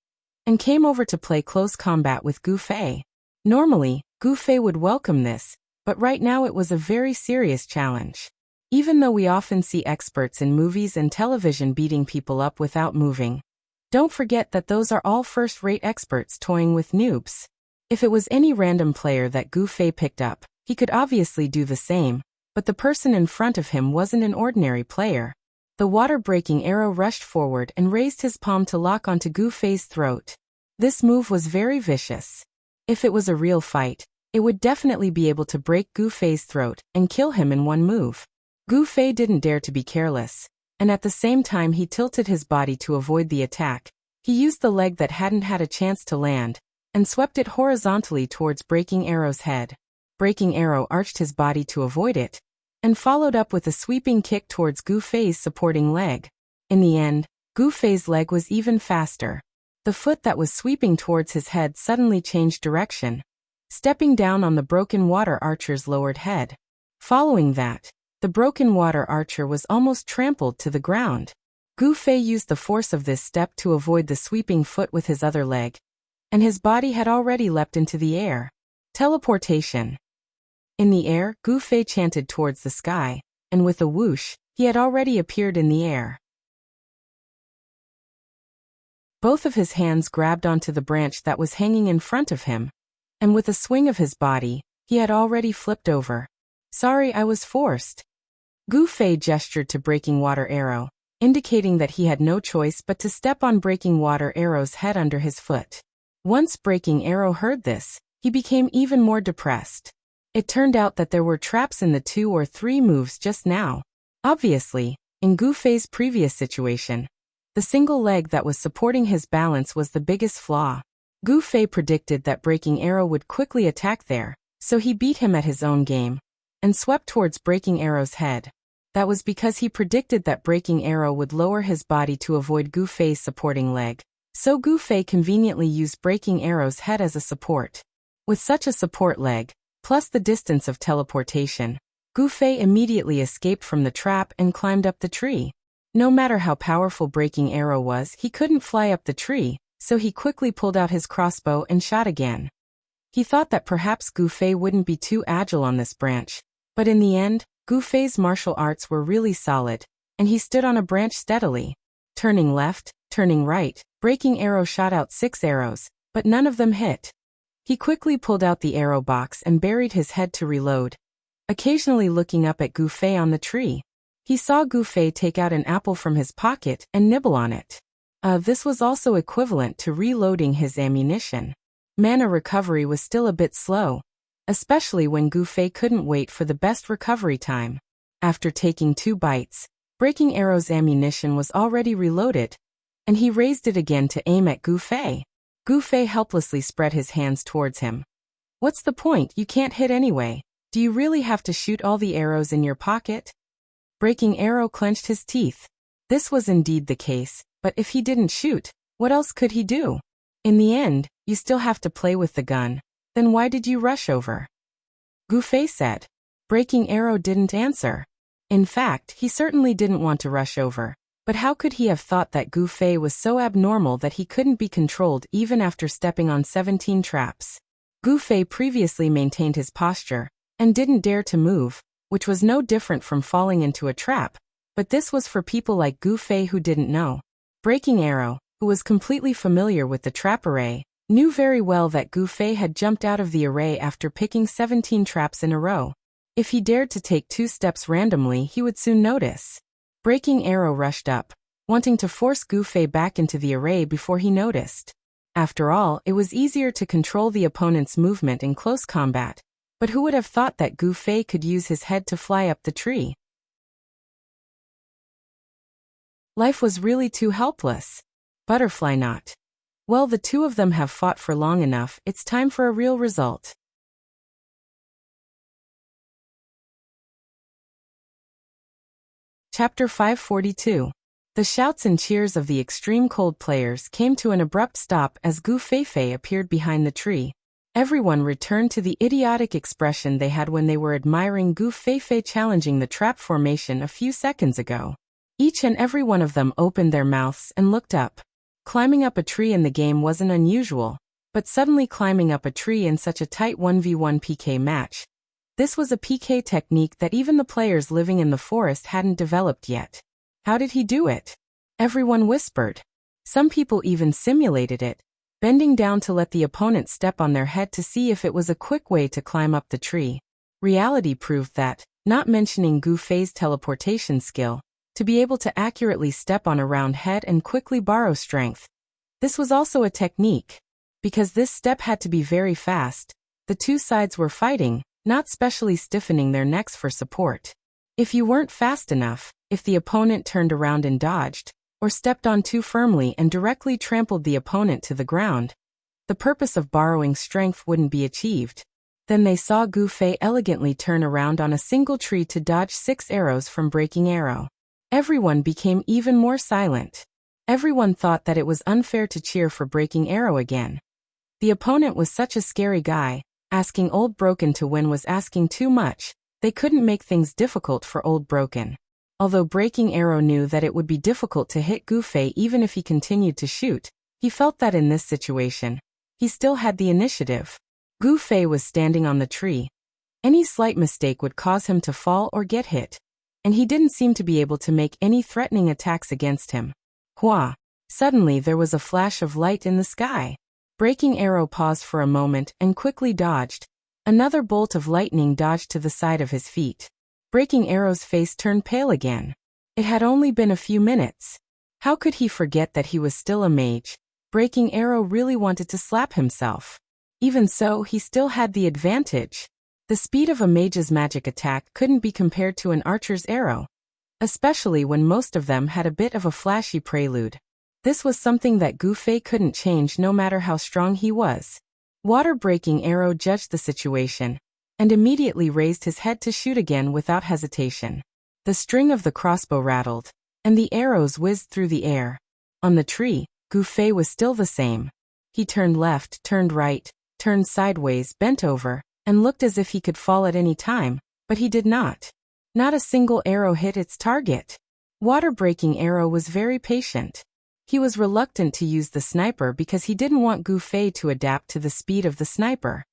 and came over to play close combat with Gu Fei. Normally, Gu Fei would welcome this, but right now it was a very serious challenge. Even though we often see experts in movies and television beating people up without moving, don't forget that those are all first-rate experts toying with noobs. If it was any random player that Gu Fei picked up, he could obviously do the same, but the person in front of him wasn't an ordinary player. The water-breaking arrow rushed forward and raised his palm to lock onto Gu Fei's throat. This move was very vicious. If it was a real fight, it would definitely be able to break Gu Fei's throat and kill him in one move. Gu Fei didn't dare to be careless, and at the same time he tilted his body to avoid the attack. He used the leg that hadn't had a chance to land, and swept it horizontally towards Breaking Arrow's head. Breaking Arrow arched his body to avoid it, and followed up with a sweeping kick towards Gu Fei's supporting leg. In the end, Gu Fei's leg was even faster. The foot that was sweeping towards his head suddenly changed direction, stepping down on the broken water archer's lowered head. Following that, the broken water archer was almost trampled to the ground. Gu Fei used the force of this step to avoid the sweeping foot with his other leg, and his body had already leapt into the air. Teleportation. In the air, Gu Fei chanted towards the sky, and with a whoosh, he had already appeared in the air. Both of his hands grabbed onto the branch that was hanging in front of him, and with a swing of his body, he had already flipped over. Sorry, I was forced. Gu Fei gestured to Breaking Water Arrow, indicating that he had no choice but to step on Breaking Water Arrow's head under his foot. Once Breaking Arrow heard this, he became even more depressed. It turned out that there were traps in the 2 or 3 moves just now. Obviously, in Gu Fei's previous situation, the single leg that was supporting his balance was the biggest flaw. Gu Fei predicted that Breaking Arrow would quickly attack there, so he beat him at his own game, and swept towards Breaking Arrow's head. That was because he predicted that Breaking Arrow would lower his body to avoid Gu Fei's supporting leg, so Gu Fei conveniently used Breaking Arrow's head as a support. With such a support leg, plus the distance of teleportation, Gu Fei immediately escaped from the trap and climbed up the tree. No matter how powerful Breaking Arrow was, he couldn't fly up the tree, so he quickly pulled out his crossbow and shot again. He thought that perhaps Gu Fei wouldn't be too agile on this branch, but in the end, Gu Fei's martial arts were really solid, and he stood on a branch steadily. Turning left, turning right, Breaking Arrow shot out 6 arrows, but none of them hit. He quickly pulled out the arrow box and buried his head to reload, occasionally looking up at Gu Fei on the tree. He saw Gu Fei take out an apple from his pocket and nibble on it. This was also equivalent to reloading his ammunition. Mana recovery was still a bit slow, especially when Gu Fei couldn't wait for the best recovery time. After taking 2 bites, Breaking Arrow's ammunition was already reloaded, and he raised it again to aim at Gu Fei. Gu Fei helplessly spread his hands towards him. What's the point? You can't hit anyway. Do you really have to shoot all the arrows in your pocket? Breaking Arrow clenched his teeth. This was indeed the case, but if he didn't shoot, what else could he do? In the end, you still have to play with the gun. Then why did you rush over? Gu Fei said. Breaking Arrow didn't answer. In fact, he certainly didn't want to rush over. But how could he have thought that Gu Fei was so abnormal that he couldn't be controlled even after stepping on 17 traps? Gu Fei previously maintained his posture, and didn't dare to move, which was no different from falling into a trap, but this was for people like Gu Fei who didn't know. Breaking Arrow, who was completely familiar with the trap array, knew very well that Gu Fei had jumped out of the array after picking 17 traps in a row. If he dared to take 2 steps randomly, he would soon notice. Breaking Arrow rushed up, wanting to force Gu Fei back into the array before he noticed. After all, it was easier to control the opponent's movement in close combat. But who would have thought that Gu Fei could use his head to fly up the tree? Life was really too helpless. Butterfly knot. Well, the 2 of them have fought for long enough, it's time for a real result. Chapter 542. The shouts and cheers of the extreme cold players came to an abrupt stop as Gu Fei appeared behind the tree. Everyone returned to the idiotic expression they had when they were admiring Gu Fei challenging the trap formation a few seconds ago. Each and every one of them opened their mouths and looked up. Climbing up a tree in the game wasn't unusual, but suddenly climbing up a tree in such a tight 1v1 PK match. This was a PK technique that even the players living in the forest hadn't developed yet. How did he do it? Everyone whispered. Some people even simulated it, bending down to let the opponent step on their head to see if it was a quick way to climb up the tree. Reality proved that, not mentioning Gu Fei's teleportation skill, to be able to accurately step on a round head and quickly borrow strength. This was also a technique. Because this step had to be very fast, the two sides were fighting, not specially stiffening their necks for support. If you weren't fast enough, if the opponent turned around and dodged, or stepped on too firmly and directly trampled the opponent to the ground, the purpose of borrowing strength wouldn't be achieved. Then they saw Gu Fei elegantly turn around on a single tree to dodge 6 arrows from Breaking Arrow. Everyone became even more silent. Everyone thought that it was unfair to cheer for Breaking Arrow again. The opponent was such a scary guy, asking Old Broken to win was asking too much. They couldn't make things difficult for Old Broken. Although Breaking Arrow knew that it would be difficult to hit Gu Fei even if he continued to shoot, he felt that in this situation, he still had the initiative. Gu Fei was standing on the tree. Any slight mistake would cause him to fall or get hit, and he didn't seem to be able to make any threatening attacks against him. Hua! Suddenly there was a flash of light in the sky. Breaking Arrow paused for a moment and quickly dodged. Another bolt of lightning dodged to the side of his feet. Breaking Arrow's face turned pale again. It had only been a few minutes. How could he forget that he was still a mage? Breaking Arrow really wanted to slap himself. Even so, he still had the advantage. The speed of a mage's magic attack couldn't be compared to an archer's arrow, especially when most of them had a bit of a flashy prelude. This was something that Gu Fei couldn't change no matter how strong he was. Water-Breaking Arrow judged the situation, and immediately raised his head to shoot again without hesitation. The string of the crossbow rattled, and the arrows whizzed through the air. On the tree, Gu Fei was still the same. He turned left, turned right, turned sideways, bent over, and looked as if he could fall at any time, but he did not. Not a single arrow hit its target. Water-Breaking Arrow was very patient. He was reluctant to use the sniper because he didn't want Gu Fei to adapt to the speed of the sniper.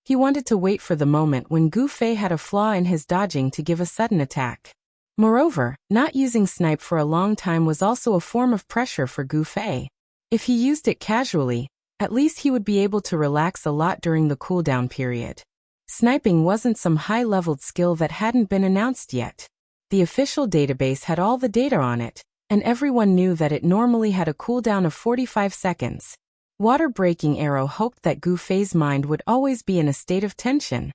He wanted to wait for the moment when Gu Fei had a flaw in his dodging to give a sudden attack. Moreover, not using snipe for a long time was also a form of pressure for Gu Fei. If he used it casually, at least he would be able to relax a lot during the cooldown period. Sniping wasn't some high-leveled skill that hadn't been announced yet. The official database had all the data on it, and everyone knew that it normally had a cooldown of 45 seconds. Water-Breaking Arrow hoped that Gu Fei's mind would always be in a state of tension,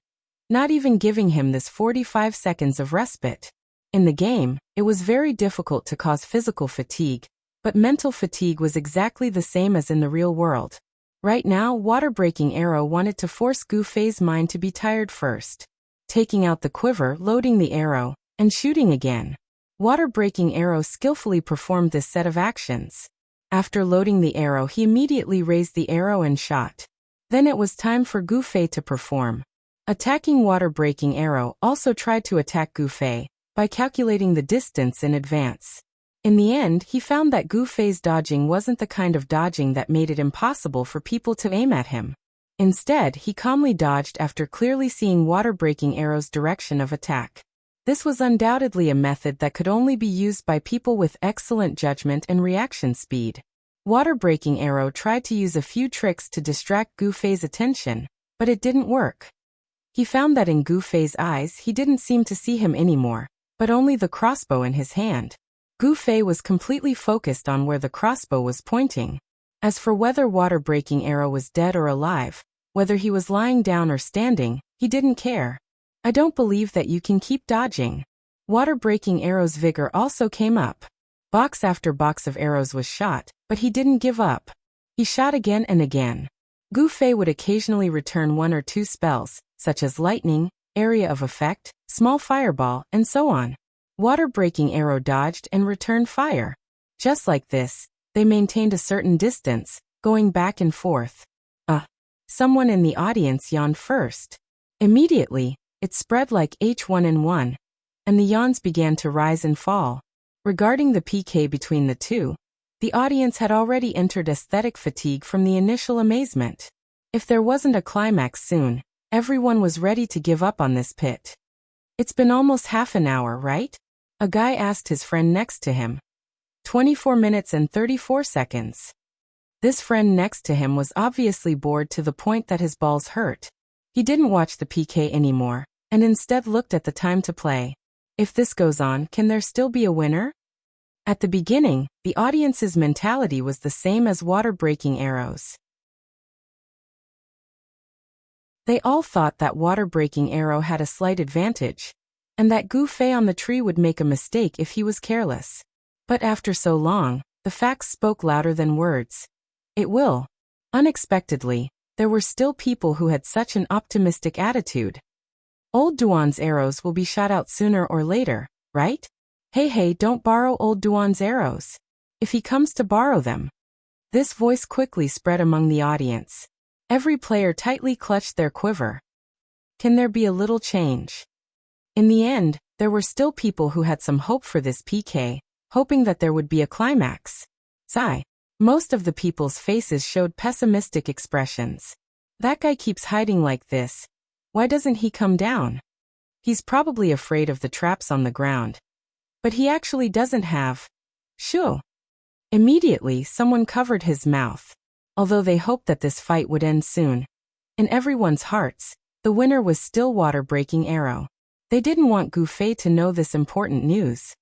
not even giving him this 45 seconds of respite. In the game, it was very difficult to cause physical fatigue, but mental fatigue was exactly the same as in the real world. Right now, Water-Breaking Arrow wanted to force Gu Fei's mind to be tired first. Taking out the quiver, loading the arrow, and shooting again. Water-Breaking Arrow skillfully performed this set of actions. After loading the arrow, he immediately raised the arrow and shot. Then it was time for Gu Fei to perform. Attacking Water-Breaking Arrow also tried to attack Gu Fei by calculating the distance in advance. In the end, he found that Gu Fei's dodging wasn't the kind of dodging that made it impossible for people to aim at him. Instead, he calmly dodged after clearly seeing Water-Breaking Arrow's direction of attack. This was undoubtedly a method that could only be used by people with excellent judgment and reaction speed. Water-Breaking Arrow tried to use a few tricks to distract Gu Fei's attention, but it didn't work. He found that in Gu Fei's eyes he didn't seem to see him anymore, but only the crossbow in his hand. Gu Fei was completely focused on where the crossbow was pointing. As for whether Water-Breaking Arrow was dead or alive, whether he was lying down or standing, he didn't care. I don't believe that you can keep dodging. Water-Breaking Arrow's vigor also came up. Box after box of arrows was shot, but he didn't give up. He shot again and again. Gu Fei would occasionally return 1 or 2 spells, such as lightning, area of effect, small fireball, and so on. Water-Breaking Arrow dodged and returned fire. Just like this, they maintained a certain distance, going back and forth. Someone in the audience yawned first. Immediately, it spread like H1N1, and the yawns began to rise and fall. Regarding the PK between the two, the audience had already entered aesthetic fatigue from the initial amazement. If there wasn't a climax soon, everyone was ready to give up on this pit. It's been almost half an hour, right? A guy asked his friend next to him. 24 minutes and 34 seconds. This friend next to him was obviously bored to the point that his balls hurt. He didn't watch the PK anymore, and instead looked at the time to play. If this goes on, can there still be a winner? At the beginning, the audience's mentality was the same as water-breaking arrows. They all thought that water-breaking arrow had a slight advantage, and that Gu Fei on the tree would make a mistake if he was careless. But after so long, the facts spoke louder than words. It will. Unexpectedly, there were still people who had such an optimistic attitude. Old Duan's arrows will be shot out sooner or later, right? Hey, don't borrow old Duan's arrows. If he comes to borrow them. This voice quickly spread among the audience. Every player tightly clutched their quiver. Can there be a little change? In the end, there were still people who had some hope for this PK, hoping that there would be a climax. Sigh. Most of the people's faces showed pessimistic expressions. That guy keeps hiding like this. Why doesn't he come down? He's probably afraid of the traps on the ground. But he actually doesn't have. Shoo. Immediately, someone covered his mouth. Although they hoped that this fight would end soon. In everyone's hearts, the winner was still water-breaking arrow. They didn't want Gu Fei to know this important news.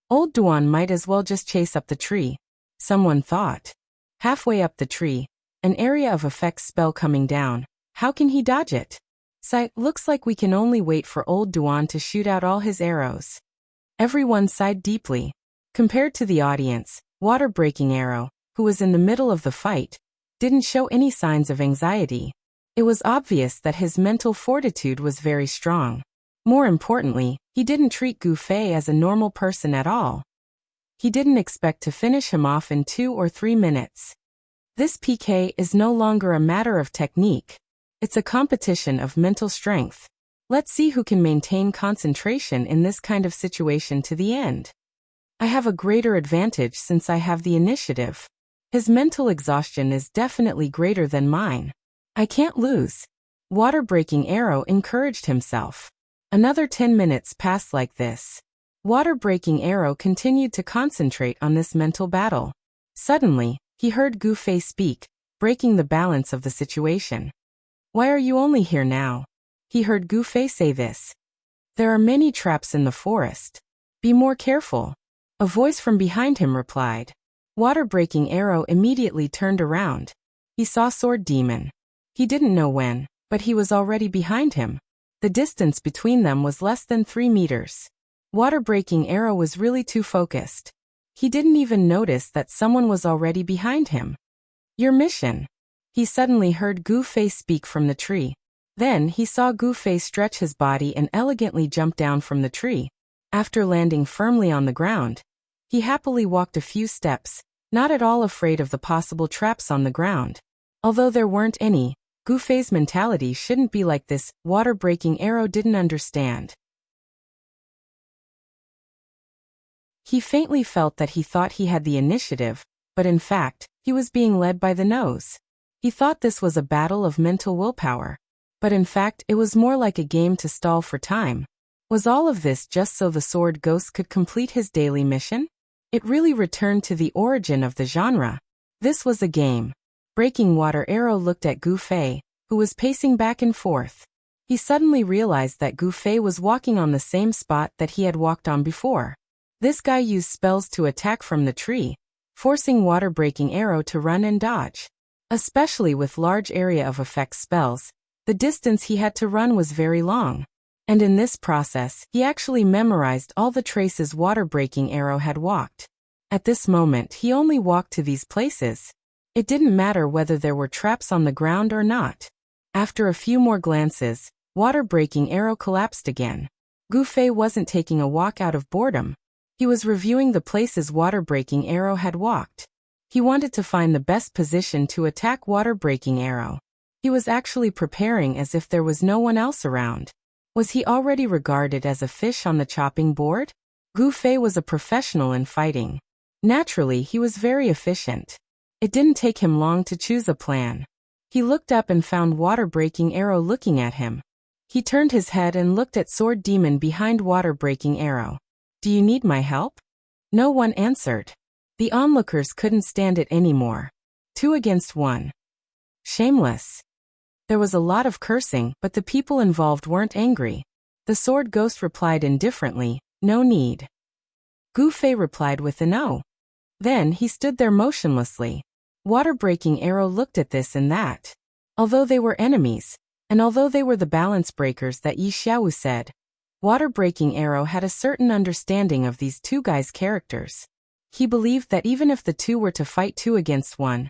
Old Duan might as well just chase up the tree. Someone thought. Halfway up the tree, an area of effects spell coming down. How can he dodge it? Sigh, looks like we can only wait for old Duan to shoot out all his arrows. Everyone sighed deeply. Compared to the audience, water-breaking arrow, who was in the middle of the fight, didn't show any signs of anxiety. It was obvious that his mental fortitude was very strong. More importantly, he didn't treat Gu Fei as a normal person at all. He didn't expect to finish him off in 2 or 3 minutes. This PK is no longer a matter of technique. It's a competition of mental strength. Let's see who can maintain concentration in this kind of situation to the end. I have a greater advantage since I have the initiative. His mental exhaustion is definitely greater than mine. I can't lose. Water-breaking arrow encouraged himself. Another 10 minutes passed like this. Water-breaking arrow continued to concentrate on this mental battle. Suddenly, he heard Gu Fei speak, breaking the balance of the situation. Why are you only here now? He heard Gu Fei say this. There are many traps in the forest. Be more careful. A voice from behind him replied. Water-breaking arrow immediately turned around. He saw Sword Demon. He didn't know when, but he was already behind him. The distance between them was less than 3 meters. Water-breaking arrow was really too focused. He didn't even notice that someone was already behind him. Your mission. He suddenly heard Gu Fei speak from the tree. Then he saw Gu Fei stretch his body and elegantly jump down from the tree. After landing firmly on the ground, he happily walked a few steps, not at all afraid of the possible traps on the ground. Although there weren't any, Gu Fei's mentality shouldn't be like this. Water-breaking arrow didn't understand. He faintly felt that he thought he had the initiative, but in fact, he was being led by the nose. He thought this was a battle of mental willpower, but in fact it was more like a game to stall for time. Was all of this just so the sword ghost could complete his daily mission? It really returned to the origin of the genre. This was a game. Breaking water arrow looked at Gu Fei, who was pacing back and forth. He suddenly realized that Gu Fei was walking on the same spot that he had walked on before. This guy used spells to attack from the tree, forcing water-breaking arrow to run and dodge. Especially with large area of effect spells, the distance he had to run was very long. And in this process, he actually memorized all the traces water-breaking arrow had walked. At this moment, he only walked to these places. It didn't matter whether there were traps on the ground or not. After a few more glances, water-breaking arrow collapsed again. Gu Fei wasn't taking a walk out of boredom. He was reviewing the places water-breaking arrow had walked. He wanted to find the best position to attack water-breaking arrow. He was actually preparing as if there was no one else around. Was he already regarded as a fish on the chopping board? Gu Fei was a professional in fighting. Naturally, he was very efficient. It didn't take him long to choose a plan. He looked up and found water-breaking arrow looking at him. He turned his head and looked at Sword Demon behind water-breaking arrow. Do you need my help? No one answered. The onlookers couldn't stand it anymore. 2 against 1. Shameless. There was a lot of cursing, but the people involved weren't angry. The sword ghost replied indifferently, "No need." Gu Fei replied with a no. Then he stood there motionlessly. Water-breaking arrow looked at this and that. Although they were enemies, and although they were the balance breakers that Yi Xiaowu said, Water-breaking arrow had a certain understanding of these two guys' characters. He believed that even if the two were to fight 2 against 1,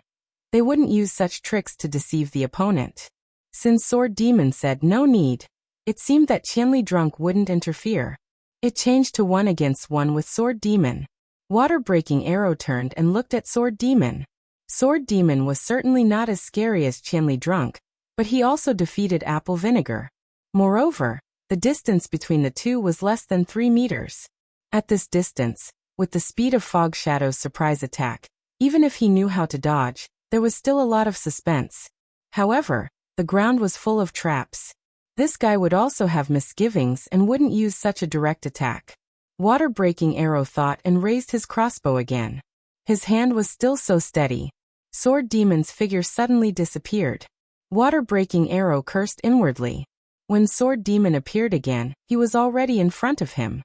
they wouldn't use such tricks to deceive the opponent. Since Sword Demon said no need, it seemed that Qianli Drunk wouldn't interfere. It changed to 1 against 1 with Sword Demon. Water-breaking arrow turned and looked at Sword Demon. Sword Demon was certainly not as scary as Qianli Drunk, but he also defeated Apple Vinegar. Moreover, the distance between the two was less than 3 meters. At this distance, with the speed of Fog Shadow's surprise attack, even if he knew how to dodge, there was still a lot of suspense. However, the ground was full of traps. This guy would also have misgivings and wouldn't use such a direct attack. Water-breaking arrow thought and raised his crossbow again. His hand was still so steady. Sword Demon's figure suddenly disappeared. Water-breaking arrow cursed inwardly. When Sword Demon appeared again, he was already in front of him.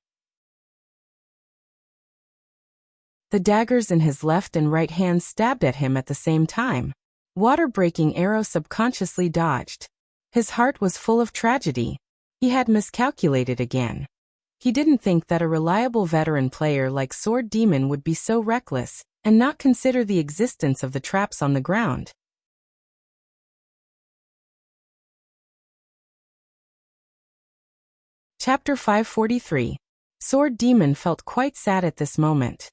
The daggers in his left and right hands stabbed at him at the same time. Water-breaking arrow subconsciously dodged. His heart was full of tragedy. He had miscalculated again. He didn't think that a reliable veteran player like Sword Demon would be so reckless and not consider the existence of the traps on the ground. Chapter 543. Sword Demon felt quite sad at this moment.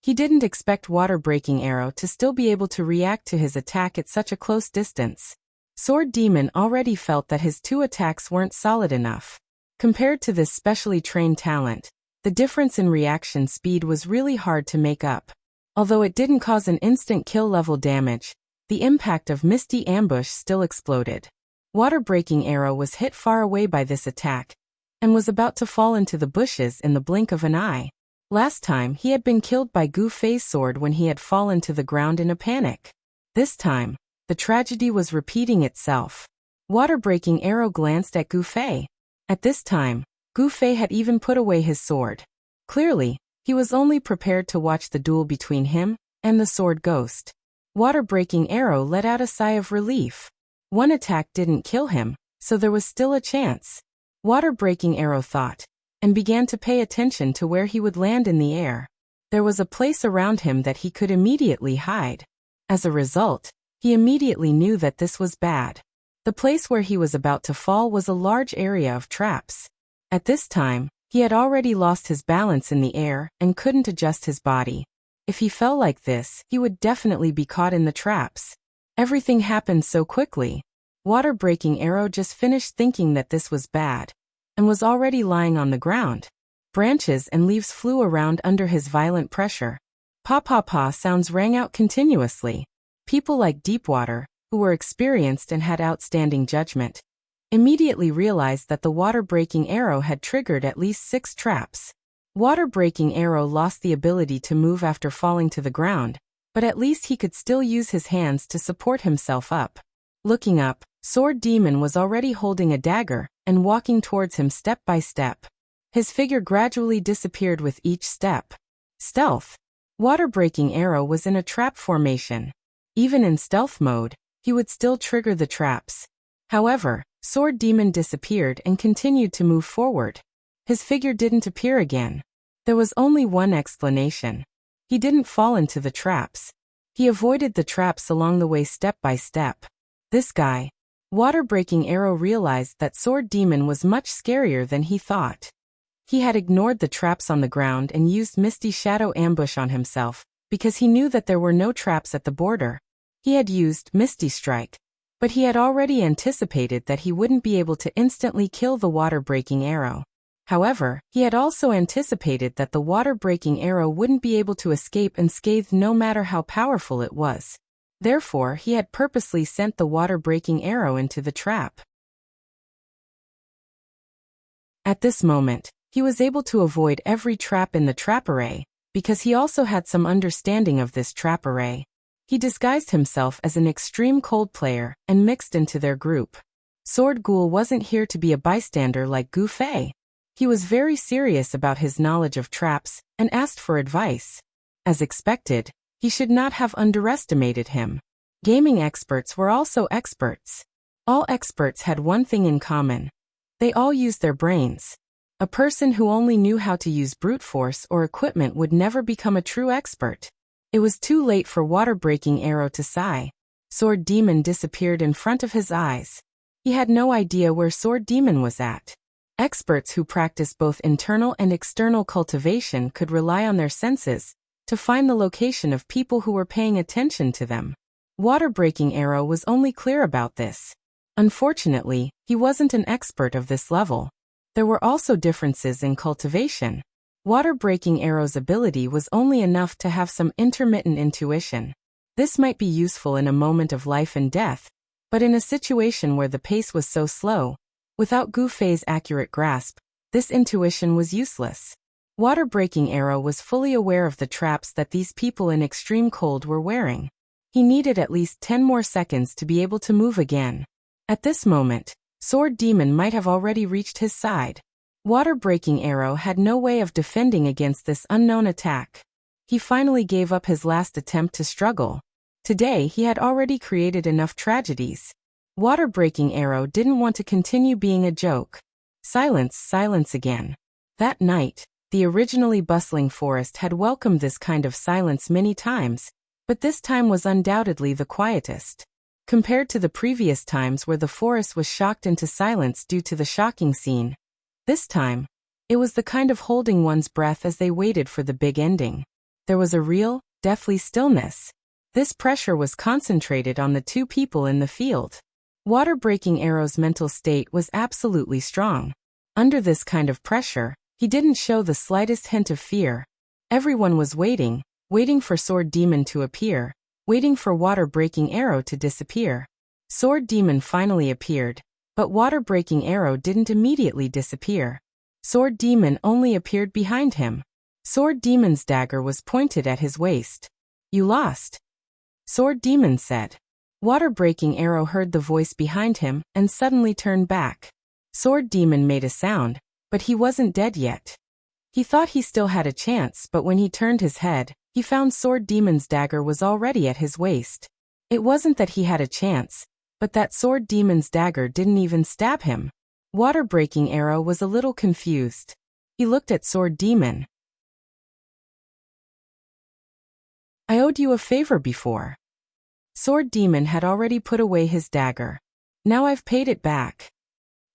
He didn't expect Water-breaking arrow to still be able to react to his attack at such a close distance. Sword Demon already felt that his 2 attacks weren't solid enough. Compared to this specially trained talent, the difference in reaction speed was really hard to make up. Although it didn't cause an instant kill level damage, the impact of Misty Ambush still exploded. Water-breaking arrow was hit far away by this attack, and was about to fall into the bushes in the blink of an eye. Last time he had been killed by Gu Fei's sword when he had fallen to the ground in a panic. This time, the tragedy was repeating itself. Water-breaking arrow glanced at Gu Fei. At this time, Gu Fei had even put away his sword. Clearly, he was only prepared to watch the duel between him and the sword ghost. Water-breaking arrow let out a sigh of relief. One attack didn't kill him, so there was still a chance. Water-breaking arrow thought, and began to pay attention to where he would land in the air. There was a place around him that he could immediately hide. As a result, he immediately knew that this was bad. The place where he was about to fall was a large area of traps. At this time, he had already lost his balance in the air and couldn't adjust his body. If he fell like this, he would definitely be caught in the traps. Everything happened so quickly. Water-breaking arrow just finished thinking that this was bad, and was already lying on the ground. Branches and leaves flew around under his violent pressure. Pa-pa-pa sounds rang out continuously. People like Deepwater, who were experienced and had outstanding judgment, immediately realized that the water-breaking arrow had triggered at least 6 traps. Water-breaking arrow lost the ability to move after falling to the ground, but at least he could still use his hands to support himself up. Looking up, Sword Demon was already holding a dagger and walking towards him step by step. His figure gradually disappeared with each step. Stealth. Water-breaking arrow was in a trap formation. Even in stealth mode, he would still trigger the traps. However, Sword Demon disappeared and continued to move forward. His figure didn't appear again. There was only one explanation. He didn't fall into the traps. He avoided the traps along the way step by step. This guy. Water-breaking arrow realized that Sword Demon was much scarier than he thought. He had ignored the traps on the ground and used Misty Shadow Ambush on himself, because he knew that there were no traps at the border. He had used Misty Strike, but he had already anticipated that he wouldn't be able to instantly kill the water-breaking arrow. However, he had also anticipated that the water-breaking arrow wouldn't be able to escape unscathed no matter how powerful it was. Therefore, he had purposely sent the water-breaking arrow into the trap. At this moment, he was able to avoid every trap in the trap array, because he also had some understanding of this trap array. He disguised himself as an extreme cold player and mixed into their group. Sword Ghoul wasn't here to be a bystander like Gu Fei. He was very serious about his knowledge of traps and asked for advice. As expected, he should not have underestimated him. Gaming experts were also experts. All experts had one thing in common. They all used their brains. A person who only knew how to use brute force or equipment would never become a true expert. It was too late for water-breaking arrow to sigh. Sword Demon disappeared in front of his eyes. He had no idea where Sword Demon was at. Experts who practice both internal and external cultivation could rely on their senses to find the location of people who were paying attention to them. Water-breaking arrow was only clear about this. Unfortunately, he wasn't an expert of this level. There were also differences in cultivation. Water-breaking arrow's ability was only enough to have some intermittent intuition. This might be useful in a moment of life and death, but in a situation where the pace was so slow, without Gu Fei's accurate grasp, this intuition was useless. Water-breaking arrow was fully aware of the traps that these people in extreme cold were wearing. He needed at least 10 more seconds to be able to move again. At this moment, Sword Demon might have already reached his side. Water-breaking arrow had no way of defending against this unknown attack. He finally gave up his last attempt to struggle. Today he had already created enough tragedies. Water-breaking arrow didn't want to continue being a joke. Silence again. That night, the originally bustling forest had welcomed this kind of silence many times, but this time was undoubtedly the quietest. Compared to the previous times where the forest was shocked into silence due to the shocking scene, this time, it was the kind of holding one's breath as they waited for the big ending. There was a real, deathly stillness. This pressure was concentrated on the two people in the field. Water-breaking arrow's mental state was absolutely strong. Under this kind of pressure, he didn't show the slightest hint of fear. Everyone was waiting for Sword Demon to appear, waiting for water-breaking arrow to disappear. Sword Demon finally appeared, but water-breaking arrow didn't immediately disappear. Sword Demon only appeared behind him. Sword Demon's dagger was pointed at his waist. "You lost," Sword Demon said. Water-breaking arrow heard the voice behind him and suddenly turned back. Sword Demon made a sound, but he wasn't dead yet. He thought he still had a chance, but when he turned his head, he found Sword Demon's dagger was already at his waist. It wasn't that he had a chance, but that Sword Demon's dagger didn't even stab him. Water-breaking arrow was a little confused. He looked at Sword Demon. "I owed you a favor before." Sword Demon had already put away his dagger. "Now I've paid it back."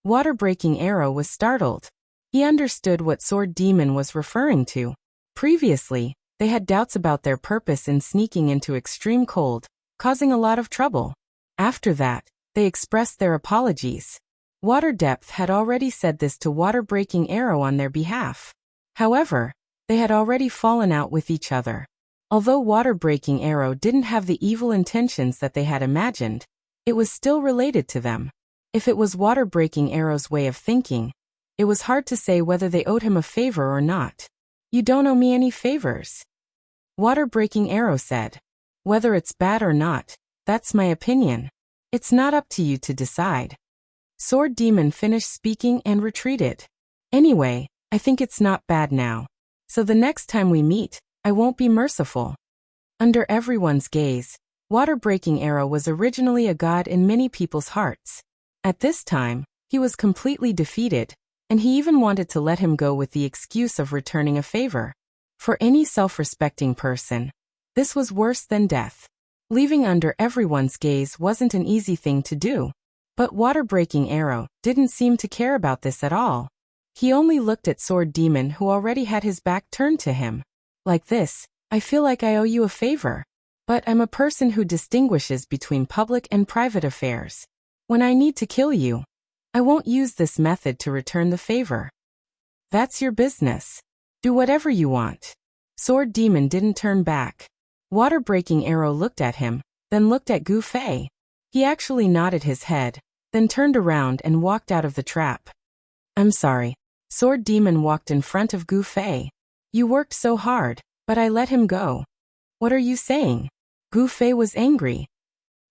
Water-breaking arrow was startled. He understood what Sword Demon was referring to. Previously, they had doubts about their purpose in sneaking into extreme cold, causing a lot of trouble. After that, they expressed their apologies. Water Depth had already said this to Water-breaking arrow on their behalf. However, they had already fallen out with each other. Although Water-breaking arrow didn't have the evil intentions that they had imagined, it was still related to them. If it was Water-breaking arrow's way of thinking, it was hard to say whether they owed him a favor or not. "You don't owe me any favors," Water-breaking arrow said. "Whether it's bad or not, that's my opinion. It's not up to you to decide." Sword Demon finished speaking and retreated. "Anyway, I think it's not bad now. So the next time we meet, I won't be merciful." Under everyone's gaze, Water-breaking arrow was originally a god in many people's hearts. At this time, he was completely defeated, and he even wanted to let him go with the excuse of returning a favor. For any self-respecting person, this was worse than death. Leaving under everyone's gaze wasn't an easy thing to do. But Water-breaking arrow didn't seem to care about this at all. He only looked at Sword Demon, who already had his back turned to him. "Like this, I feel like I owe you a favor. But I'm a person who distinguishes between public and private affairs. When I need to kill you, I won't use this method to return the favor. That's your business. Do whatever you want." Sword Demon didn't turn back. Water-breaking arrow looked at him, then looked at Gu Fei. He actually nodded his head, then turned around and walked out of the trap. "I'm sorry." Sword Demon walked in front of Gu Fei. "You worked so hard, But I let him go. What are you saying? Gu Fei was angry.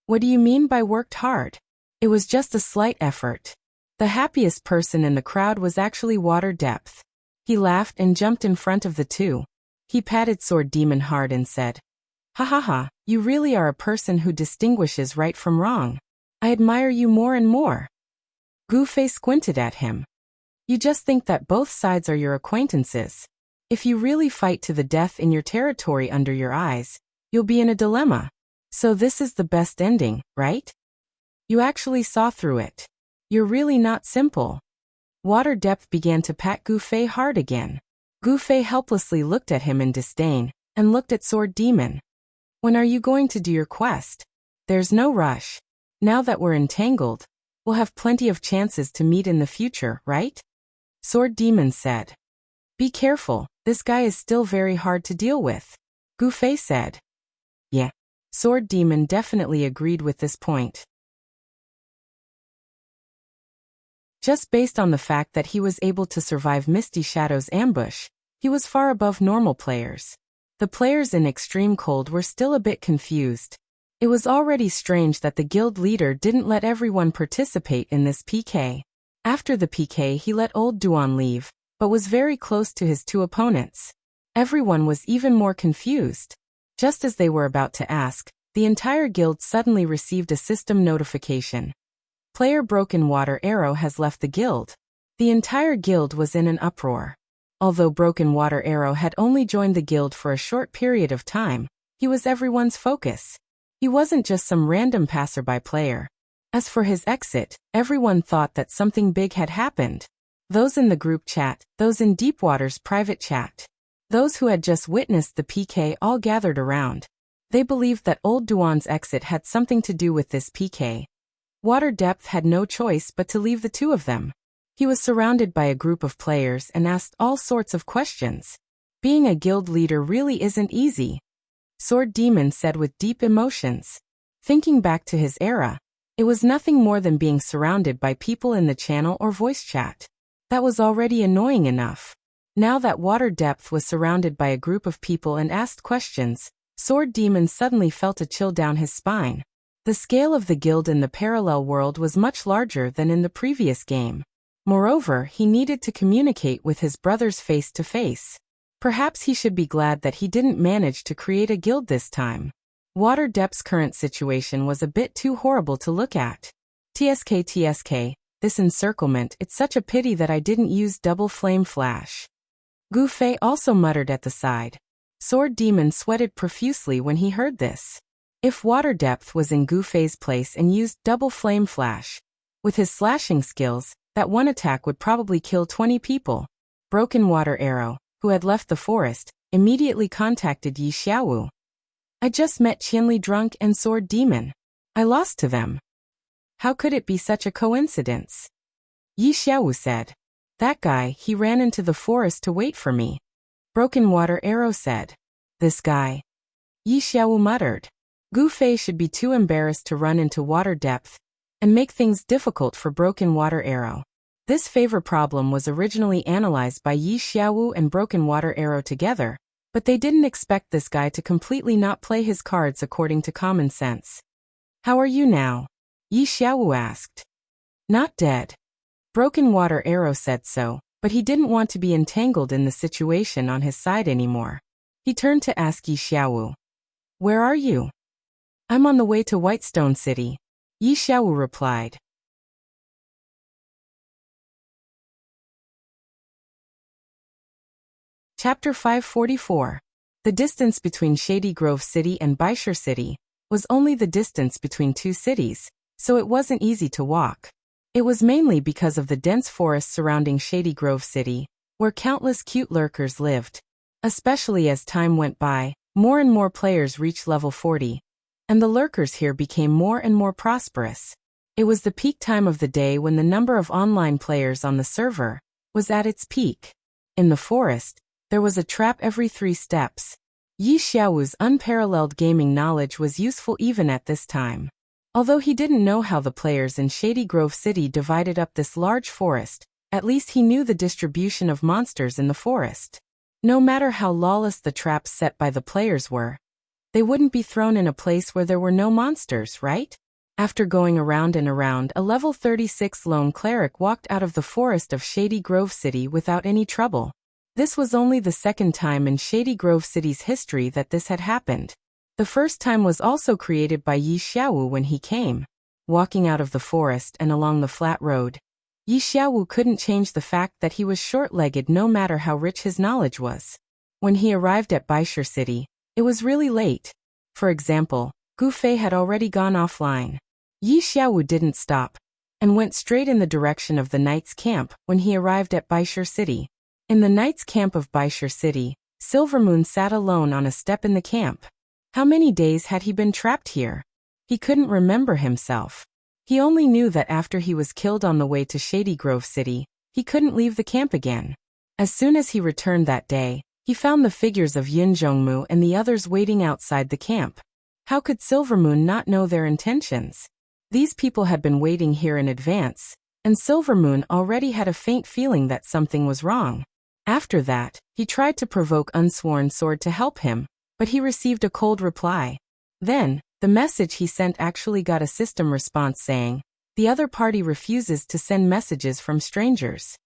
What do you mean by worked hard? It was just a slight effort. The happiest person in the crowd was actually Water Depth. He laughed and jumped in front of the two. He patted Sword Demon hard and said, "Ha ha ha, you really are a person who distinguishes right from wrong. I admire you more and more." Gu Fei squinted at him. "You just think that both sides are your acquaintances. If you really fight to the death in your territory under your eyes, you'll be in a dilemma. So this is the best ending, right? You actually saw through it. You're really not simple." Water Depth began to pat Gu Fei hard again. Gu Fei helplessly looked at him in disdain, and looked at Sword Demon. "When are you going to do your quest? There's no rush. Now that we're entangled, we'll have plenty of chances to meet in the future, right?" Sword Demon said. "Be careful, this guy is still very hard to deal with," Gu Fei said. "Yeah." Sword Demon definitely agreed with this point. Just based on the fact that he was able to survive Misty Shadow's ambush, he was far above normal players. The players in Extreme Cold were still a bit confused. It was already strange that the guild leader didn't let everyone participate in this PK. After the PK, he let Old Duan leave, but was very close to his two opponents. Everyone was even more confused. Just as they were about to ask, the entire guild suddenly received a system notification. Player Broken Water Arrow has left the guild. The entire guild was in an uproar. Although Broken Water Arrow had only joined the guild for a short period of time, he was everyone's focus. He wasn't just some random passerby player. As for his exit, everyone thought that something big had happened. Those in the group chat, those in Deepwater's private chat, those who had just witnessed the PK all gathered around. They believed that Old Duan's exit had something to do with this PK. Water Depth had no choice but to leave the two of them. He was surrounded by a group of players and asked all sorts of questions. Being a guild leader really isn't easy, Sword Demon said with deep emotions. Thinking back to his era, it was nothing more than being surrounded by people in the channel or voice chat. That was already annoying enough. Now that Water Depth was surrounded by a group of people and asked questions, Sword Demon suddenly felt a chill down his spine. The scale of the guild in the parallel world was much larger than in the previous game. Moreover, he needed to communicate with his brothers face to face. Perhaps he should be glad that he didn't manage to create a guild this time. Water Depth's current situation was a bit too horrible to look at. TSK, this encirclement, it's such a pity that I didn't use double flame flash. Gu Fei also muttered at the side. Sword Demon sweated profusely when he heard this. If Water Depth was in Gu Fei's place and used double flame flash, with his slashing skills, that one attack would probably kill 20 people. Broken Water Arrow, who had left the forest, immediately contacted Yi Xiaowu. I just met Qianli Drunk and Sword Demon. I lost to them. How could it be such a coincidence? Yi Xiaowu said. That guy, he ran into the forest to wait for me. Broken Water Arrow said. This guy. Yi Xiaowu muttered. Gu Fei should be too embarrassed to run into Water Depth and make things difficult for Broken Water Arrow. This favor problem was originally analyzed by Yi Xiaowu and Broken Water Arrow together, but they didn't expect this guy to completely not play his cards according to common sense. How are you now? Yi Xiaowu asked. Not dead. Broken Water Arrow said so, but he didn't want to be entangled in the situation on his side anymore. He turned to ask Yi Xiaowu. Where are you? I'm on the way to Whitestone City, Yi Xiaowu replied. Chapter 544. The distance between Shady Grove City and Baishur City was only the distance between two cities, so it wasn't easy to walk. It was mainly because of the dense forest surrounding Shady Grove City, where countless cute lurkers lived. Especially as time went by, more and more players reached level 40. And the lurkers here became more and more prosperous. It was the peak time of the day when the number of online players on the server was at its peak. In the forest, there was a trap every 3 steps. Yi Xiaowu's unparalleled gaming knowledge was useful even at this time. Although he didn't know how the players in Shady Grove City divided up this large forest, at least he knew the distribution of monsters in the forest. No matter how lawless the traps set by the players were, they wouldn't be thrown in a place where there were no monsters, right? After going around and around, a level 36 lone cleric walked out of the forest of Shady Grove City without any trouble. This was only the second time in Shady Grove City's history that this had happened. The first time was also created by Yi Xiaowu when he came walking out of the forest and along the flat road. Yi Xiaowu couldn't change the fact that he was short-legged no matter how rich his knowledge was. When he arrived at Baishur City, it was really late. For example, Gu Fei had already gone offline. Yi Xiaowu didn't stop and went straight in the direction of the knight's camp when he arrived at Baishur City. In the knight's camp of Baishur City, Silvermoon sat alone on a step in the camp. How many days had he been trapped here? He couldn't remember himself. He only knew that after he was killed on the way to Shady Grove City, he couldn't leave the camp again. As soon as he returned that day, he found the figures of Yin Zhongmu and the others waiting outside the camp. How could Silvermoon not know their intentions? These people had been waiting here in advance, and Silvermoon already had a faint feeling that something was wrong. After that, he tried to provoke Unsworn Sword to help him, but he received a cold reply. Then, the message he sent actually got a system response saying, "The other party refuses to send messages from strangers."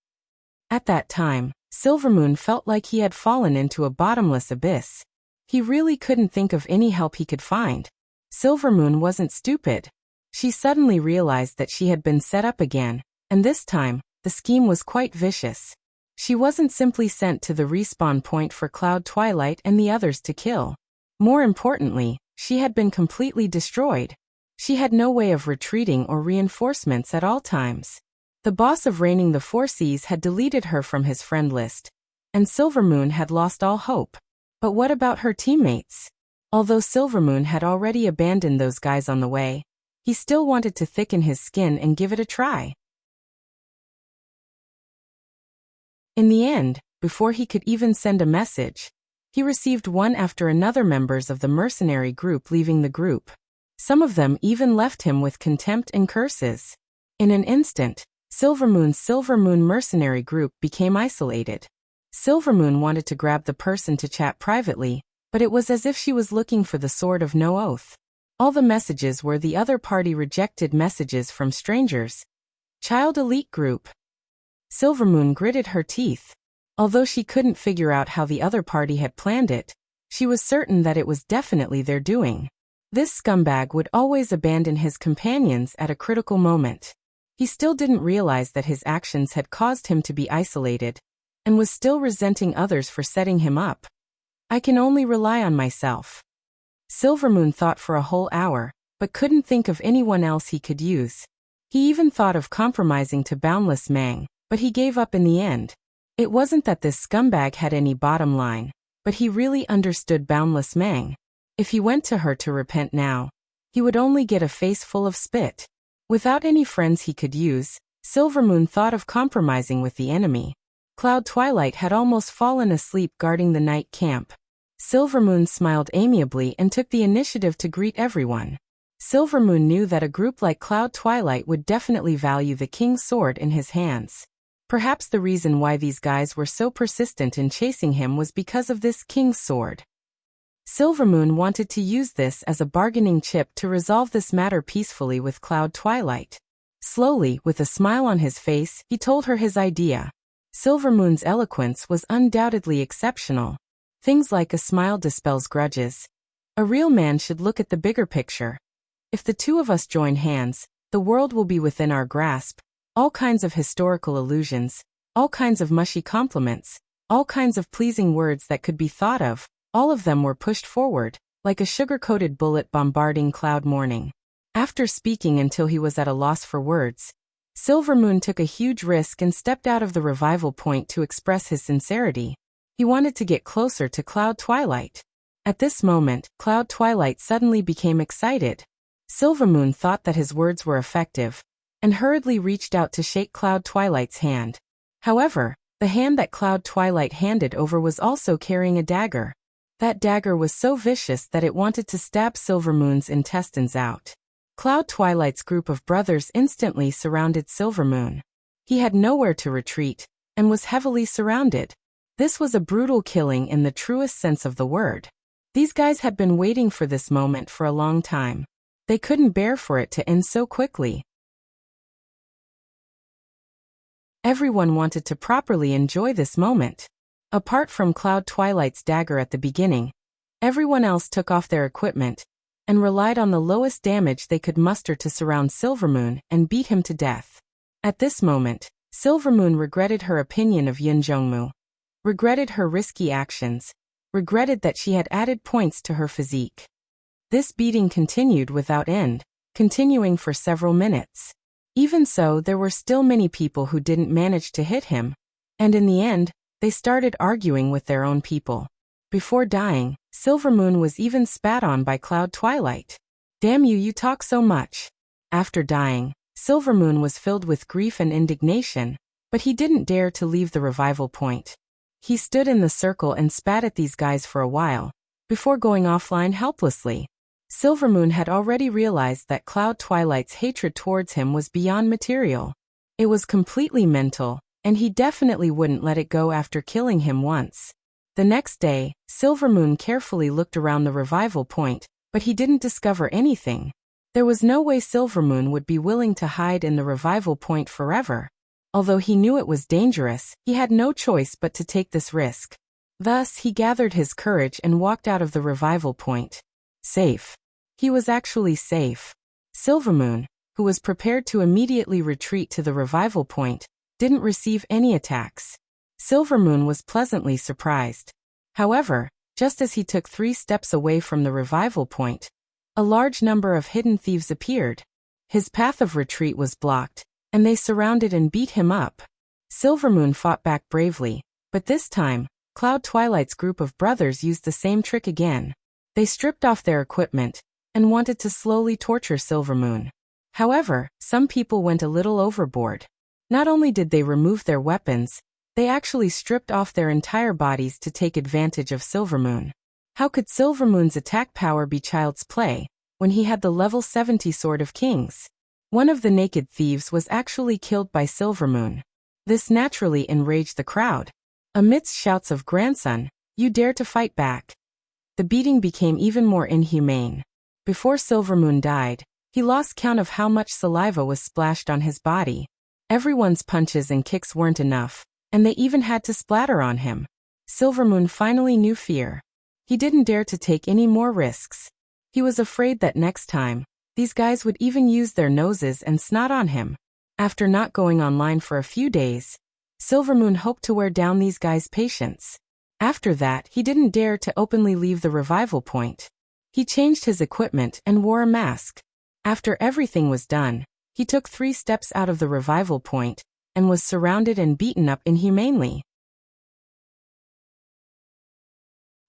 At that time, Silvermoon felt like he had fallen into a bottomless abyss. He really couldn't think of any help he could find. Silvermoon wasn't stupid. She suddenly realized that she had been set up again, and this time, the scheme was quite vicious. She wasn't simply sent to the respawn point for Cloud Twilight and the others to kill. More importantly, she had been completely destroyed. She had no way of retreating or reinforcements at all times. The boss of Reigning the Four Seas had deleted her from his friend list, and Silvermoon had lost all hope. But what about her teammates? Although Silvermoon had already abandoned those guys on the way, he still wanted to thicken his skin and give it a try. In the end, before he could even send a message, he received one after another members of the mercenary group leaving the group. Some of them even left him with contempt and curses. In an instant, Silvermoon's Silvermoon mercenary group became isolated. Silvermoon wanted to grab the person to chat privately, but it was as if she was looking for the sword of no oath. All the messages were the other party rejected messages from strangers. Child elite group. Silvermoon gritted her teeth. Although she couldn't figure out how the other party had planned it, she was certain that it was definitely their doing. This scumbag would always abandon his companions at a critical moment. He still didn't realize that his actions had caused him to be isolated, and was still resenting others for setting him up. I can only rely on myself. Silvermoon thought for a whole hour, but couldn't think of anyone else he could use. He even thought of compromising to Boundless Mang, but he gave up in the end. It wasn't that this scumbag had any bottom line, but he really understood Boundless Mang. If he went to her to repent now, he would only get a face full of spit. Without any friends he could use, Silvermoon thought of compromising with the enemy. Cloud Twilight had almost fallen asleep guarding the night camp. Silvermoon smiled amiably and took the initiative to greet everyone. Silvermoon knew that a group like Cloud Twilight would definitely value the king's sword in his hands. Perhaps the reason why these guys were so persistent in chasing him was because of this king's sword. Silvermoon wanted to use this as a bargaining chip to resolve this matter peacefully with Cloud Twilight. Slowly, with a smile on his face, he told her his idea. Silvermoon's eloquence was undoubtedly exceptional. Things like a smile dispels grudges. A real man should look at the bigger picture. If the two of us join hands, the world will be within our grasp. All kinds of historical allusions, all kinds of mushy compliments, all kinds of pleasing words that could be thought of, all of them were pushed forward, like a sugar-coated bullet bombarding Cloud Morning. After speaking until he was at a loss for words, Silvermoon took a huge risk and stepped out of the revival point to express his sincerity. He wanted to get closer to Cloud Twilight. At this moment, Cloud Twilight suddenly became excited. Silvermoon thought that his words were effective, and hurriedly reached out to shake Cloud Twilight's hand. However, the hand that Cloud Twilight handed over was also carrying a dagger. That dagger was so vicious that it wanted to stab Silvermoon's intestines out. Cloud Twilight's group of brothers instantly surrounded Silvermoon. He had nowhere to retreat, and was heavily surrounded. This was a brutal killing in the truest sense of the word. These guys had been waiting for this moment for a long time. They couldn't bear for it to end so quickly. Everyone wanted to properly enjoy this moment. Apart from Cloud Twilight's dagger at the beginning, everyone else took off their equipment and relied on the lowest damage they could muster to surround Silvermoon and beat him to death. At this moment, Silvermoon regretted her opinion of Yun Zhongmu, regretted her risky actions, regretted that she had added points to her physique. This beating continued without end, continuing for several minutes. Even so, there were still many people who didn't manage to hit him, and in the end, they started arguing with their own people. Before dying, Silvermoon was even spat on by Cloud Twilight. "Damn you, you talk so much." After dying, Silvermoon was filled with grief and indignation, but he didn't dare to leave the revival point. He stood in the circle and spat at these guys for a while, before going offline helplessly. Silvermoon had already realized that Cloud Twilight's hatred towards him was beyond material. It was completely mental, and he definitely wouldn't let it go after killing him once. The next day, Silvermoon carefully looked around the revival point, but he didn't discover anything. There was no way Silvermoon would be willing to hide in the revival point forever. Although he knew it was dangerous, he had no choice but to take this risk. Thus, he gathered his courage and walked out of the revival point. Safe. He was actually safe. Silvermoon, who was prepared to immediately retreat to the revival point, didn't receive any attacks. Silvermoon was pleasantly surprised. However, just as he took 3 steps away from the revival point, a large number of hidden thieves appeared. His path of retreat was blocked, and they surrounded and beat him up. Silvermoon fought back bravely, but this time, Cloud Twilight's group of brothers used the same trick again. They stripped off their equipment and wanted to slowly torture Silvermoon. However, some people went a little overboard. Not only did they remove their weapons, they actually stripped off their entire bodies to take advantage of Silvermoon. How could Silvermoon's attack power be child's play when he had the level 70 Sword of Kings? One of the naked thieves was actually killed by Silvermoon. This naturally enraged the crowd. Amidst shouts of "Grandson, you dare to fight back!" the beating became even more inhumane. Before Silvermoon died, he lost count of how much saliva was splashed on his body. Everyone's punches and kicks weren't enough, and they even had to splatter on him. Silvermoon finally knew fear. He didn't dare to take any more risks. He was afraid that next time, these guys would even use their noses and snot on him. After not going online for a few days, Silvermoon hoped to wear down these guys' patience. After that, he didn't dare to openly leave the revival point. He changed his equipment and wore a mask. After everything was done, he took 3 steps out of the revival point and was surrounded and beaten up inhumanely.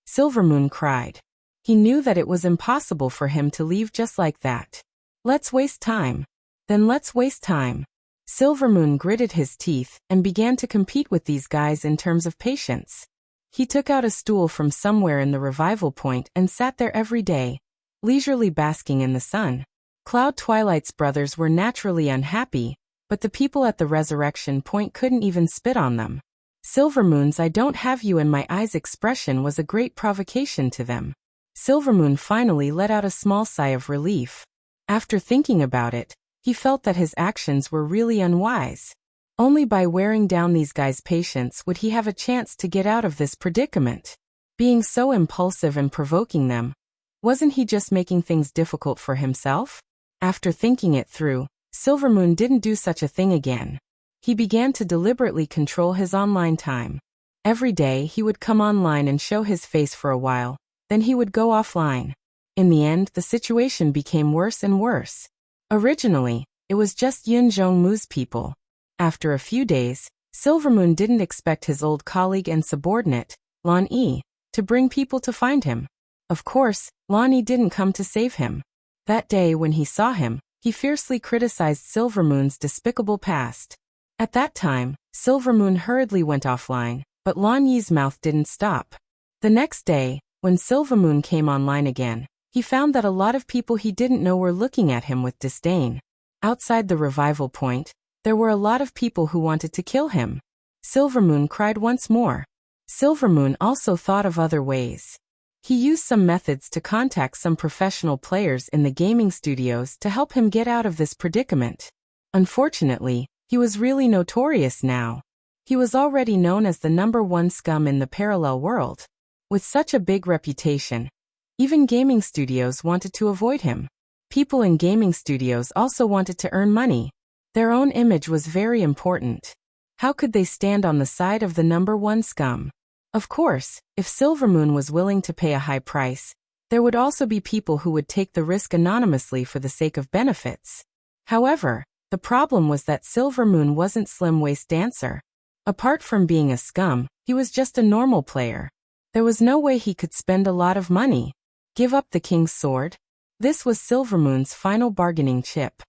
Silvermoon cried. He knew that it was impossible for him to leave just like that. Let's waste time. Then let's waste time. Silvermoon gritted his teeth and began to compete with these guys in terms of patience. He took out a stool from somewhere in the revival point and sat there every day, leisurely basking in the sun. Cloud Twilight's brothers were naturally unhappy, but the people at the resurrection point couldn't even spit on them. Silvermoon's "I don't have you in my eyes" expression was a great provocation to them. Silvermoon finally let out a small sigh of relief. After thinking about it, he felt that his actions were really unwise. Only by wearing down these guys' patience would he have a chance to get out of this predicament. Being so impulsive and provoking them, wasn't he just making things difficult for himself? After thinking it through, Silvermoon didn't do such a thing again. He began to deliberately control his online time. Every day he would come online and show his face for a while, then he would go offline. In the end, the situation became worse and worse. Originally, it was just Yun Zhongmu's people. After a few days, Silvermoon didn't expect his old colleague and subordinate, Lan Yi, to bring people to find him. Of course, Lan Yi didn't come to save him. That day when he saw him, he fiercely criticized Silvermoon's despicable past. At that time, Silvermoon hurriedly went offline, but Lan Yi's mouth didn't stop. The next day, when Silvermoon came online again, he found that a lot of people he didn't know were looking at him with disdain. Outside the revival point, there were a lot of people who wanted to kill him. Silvermoon cried once more. Silvermoon also thought of other ways. He used some methods to contact some professional players in the gaming studios to help him get out of this predicament. Unfortunately, he was really notorious now. He was already known as the #1 scum in the parallel world. With such a big reputation, even gaming studios wanted to avoid him. People in gaming studios also wanted to earn money. Their own image was very important. How could they stand on the side of the #1 scum? Of course, if Silvermoon was willing to pay a high price, there would also be people who would take the risk anonymously for the sake of benefits. However, the problem was that Silvermoon wasn't Slim Waist Dancer. Apart from being a scum, he was just a normal player. There was no way he could spend a lot of money. Give up the king's sword? This was Silvermoon's final bargaining chip.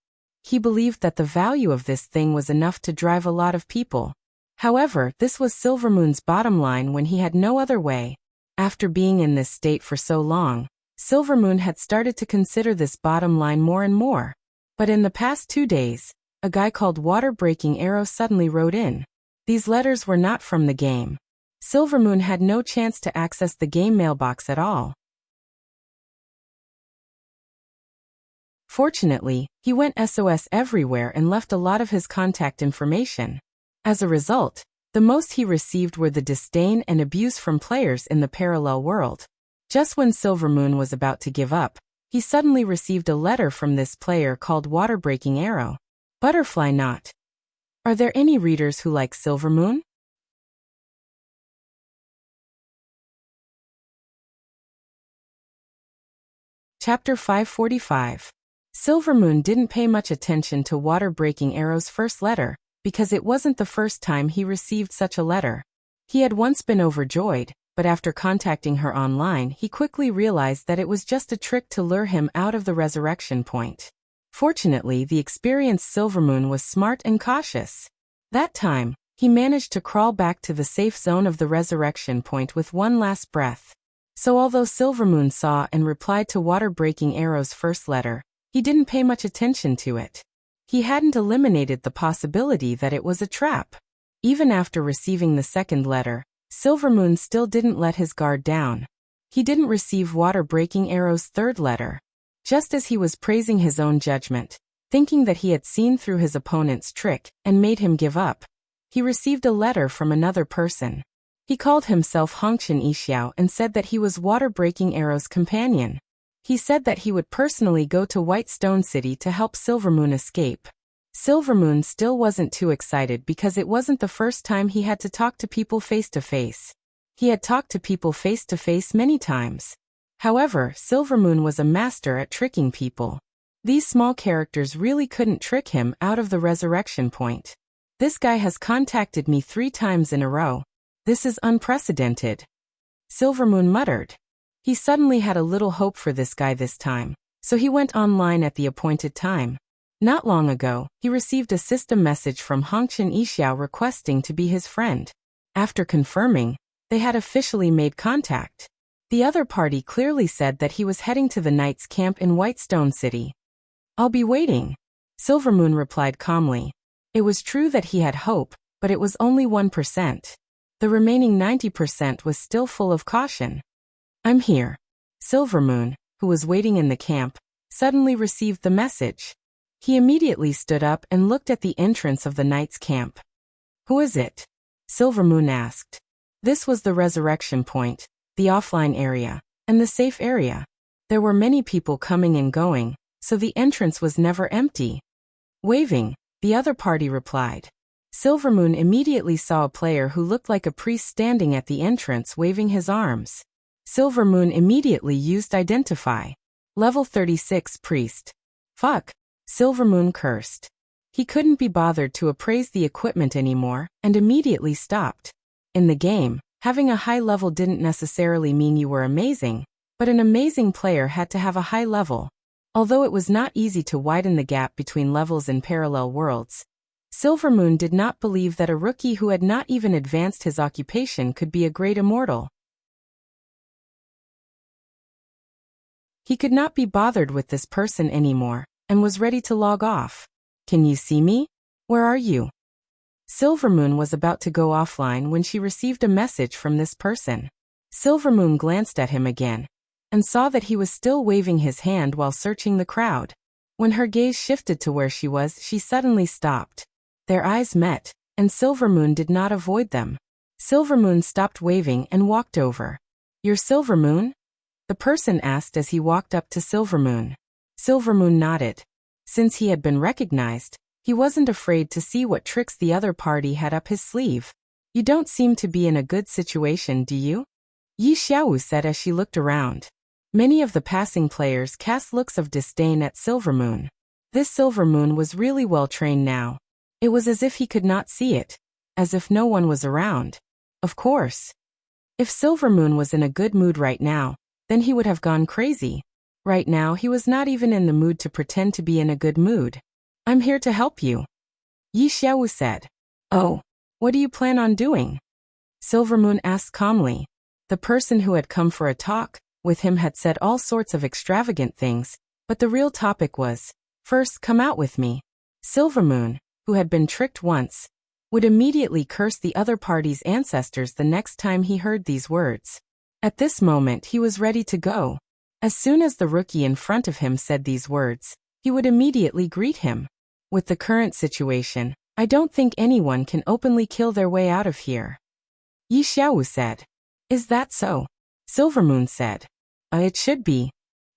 He believed that the value of this thing was enough to drive a lot of people. However, this was Silvermoon's bottom line when he had no other way. After being in this state for so long, Silvermoon had started to consider this bottom line more and more. But in the past 2 days, a guy called Water-Breaking Arrow suddenly wrote in. These letters were not from the game. Silvermoon had no chance to access the game mailbox at all. Fortunately, he went SOS everywhere and left a lot of his contact information. As a result, the most he received were the disdain and abuse from players in the parallel world. Just when Silvermoon was about to give up, he suddenly received a letter from this player called Water-Breaking Arrow. Butterfly Knot. Are there any readers who like Silvermoon? Chapter 545. Silvermoon didn't pay much attention to Water-Breaking Arrow's first letter, because it wasn't the first time he received such a letter. He had once been overjoyed, but after contacting her online, he quickly realized that it was just a trick to lure him out of the resurrection point. Fortunately, the experienced Silvermoon was smart and cautious. That time, he managed to crawl back to the safe zone of the resurrection point with one last breath. So although Silvermoon saw and replied to Water-Breaking Arrow's first letter, he didn't pay much attention to it. He hadn't eliminated the possibility that it was a trap. Even after receiving the second letter, Silvermoon still didn't let his guard down. He didn't receive Water-Breaking Arrow's third letter. Just as he was praising his own judgment, thinking that he had seen through his opponent's trick and made him give up, he received a letter from another person. He called himself Hongqian Yixiao and said that he was Water-Breaking Arrow's companion. He said that he would personally go to White Stone City to help Silvermoon escape. Silvermoon still wasn't too excited because it wasn't the first time he had to talk to people face to face. He had talked to people face to face many times. However, Silvermoon was a master at tricking people. These small characters really couldn't trick him out of the resurrection point. This guy has contacted me 3 times in a row. This is unprecedented. Silvermoon muttered. He suddenly had a little hope for this guy this time, so he went online at the appointed time. Not long ago, he received a system message from Hongqian Yixiao requesting to be his friend. After confirming, they had officially made contact. The other party clearly said that he was heading to the Knight's camp in Whitestone City. I'll be waiting, Silvermoon replied calmly. It was true that he had hope, but it was only 1%. The remaining 90% was still full of caution. I'm here. Silvermoon, who was waiting in the camp, suddenly received the message. He immediately stood up and looked at the entrance of the Knight's camp. Who is it? Silvermoon asked. This was the resurrection point, the offline area, and the safe area. There were many people coming and going, so the entrance was never empty. Waving, the other party replied. Silvermoon immediately saw a player who looked like a priest standing at the entrance waving his arms. Silvermoon immediately used Identify. Level 36 Priest. Fuck. Silvermoon cursed. He couldn't be bothered to appraise the equipment anymore, and immediately stopped. In the game, having a high level didn't necessarily mean you were amazing, but an amazing player had to have a high level. Although it was not easy to widen the gap between levels in parallel worlds, Silvermoon did not believe that a rookie who had not even advanced his occupation could be a great immortal. He could not be bothered with this person anymore, and was ready to log off. Can you see me? Where are you? Silvermoon was about to go offline when she received a message from this person. Silvermoon glanced at him again and saw that he was still waving his hand while searching the crowd. When her gaze shifted to where she was, she suddenly stopped. Their eyes met, and Silvermoon did not avoid them. Silvermoon stopped waving and walked over. "You're Silvermoon?" the person asked as he walked up to Silvermoon. Silvermoon nodded. Since he had been recognized, he wasn't afraid to see what tricks the other party had up his sleeve. "You don't seem to be in a good situation, do you?" Yi Xiaowu said as she looked around. Many of the passing players cast looks of disdain at Silvermoon. This Silvermoon was really well trained now. It was as if he could not see it, as if no one was around. Of course. If Silvermoon was in a good mood right now, then he would have gone crazy. Right now he was not even in the mood to pretend to be in a good mood. "I'm here to help you," Yi Xiaowu said. "Oh, what do you plan on doing?" Silvermoon asked calmly. The person who had come for a talk with him had said all sorts of extravagant things, but the real topic was, "First, come out with me." Silvermoon, who had been tricked once, would immediately curse the other party's ancestors the next time he heard these words. At this moment he was ready to go. As soon as the rookie in front of him said these words, he would immediately greet him. With the current situation, I don't think anyone can openly kill their way out of here, Yi Xiaowu said. "Is that so?" Silvermoon said. It should be."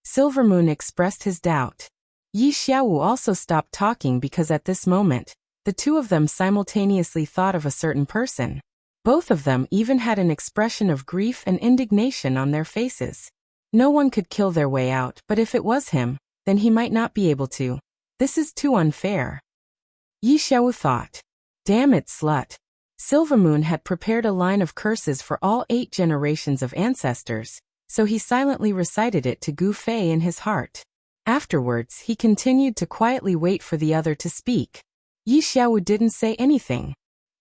Silvermoon expressed his doubt. Yi Xiaowu also stopped talking because at this moment, the two of them simultaneously thought of a certain person. Both of them even had an expression of grief and indignation on their faces. No one could kill their way out, but if it was him, then he might not be able to. This is too unfair. Yi Xiaowu thought. Damn it, slut. Silvermoon had prepared a line of curses for all 8 generations of ancestors, so he silently recited it to Gu Fei in his heart. Afterwards, he continued to quietly wait for the other to speak. Yi Xiaowu didn't say anything.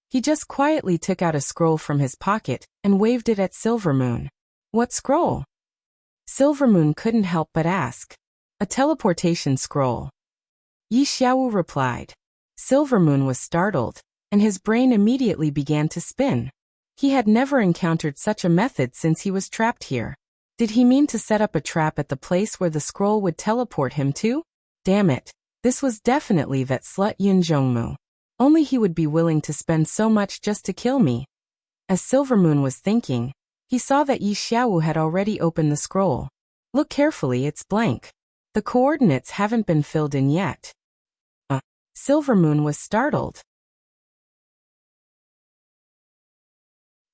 He just quietly took out a scroll from his pocket and waved it at Silvermoon. "What scroll?" Silvermoon couldn't help but ask. "A teleportation scroll," Yi Xiaowu replied. Silvermoon was startled, and his brain immediately began to spin. He had never encountered such a method since he was trapped here. Did he mean to set up a trap at the place where the scroll would teleport him to? Damn it. This was definitely that slut Yun Zhongmu. Only he would be willing to spend so much just to kill me. As Silvermoon was thinking, he saw that Yi Xiaowu had already opened the scroll. Look carefully, it's blank. The coordinates haven't been filled in yet. Silvermoon was startled.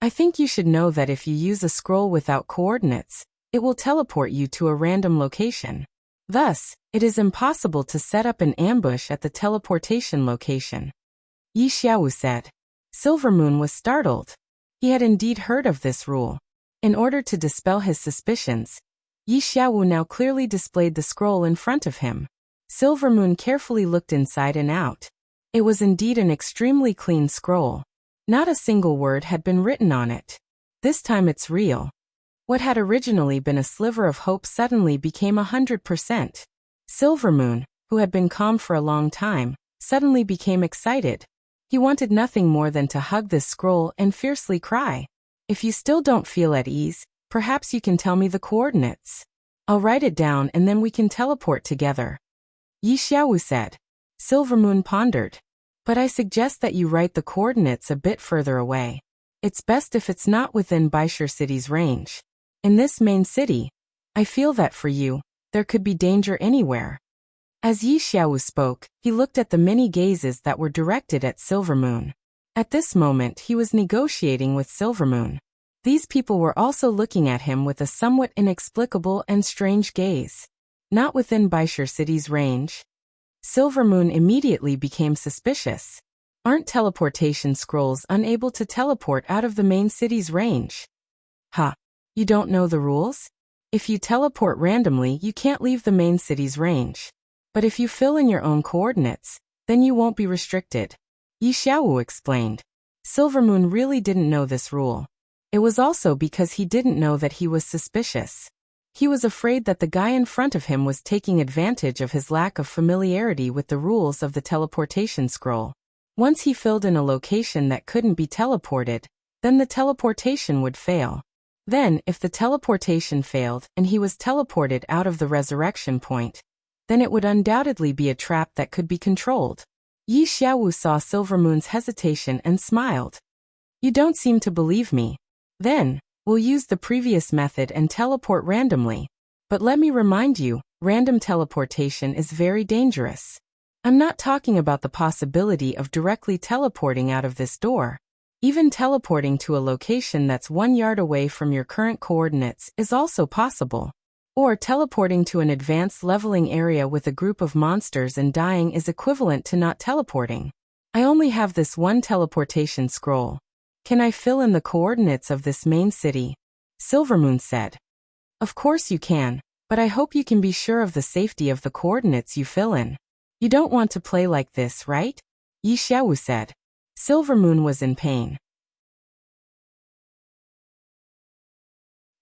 I think you should know that if you use a scroll without coordinates, it will teleport you to a random location. Thus, it is impossible to set up an ambush at the teleportation location, Yi Xiaowu said. Silvermoon was startled. He had indeed heard of this rule. In order to dispel his suspicions, Yi Xiaowu now clearly displayed the scroll in front of him. Silvermoon carefully looked inside and out. It was indeed an extremely clean scroll. Not a single word had been written on it. This time it's real. What had originally been a sliver of hope suddenly became 100%. Silvermoon, who had been calm for a long time, suddenly became excited. He wanted nothing more than to hug this scroll and fiercely cry. If you still don't feel at ease, perhaps you can tell me the coordinates. I'll write it down and then we can teleport together, Yi Xiaowu said. Silvermoon pondered. But I suggest that you write the coordinates a bit further away. It's best if it's not within Baishur City's range. In this main city, I feel that for you, there could be danger anywhere. As Yi Xiaowu spoke, he looked at the many gazes that were directed at Silvermoon. At this moment he was negotiating with Silvermoon. These people were also looking at him with a somewhat inexplicable and strange gaze. Not within Baishur City's range. Silvermoon immediately became suspicious. Aren't teleportation scrolls unable to teleport out of the main city's range? You don't know the rules? If you teleport randomly, you can't leave the main city's range. But if you fill in your own coordinates, then you won't be restricted, Yi Xiaowu explained. Silvermoon really didn't know this rule. It was also because he didn't know that he was suspicious. He was afraid that the guy in front of him was taking advantage of his lack of familiarity with the rules of the teleportation scroll. Once he filled in a location that couldn't be teleported, then the teleportation would fail. Then, if the teleportation failed and he was teleported out of the resurrection point, then it would undoubtedly be a trap that could be controlled. Yi Xiaowu saw Silvermoon's hesitation and smiled. You don't seem to believe me. Then, we'll use the previous method and teleport randomly. But let me remind you, random teleportation is very dangerous. I'm not talking about the possibility of directly teleporting out of this door. Even teleporting to a location that's 1 yard away from your current coordinates is also possible. Or teleporting to an advanced leveling area with a group of monsters and dying is equivalent to not teleporting. I only have this one teleportation scroll. Can I fill in the coordinates of this main city? Silvermoon said. Of course you can, but I hope you can be sure of the safety of the coordinates you fill in. You don't want to play like this, right? Yi Xiaowu said. Silvermoon was in pain.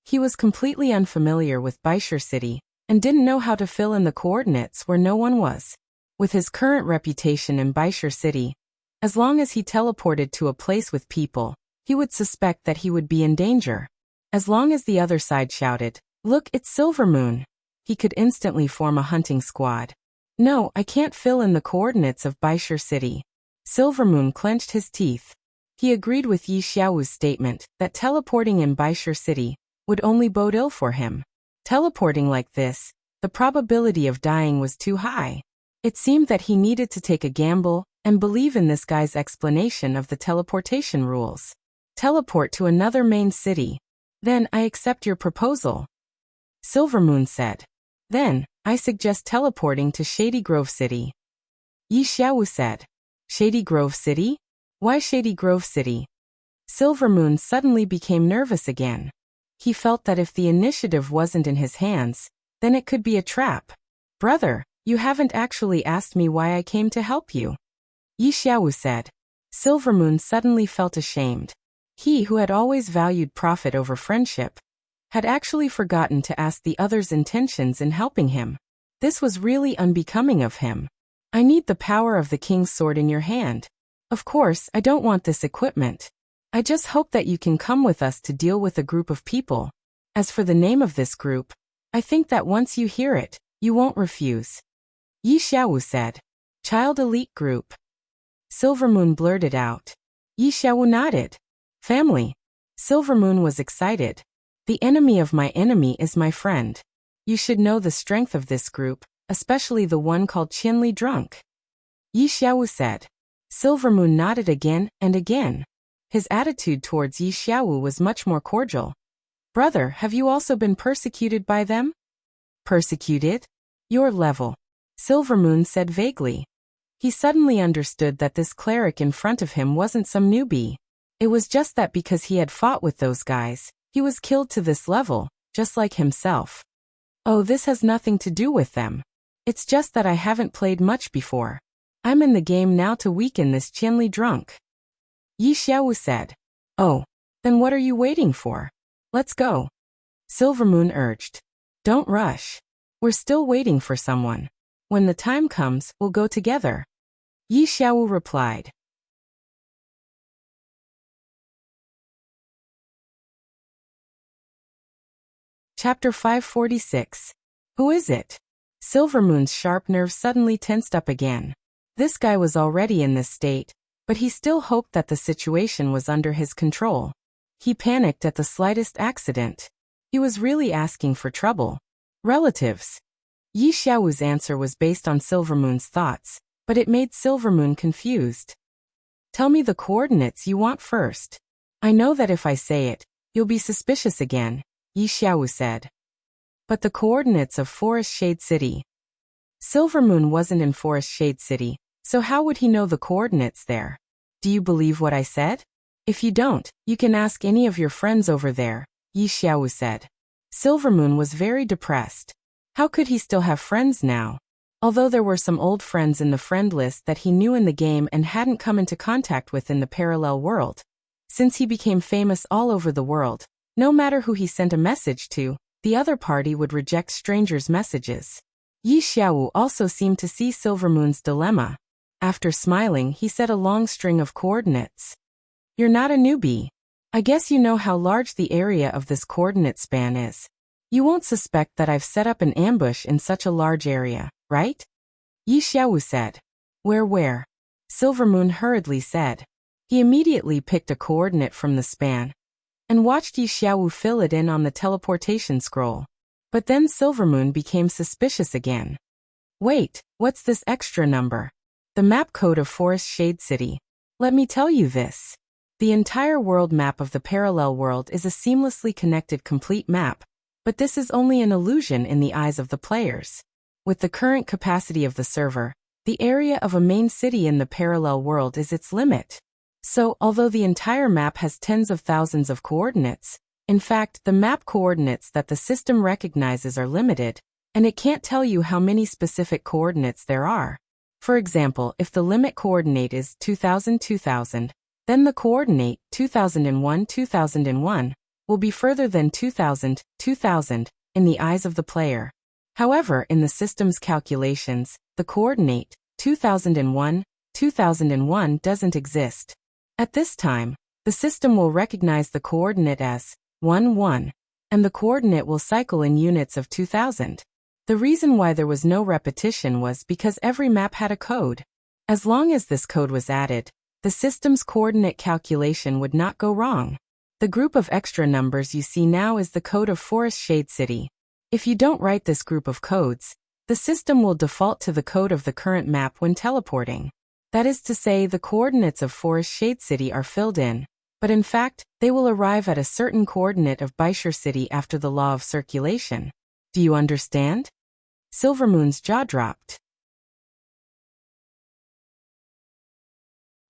He was completely unfamiliar with Baishur City, and didn't know how to fill in the coordinates where no one was. With his current reputation in Baishur City, as long as he teleported to a place with people, he would suspect that he would be in danger. As long as the other side shouted, "Look, it's Silvermoon," he could instantly form a hunting squad. No, I can't fill in the coordinates of Baishur City. Silvermoon clenched his teeth. He agreed with Yi Xiaowu's statement that teleporting in Baishur City would only bode ill for him. Teleporting like this, the probability of dying was too high. It seemed that he needed to take a gamble and believe in this guy's explanation of the teleportation rules. Teleport to another main city. Then I accept your proposal. Silvermoon said. Then, I suggest teleporting to Shady Grove City. Yi Xiaowu said. Shady Grove City? Why Shady Grove City? Silvermoon suddenly became nervous again. He felt that if the initiative wasn't in his hands, then it could be a trap. Brother, you haven't actually asked me why I came to help you. Yi Xiaowu said. Silvermoon suddenly felt ashamed. He who had always valued profit over friendship, had actually forgotten to ask the other's intentions in helping him. This was really unbecoming of him. I need the power of the king's sword in your hand. Of course, I don't want this equipment. I just hope that you can come with us to deal with a group of people. As for the name of this group, I think that once you hear it, you won't refuse. Yi Xiaowu said. Child Elite Group. Silvermoon blurted out. Yi Xiaowu nodded. Family. Silvermoon was excited. The enemy of my enemy is my friend. You should know the strength of this group, especially the one called Qianli Drunk. Yi Xiaowu said. Silvermoon nodded again and again. His attitude towards Yi Xiaowu was much more cordial. Brother, have you also been persecuted by them? Persecuted? Your level. Silvermoon said vaguely. He suddenly understood that this cleric in front of him wasn't some newbie. It was just that because he had fought with those guys, he was killed to this level, just like himself. Oh, this has nothing to do with them. It's just that I haven't played much before. I'm in the game now to weaken this Qianli Drunk. Yi Xiaowu said. Oh, then what are you waiting for? Let's go. Silvermoon urged. Don't rush. We're still waiting for someone. When the time comes, we'll go together. Yi Xiaowu replied. Chapter 546. Who is it? Silvermoon's sharp nerves suddenly tensed up again. This guy was already in this state, but he still hoped that the situation was under his control. He panicked at the slightest accident. He was really asking for trouble. Relatives. Yi Xiaowu's answer was based on Silvermoon's thoughts, but it made Silvermoon confused. Tell me the coordinates you want first. I know that if I say it, you'll be suspicious again, Yi Xiaowu said. But the coordinates of Forest Shade City. Silvermoon wasn't in Forest Shade City, so how would he know the coordinates there? Do you believe what I said? If you don't, you can ask any of your friends over there, Yi Xiaowu said. Silvermoon was very depressed. How could he still have friends now? Although there were some old friends in the friend list that he knew in the game and hadn't come into contact with in the parallel world. Since he became famous all over the world, no matter who he sent a message to, the other party would reject strangers' messages. Yi Xiaowu also seemed to see Silvermoon's dilemma. After smiling, he said a long string of coordinates. You're not a newbie. I guess you know how large the area of this coordinate span is. You won't suspect that I've set up an ambush in such a large area, right? Yi Xiaowu said. Where? Silvermoon hurriedly said. He immediately picked a coordinate from the span and watched Yi Xiaowu fill it in on the teleportation scroll. But then Silvermoon became suspicious again. Wait, what's this extra number? The map code of Forest Shade City. Let me tell you this. The entire world map of the parallel world is a seamlessly connected complete map, but this is only an illusion in the eyes of the players. With the current capacity of the server, the area of a main city in the parallel world is its limit. So, although the entire map has tens of thousands of coordinates, in fact, the map coordinates that the system recognizes are limited, and it can't tell you how many specific coordinates there are. For example, if the limit coordinate is 2000, then the coordinate 2001 will be further than 2000 in the eyes of the player. However, in the system's calculations, the coordinate 2001 doesn't exist. At this time, the system will recognize the coordinate as 11, and the coordinate will cycle in units of 2000. The reason why there was no repetition was because every map had a code. As long as this code was added, the system's coordinate calculation would not go wrong. The group of extra numbers you see now is the code of Forest Shade City. If you don't write this group of codes, the system will default to the code of the current map when teleporting. That is to say, the coordinates of Forest Shade City are filled in, but in fact, they will arrive at a certain coordinate of Baishur City after the law of circulation. Do you understand? Silvermoon's jaw dropped.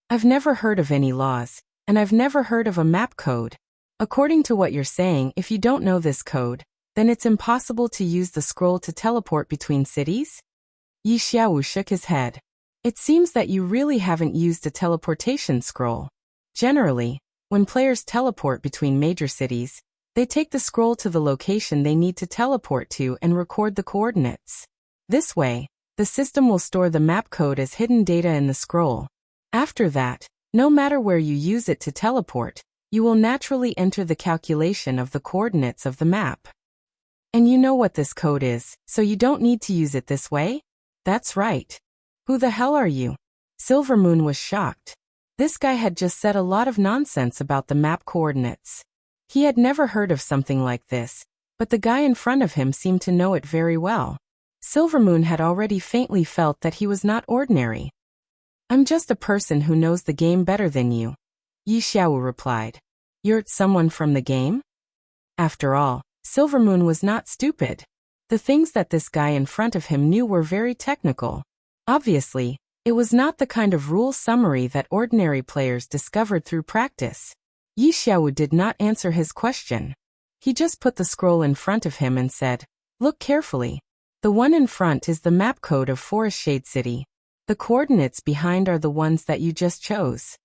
I've never heard of any laws, and I've never heard of a map code. According to what you're saying, if you don't know this code, then it's impossible to use the scroll to teleport between cities? Yi Xiaowu shook his head. It seems that you really haven't used a teleportation scroll. Generally, when players teleport between major cities, they take the scroll to the location they need to teleport to and record the coordinates. This way, the system will store the map code as hidden data in the scroll. After that, no matter where you use it to teleport, you will naturally enter the calculation of the coordinates of the map. And you know what this code is, so you don't need to use it this way? That's right. Who the hell are you? Silvermoon was shocked. This guy had just said a lot of nonsense about the map coordinates. He had never heard of something like this, but the guy in front of him seemed to know it very well. Silvermoon had already faintly felt that he was not ordinary. I'm just a person who knows the game better than you, Yi Xiaowu replied. You're someone from the game? After all, Silvermoon was not stupid. The things that this guy in front of him knew were very technical. Obviously, it was not the kind of rule summary that ordinary players discovered through practice. Yi Xiaowu did not answer his question. He just put the scroll in front of him and said, Look carefully. The one in front is the map code of Forest Shade City. The coordinates behind are the ones that you just chose.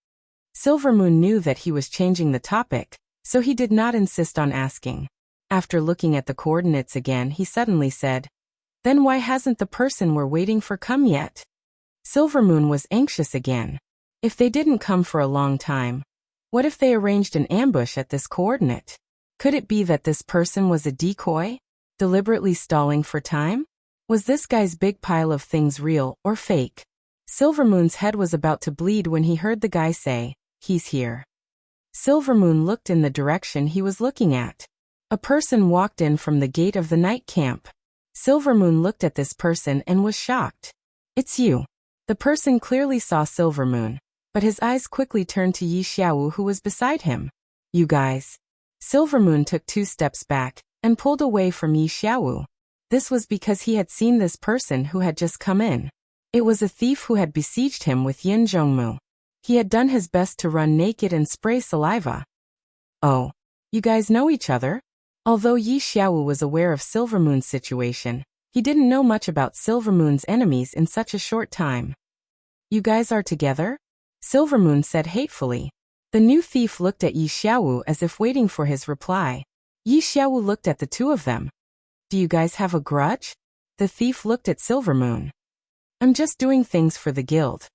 Silvermoon knew that he was changing the topic, so he did not insist on asking. After looking at the coordinates again, he suddenly said, Then why hasn't the person we're waiting for come yet? Silvermoon was anxious again. If they didn't come for a long time, what if they arranged an ambush at this coordinate? Could it be that this person was a decoy, deliberately stalling for time? Was this guy's big pile of things real or fake? Silvermoon's head was about to bleed when he heard the guy say, He's here. Silvermoon looked in the direction he was looking at. A person walked in from the gate of the night camp. Silvermoon looked at this person and was shocked. It's you. The person clearly saw Silvermoon, but his eyes quickly turned to Yi Xiaowu who was beside him. You guys. Silvermoon took 2 steps back and pulled away from Yi Xiaowu. This was because he had seen this person who had just come in. It was a thief who had besieged him with Yin Zhongmu. He had done his best to run naked and spray saliva. Oh. You guys know each other? Although Yi Xiaowu was aware of Silvermoon's situation, he didn't know much about Silvermoon's enemies in such a short time. You guys are together? Silvermoon said hatefully. The new thief looked at Yi Xiaowu as if waiting for his reply. Yi Xiaowu looked at the two of them. Do you guys have a grudge? The thief looked at Silvermoon. I'm just doing things for the guild.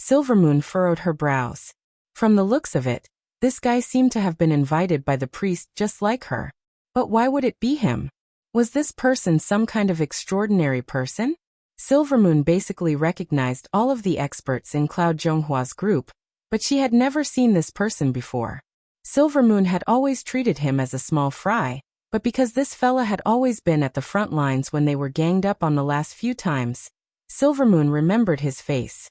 Silvermoon furrowed her brows. From the looks of it, this guy seemed to have been invited by the priest just like her. But why would it be him? Was this person some kind of extraordinary person? Silvermoon basically recognized all of the experts in Cloud Zhonghua's group, but she had never seen this person before. Silvermoon had always treated him as a small fry, but because this fella had always been at the front lines when they were ganged up on the last few times, Silvermoon remembered his face.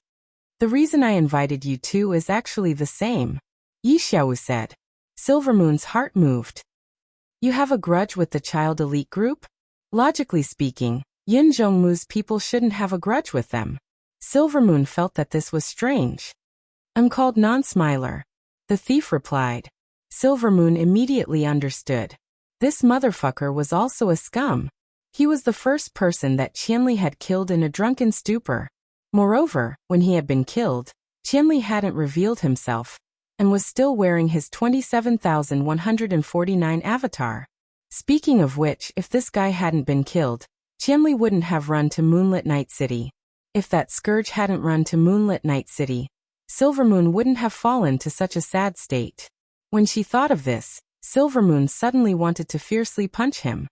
The reason I invited you two is actually the same, Yi Xiaowu said. Silvermoon's heart moved. You have a grudge with the child elite group? Logically speaking, Yin Zhongmu's people shouldn't have a grudge with them. Silvermoon felt that this was strange. I'm called Non-Smiler, the thief replied. Silvermoon immediately understood. This motherfucker was also a scum. He was the first person that Qianli had killed in a drunken stupor. Moreover, when he had been killed, Qianli hadn't revealed himself, and was still wearing his 27,149 avatar. Speaking of which, if this guy hadn't been killed, Qianli wouldn't have run to Moonlit Night City. If that scourge hadn't run to Moonlit Night City, Silvermoon wouldn't have fallen to such a sad state. When she thought of this, Silvermoon suddenly wanted to fiercely punch him.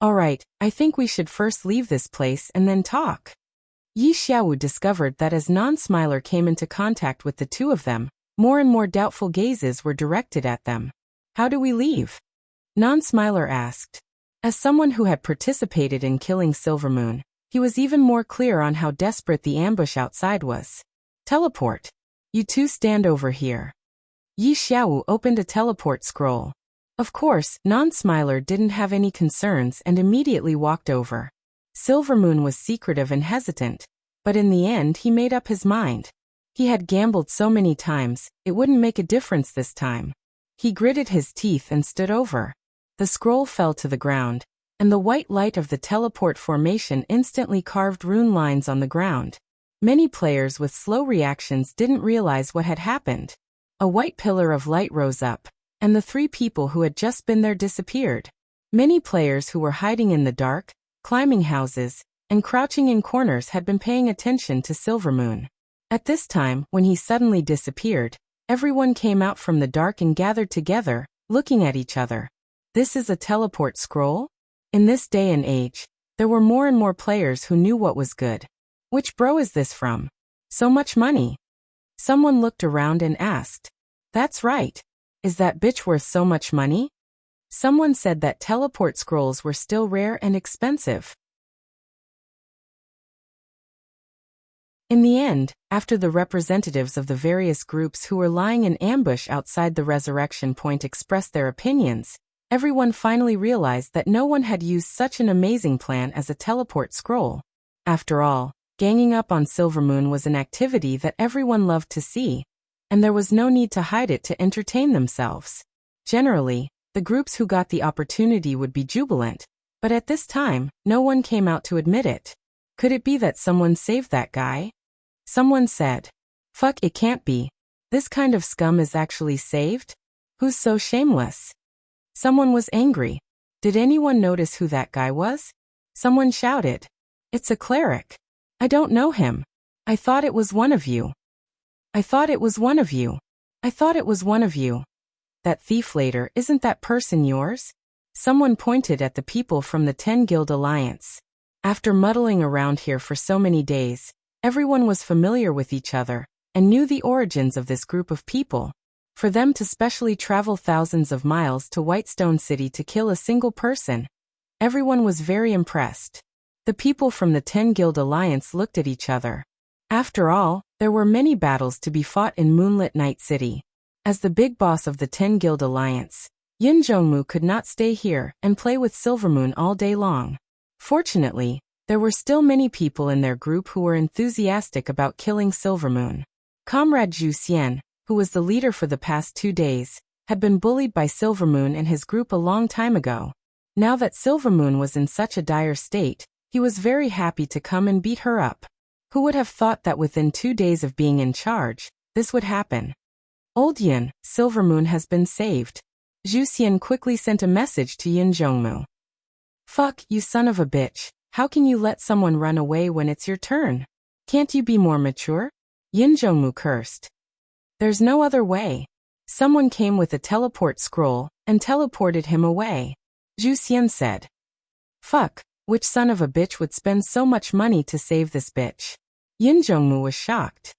Alright, I think we should first leave this place and then talk. Yi Xiaowu discovered that as Non-Smiler came into contact with the two of them, more and more doubtful gazes were directed at them. How do we leave? Non-Smiler asked. As someone who had participated in killing Silvermoon, he was even more clear on how desperate the ambush outside was. Teleport. You two stand over here. Yi Xiaowu opened a teleport scroll. Of course, Non-Smiler didn't have any concerns and immediately walked over. Silvermoon was secretive and hesitant, but in the end he made up his mind. He had gambled so many times, it wouldn't make a difference this time. He gritted his teeth and stood over. The scroll fell to the ground, and the white light of the teleport formation instantly carved rune lines on the ground. Many players with slow reactions didn't realize what had happened. A white pillar of light rose up, and the three people who had just been there disappeared. Many players who were hiding in the dark, climbing houses, and crouching in corners had been paying attention to Silvermoon. At this time, when he suddenly disappeared, everyone came out from the dark and gathered together, looking at each other. This is a teleport scroll? In this day and age, there were more and more players who knew what was good. Which bro is this from? So much money. Someone looked around and asked. That's right. Is that bitch worth so much money? Someone said that teleport scrolls were still rare and expensive. In the end, after the representatives of the various groups who were lying in ambush outside the resurrection point expressed their opinions, everyone finally realized that no one had used such an amazing plan as a teleport scroll. After all, ganging up on Silvermoon was an activity that everyone loved to see, and there was no need to hide it to entertain themselves. Generally, the groups who got the opportunity would be jubilant, but at this time, no one came out to admit it. Could it be that someone saved that guy? Someone said, "Fuck, it can't be. This kind of scum is actually saved? Who's so shameless?" Someone was angry. Did anyone notice who that guy was? Someone shouted, "It's a cleric. I don't know him. I thought it was one of you. I thought it was one of you. I thought it was one of you. That thief later, isn't that person yours?" Someone pointed at the people from the 10 Guild Alliance. After muddling around here for so many days, everyone was familiar with each other and knew the origins of this group of people. For them to specially travel thousands of miles to Whitestone City to kill a single person, everyone was very impressed. The people from the 10 Guild Alliance looked at each other. After all, there were many battles to be fought in Moonlit Night City. As the big boss of the 10 Guild Alliance, Yin Zhongmu could not stay here and play with Silvermoon all day long. Fortunately, there were still many people in their group who were enthusiastic about killing Silvermoon. Comrade Zhu Xian, who was the leader for the past 2 days, had been bullied by Silvermoon and his group a long time ago. Now that Silvermoon was in such a dire state, he was very happy to come and beat her up. Who would have thought that within 2 days of being in charge, this would happen? Old Yin, Silvermoon has been saved. Zhu Xian quickly sent a message to Yin Zhongmu. Fuck, you son of a bitch. How can you let someone run away when it's your turn? Can't you be more mature? Yin Zhongmu cursed. There's no other way. Someone came with a teleport scroll and teleported him away. Zhu Xian said. Fuck, which son of a bitch would spend so much money to save this bitch? Yin Zhongmu was shocked.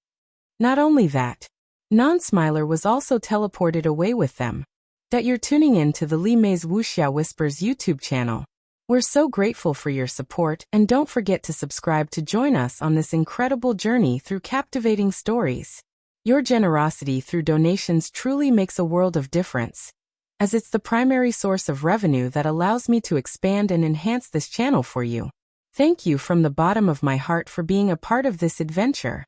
Not only that, Non-Smiler was also teleported away with them. That you're tuning in to the Li Mei's Wuxia Whispers YouTube channel. We're so grateful for your support, and don't forget to subscribe to join us on this incredible journey through captivating stories. Your generosity through donations truly makes a world of difference, as it's the primary source of revenue that allows me to expand and enhance this channel for you. Thank you from the bottom of my heart for being a part of this adventure.